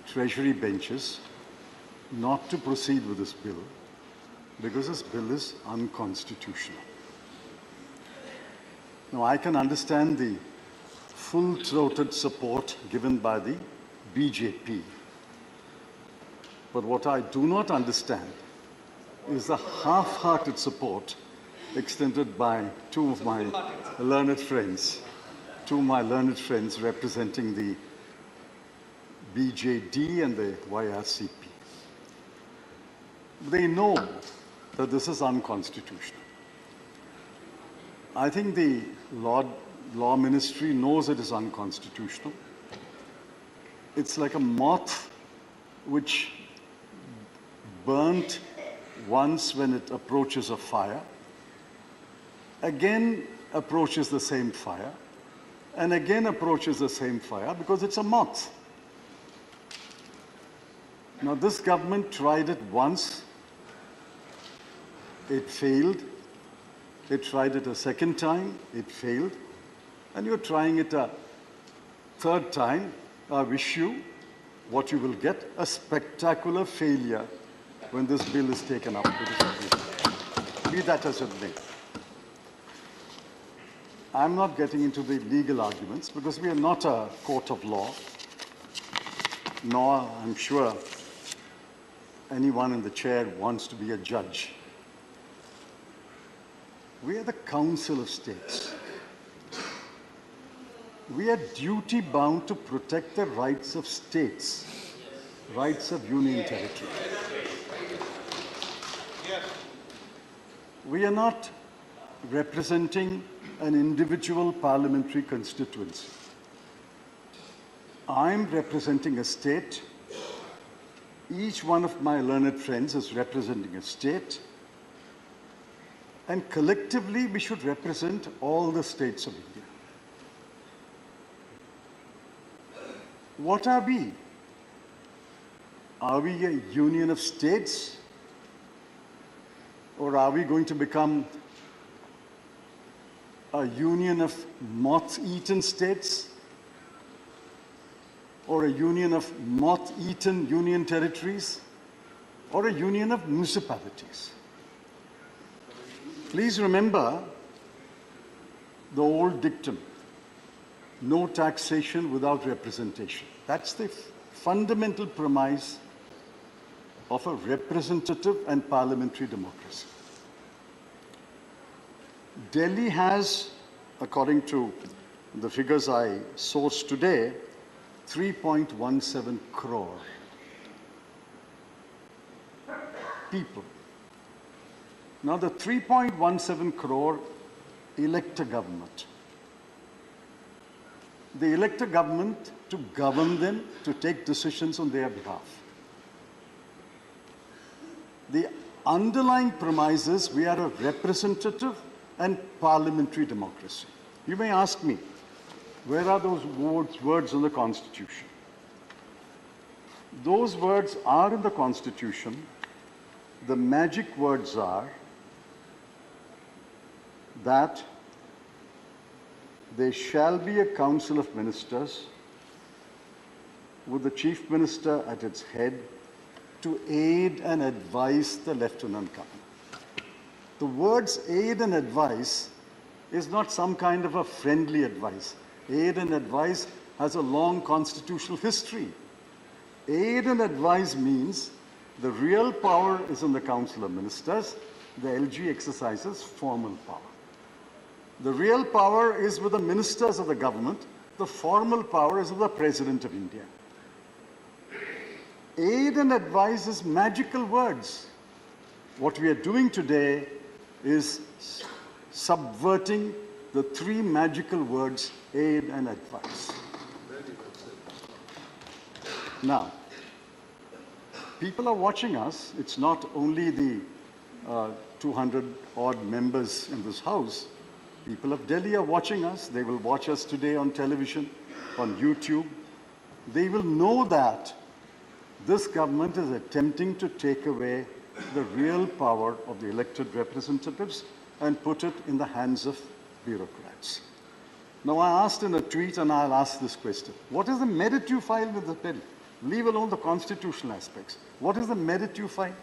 Treasury benches not to proceed with this bill because this bill is unconstitutional. Now, I can understand the full-throated support given by the BJP. But what I do not understand is the half-hearted support extended by two of my learned friends representing the BJD and the YRCP. They know that this is unconstitutional. I think the Law Ministry knows it is unconstitutional. It's like a moth which burnt once when it approaches a fire, again approaches the same fire, and again approaches the same fire because it's a moth. Now, this government tried it once, it failed. It tried it a second time, it failed. And you're trying it a third time. I wish you what you will get, a spectacular failure when this bill is taken up with this. Be that as it may. I'm not getting into the legal arguments because we are not a court of law, nor, I'm sure, anyone in the chair wants to be a judge. We are the Council of States. We are duty-bound to protect the rights of states, rights of union territory. We are not representing an individual parliamentary constituency. I'm representing a state. Each one of my learned friends is representing a state. And collectively, we should represent all the states of India. What are we? Are we a union of states? Or are we going to become a union of moth-eaten states? Or a union of moth-eaten union territories? Or a union of municipalities? Please remember the old dictum, no taxation without representation. That's the fundamental premise of a representative and parliamentary democracy. Delhi has, according to the figures I sourced today, 3.17 crore people. Now, the 3.17 crore elect a government. They elect a government to govern them, to take decisions on their behalf. The underlying premise is we are a representative and parliamentary democracy. You may ask me, where are those words in the Constitution? Those words are in the Constitution. The magic words are that there shall be a council of ministers with the chief minister at its head to aid and advise the lieutenant governor. The words aid and advise is not some kind of a friendly advice. Aid and advise has a long constitutional history. Aid and advise means the real power is in the Council of Ministers. The LG exercises formal power. The real power is with the ministers of the government. The formal power is with the President of India. Aid and advise is magical words. What we are doing today is subverting the three magical words, aid and advice. Now, people are watching us. It's not only the 200 odd members in this house. People of Delhi are watching us. They will watch us today on television, on YouTube. They will know that this government is attempting to take away the real power of the elected representatives and put it in the hands of bureaucrats. Now, I asked in a tweet, and I'll ask this question. What is the merit you file with the bill? Leave alone the constitutional aspects. What is the merit you file?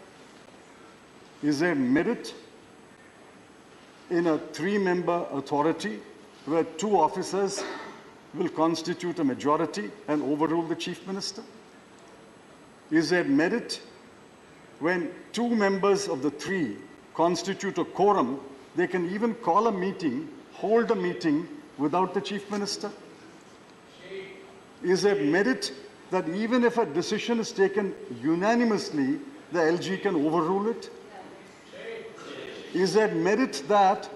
Is there merit in a 3-member authority where 2 officers will constitute a majority and overrule the chief minister? Is there merit when 2 members of the 3 constitute a quorum, they can even call a meeting, hold a meeting without the chief minister? Is there merit that even if a decision is taken unanimously, the LG can overrule it? Is there merit that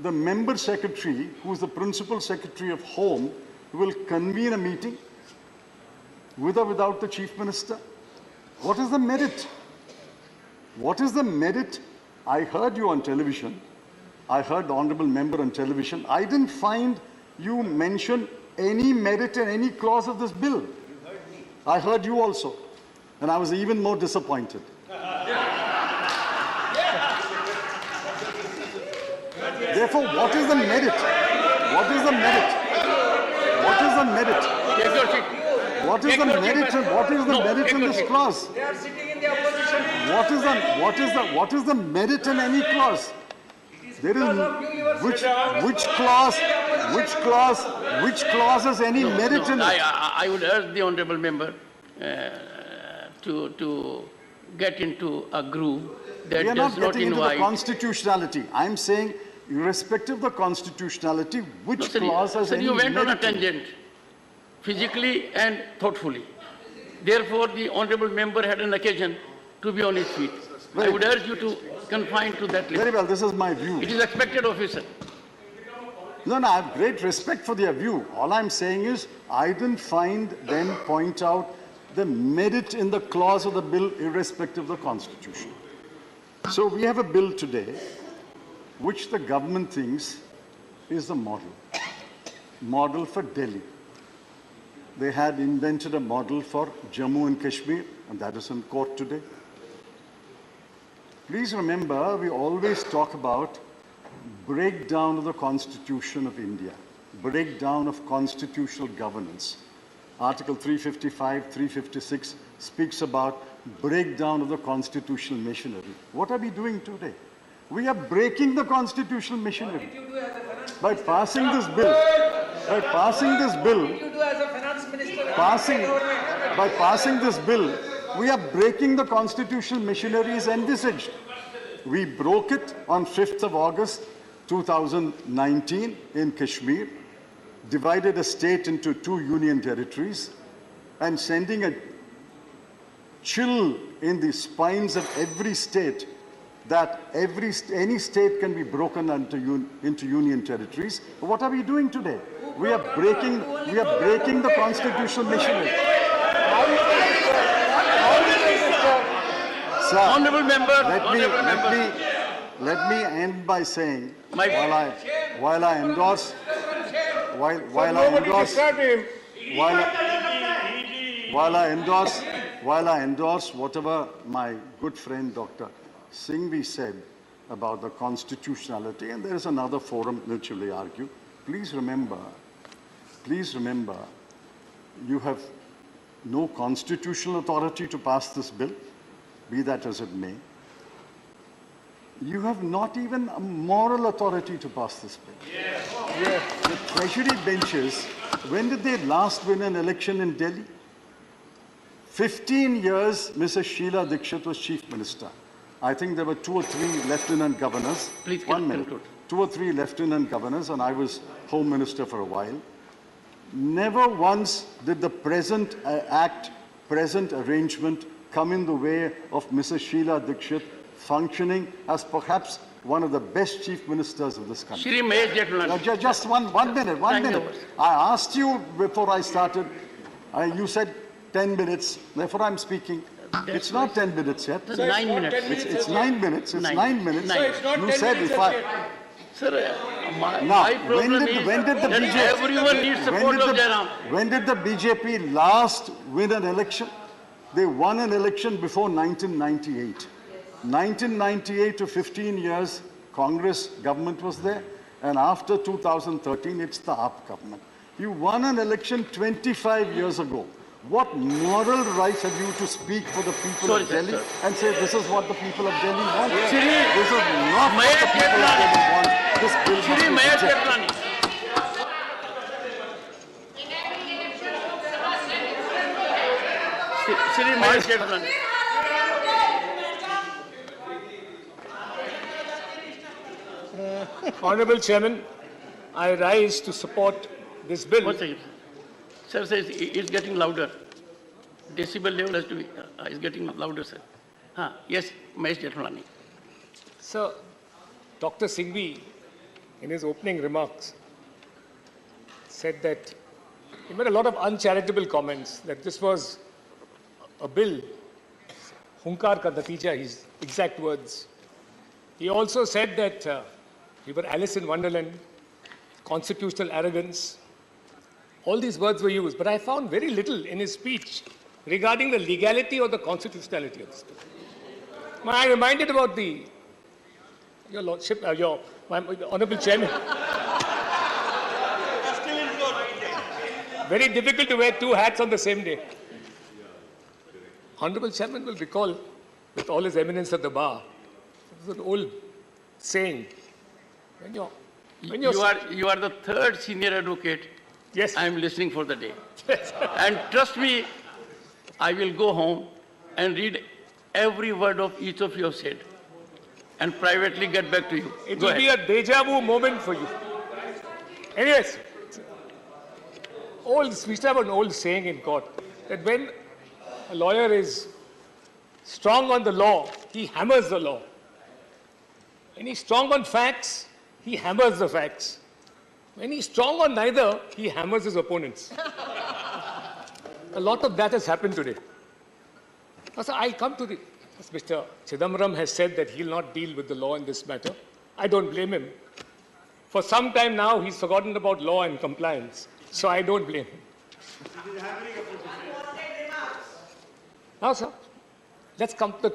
the member secretary, who is the principal secretary of Home, will convene a meeting with or without the chief minister? What is the merit? What is the merit? I heard you on television. I heard the honorable member on television. I didn't find you mention any merit in any clause of this bill. I heard you also. And I was even more disappointed. Therefore, what is the merit? What is the merit? What is the merit? What is the merit and what is the merit in this clause? They are sitting in the opposition. What is the merit in any clause? There is which clause has any merit in it? I would urge the honorable member to get into a groove that We are does not not getting into the invite. constitutionality. I'm saying, irrespective of the constitutionality, which clause has Sir, any you went on a merit in it? tangent, physically and thoughtfully. Therefore, the honorable member had an occasion to be on his feet. I would urge you to confine to that list. Very well, this is my view. It is expected of you, sir. No, I have great respect for their view. All I'm saying is, I didn't find them point out the merit in the clause of the bill, irrespective of the Constitution. So we have a bill today, which the government thinks is the model for Delhi. They had invented a model for Jammu and Kashmir, and that is in court today. Please remember, we always talk about breakdown of the Constitution of India, breakdown of constitutional governance. Article 355, 356 speaks about breakdown of the constitutional machinery. What are we doing today? We are breaking the constitutional machinery. By passing this bill, by passing this bill, by passing this bill, we are breaking the constitutional machineries envisaged. We broke it on 5th of August 2019 in Kashmir, divided a state into 2 union territories, and sending a chill in the spines of every state that any state can be broken into union territories. But what are we doing today? We are breaking the constitutional machinery. Sir, honorable member, let me end by saying, while I endorse whatever my good friend Dr. Singhvi said about the constitutionality, and there is another forum which will argue, please remember, you have no constitutional authority to pass this bill, be that as it may. You have not even a moral authority to pass this bill. The treasury benches, when did they last win an election in Delhi? 15 years, Mrs. Sheila Dikshit was chief minister. I think there were 2 or 3 lieutenant governors. Please 1 minute. conclude. 2 or 3 lieutenant governors, and I was home minister for a while. Never once did the present present arrangement come in the way of Mrs. Sheila Dikshit functioning as perhaps one of the best chief ministers of this country. Shri Mahesh Jethmalani. Just one minute. I asked you before I started, you said 10 minutes, therefore I'm speaking. It's not 10 minutes yet. 9 minutes. It's 9 minutes. It's 9 minutes. Sir, it's You said if I... Sir, my Now, problem when did the that BJP... everyone needs support of Jairam. When did the BJP last win an election? They won an election before 1998. 1998 to 15 years, Congress government was there. And after 2013, it's the AAP government. You won an election 25 years ago. What moral rights have you to speak for the people of Delhi and say this is what the people of Delhi want? This is not what the people of Delhi want. This bill must be rejected. Honorable Chairman, I rise to support this bill. One second. Sir says it's getting louder. Decibel level has to be, is getting louder, sir. Yes, Mahesh Jethmalani. Sir, Dr. Singhvi, in his opening remarks, said that he made a lot of uncharitable comments, that this was a bill, Hunkar ka natija, his exact words. He also said that we were Alice in Wonderland, constitutional arrogance. All these words were used, but I found very little in his speech regarding the legality or the constitutionality of this bill. I reminded about your Lordship, my Honorable Chairman. Very difficult to wear two hats on the same day. Honorable Chairman will recall, with all his eminence at the bar, there's an old saying, You are the third senior advocate. Yes. I am listening for the day. And trust me, I will go home and read every word of each of you have said and privately get back to you. It will be a deja vu moment for you. Anyways, we used to have an old saying in court that when a lawyer is strong on the law, he hammers the law. When he's strong on facts, he hammers the facts. When he's strong on neither, he hammers his opponents. A lot of that has happened today. So I'll come to as Mr. Chidambaram has said that he'll not deal with the law in this matter. I don't blame him. For some time now, he's forgotten about law and compliance. So I don't blame him. Now, sir, let's come to the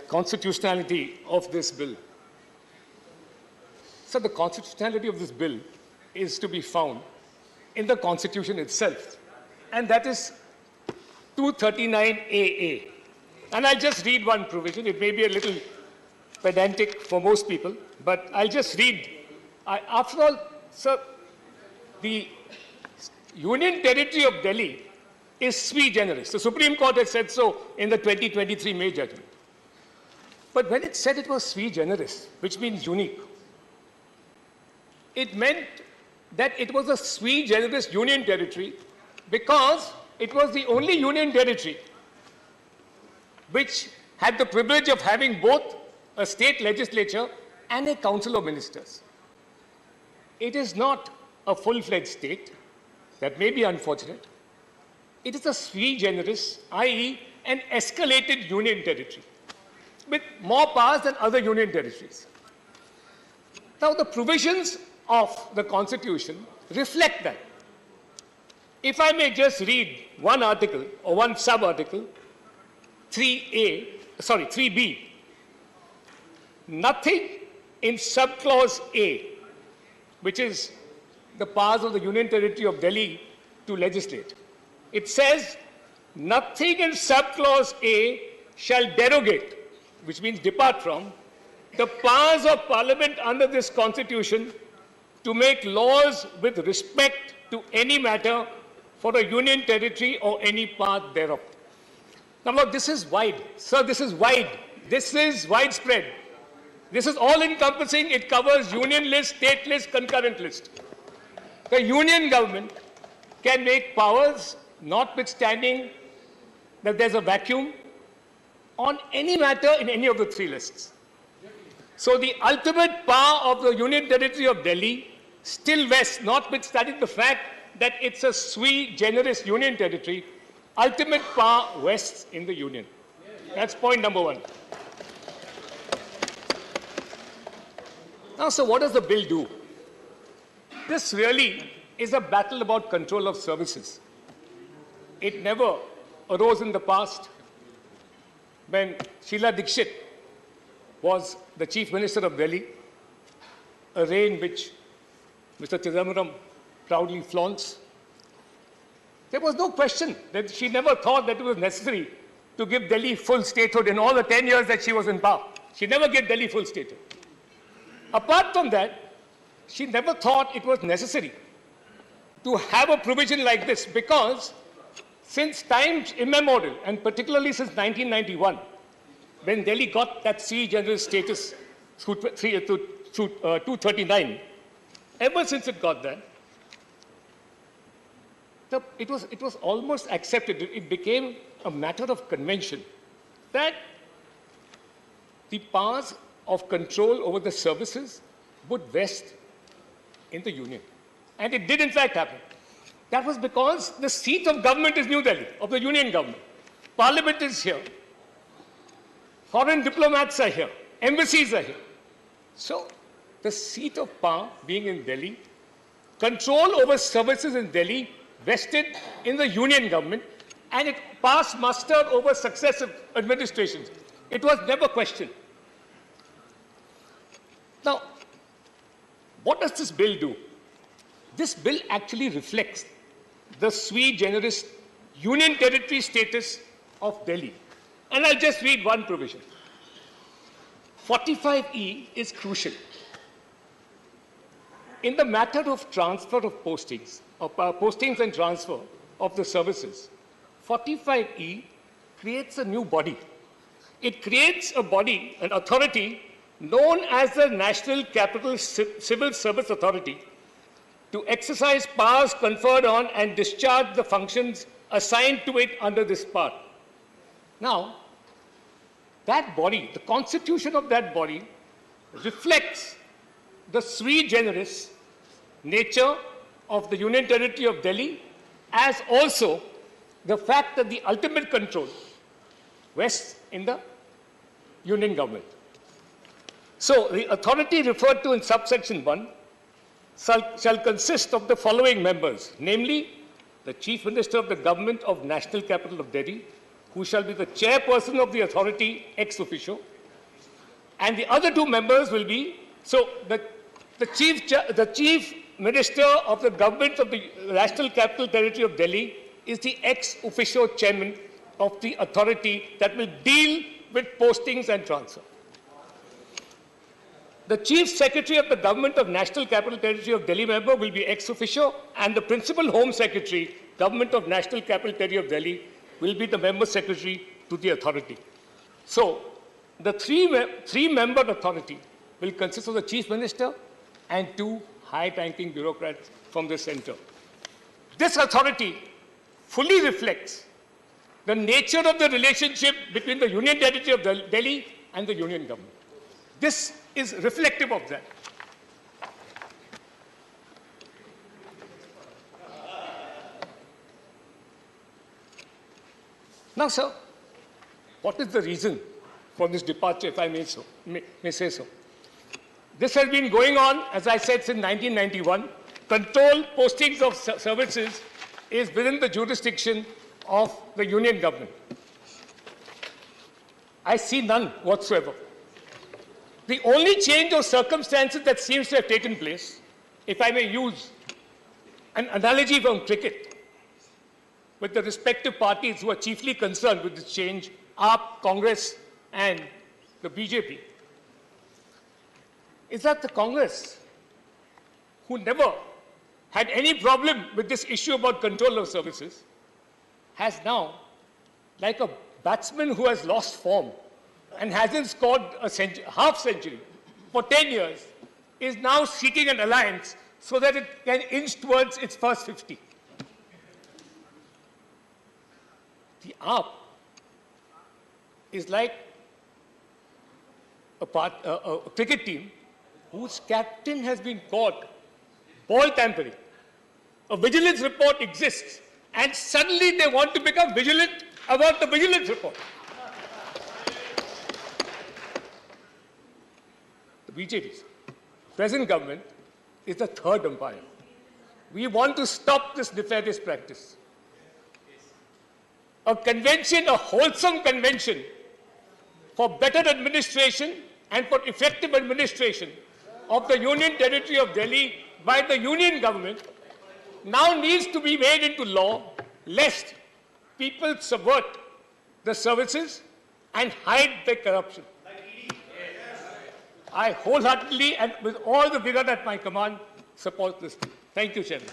constitutionality of this bill. So the constitutionality of this bill is to be found in the Constitution itself. And that is 239AA. And I'll just read one provision. It may be a little pedantic for most people, but I'll just read. After all, sir, the Union Territory of Delhi is sui generis. The Supreme Court has said so in the 2023 May judgment. But when it said it was sui generis, which means unique, it meant that it was a sui generis union territory because it was the only union territory which had the privilege of having both a state legislature and a council of ministers. It is not a full-fledged state. That may be unfortunate. It is a sui generis, i.e. an escalated union territory with more powers than other union territories. Now, the provisions of the Constitution reflect that. If I may just read one article or one sub-article, 3B. Nothing in subclause A, which is the powers of the Union Territory of Delhi to legislate. It says, nothing in subclause A shall derogate, which means depart from, the powers of Parliament under this Constitution to make laws with respect to any matter for a union territory or any part thereof. Now, look, this is wide. Sir, this is wide. This is widespread. This is all-encompassing. It covers union list, state list, concurrent list. The union government can make powers, notwithstanding that there's a vacuum, on any matter in any of the three lists. So the ultimate power of the Union Territory of Delhi still vests, notwithstanding the fact that it's a sui generis union territory, ultimate power vests in the union. That's point number one. Now, so what does the bill do? This really is a battle about control of services. It never arose in the past when Sheila Dikshit was the Chief Minister of Delhi, a reign which Mr. Chidambaram proudly flaunts. There was no question that she never thought that it was necessary to give Delhi full statehood in all the 10 years that she was in power. She never gave Delhi full statehood. Apart from that, she never thought it was necessary to have a provision like this because since times immemorial, and particularly since 1991, when Delhi got that sui generis status through 239, ever since it got that, it was almost accepted. It became a matter of convention that the powers of control over the services would vest in the union. And it did in fact happen. That was because the seat of government is New Delhi, of the union government. Parliament is here. Foreign diplomats are here. Embassies are here. So the seat of power being in Delhi, control over services in Delhi vested in the union government, and it passed muster over successive administrations. It was never questioned. Now, what does this bill do? This bill actually reflects the sui generis union territory status of Delhi. And I'll just read one provision. 45E is crucial. In the matter of transfer of postings, postings and transfer of the services, 45E creates a new body. It creates a body, an authority, known as the National Capital Civil Service Authority, to exercise powers conferred on and discharge the functions assigned to it under this part. Now, that body, the constitution of that body, reflects the sui generis nature of the Union Territory of Delhi, as also the fact that the ultimate control rests in the Union government. So, the authority referred to in subsection 1 shall consist of the following members, namely, the Chief Minister of the Government of National Capital of Delhi, who shall be the chairperson of the authority ex officio, and the other two members will be, so the Chief Minister of the Government of the National Capital Territory of Delhi is the ex officio chairman of the authority that will deal with postings and transfer. The Chief Secretary of the Government of National Capital Territory of Delhi member will be ex officio, and the Principal Home Secretary, Government of National Capital Territory of Delhi, will be the member secretary to the authority. So, the three-member authority will consist of the Chief Minister and two high-ranking bureaucrats from the center. This authority fully reflects the nature of the relationship between the Union Territory of Delhi and the Union government. This is reflective of that. Now, sir, what is the reason for this departure, if I may say so? This has been going on, as I said, since 1991. Control postings of services is within the jurisdiction of the Union government. I see none whatsoever. The only change of circumstances that seems to have taken place, if I may use an analogy from cricket, with the respective parties who are chiefly concerned with this change, AAP, Congress, and the BJP, is that the Congress, who never had any problem with this issue about control of services, has now, like a batsman who has lost form and hasn't scored a half century for 10 years, is now seeking an alliance so that it can inch towards its first 50. The AAP is like a cricket team whose captain has been caught ball tampering. A vigilance report exists, and suddenly they want to become vigilant about the vigilance report. The BJP's present government is the third umpire. We want to stop this nefarious practice. A convention, a wholesome convention for better administration and for effective administration of the Union Territory of Delhi by the union government now needs to be made into law, lest people subvert the services and hide their corruption. I wholeheartedly and with all the vigor at my command support this. Thank you, Chairman.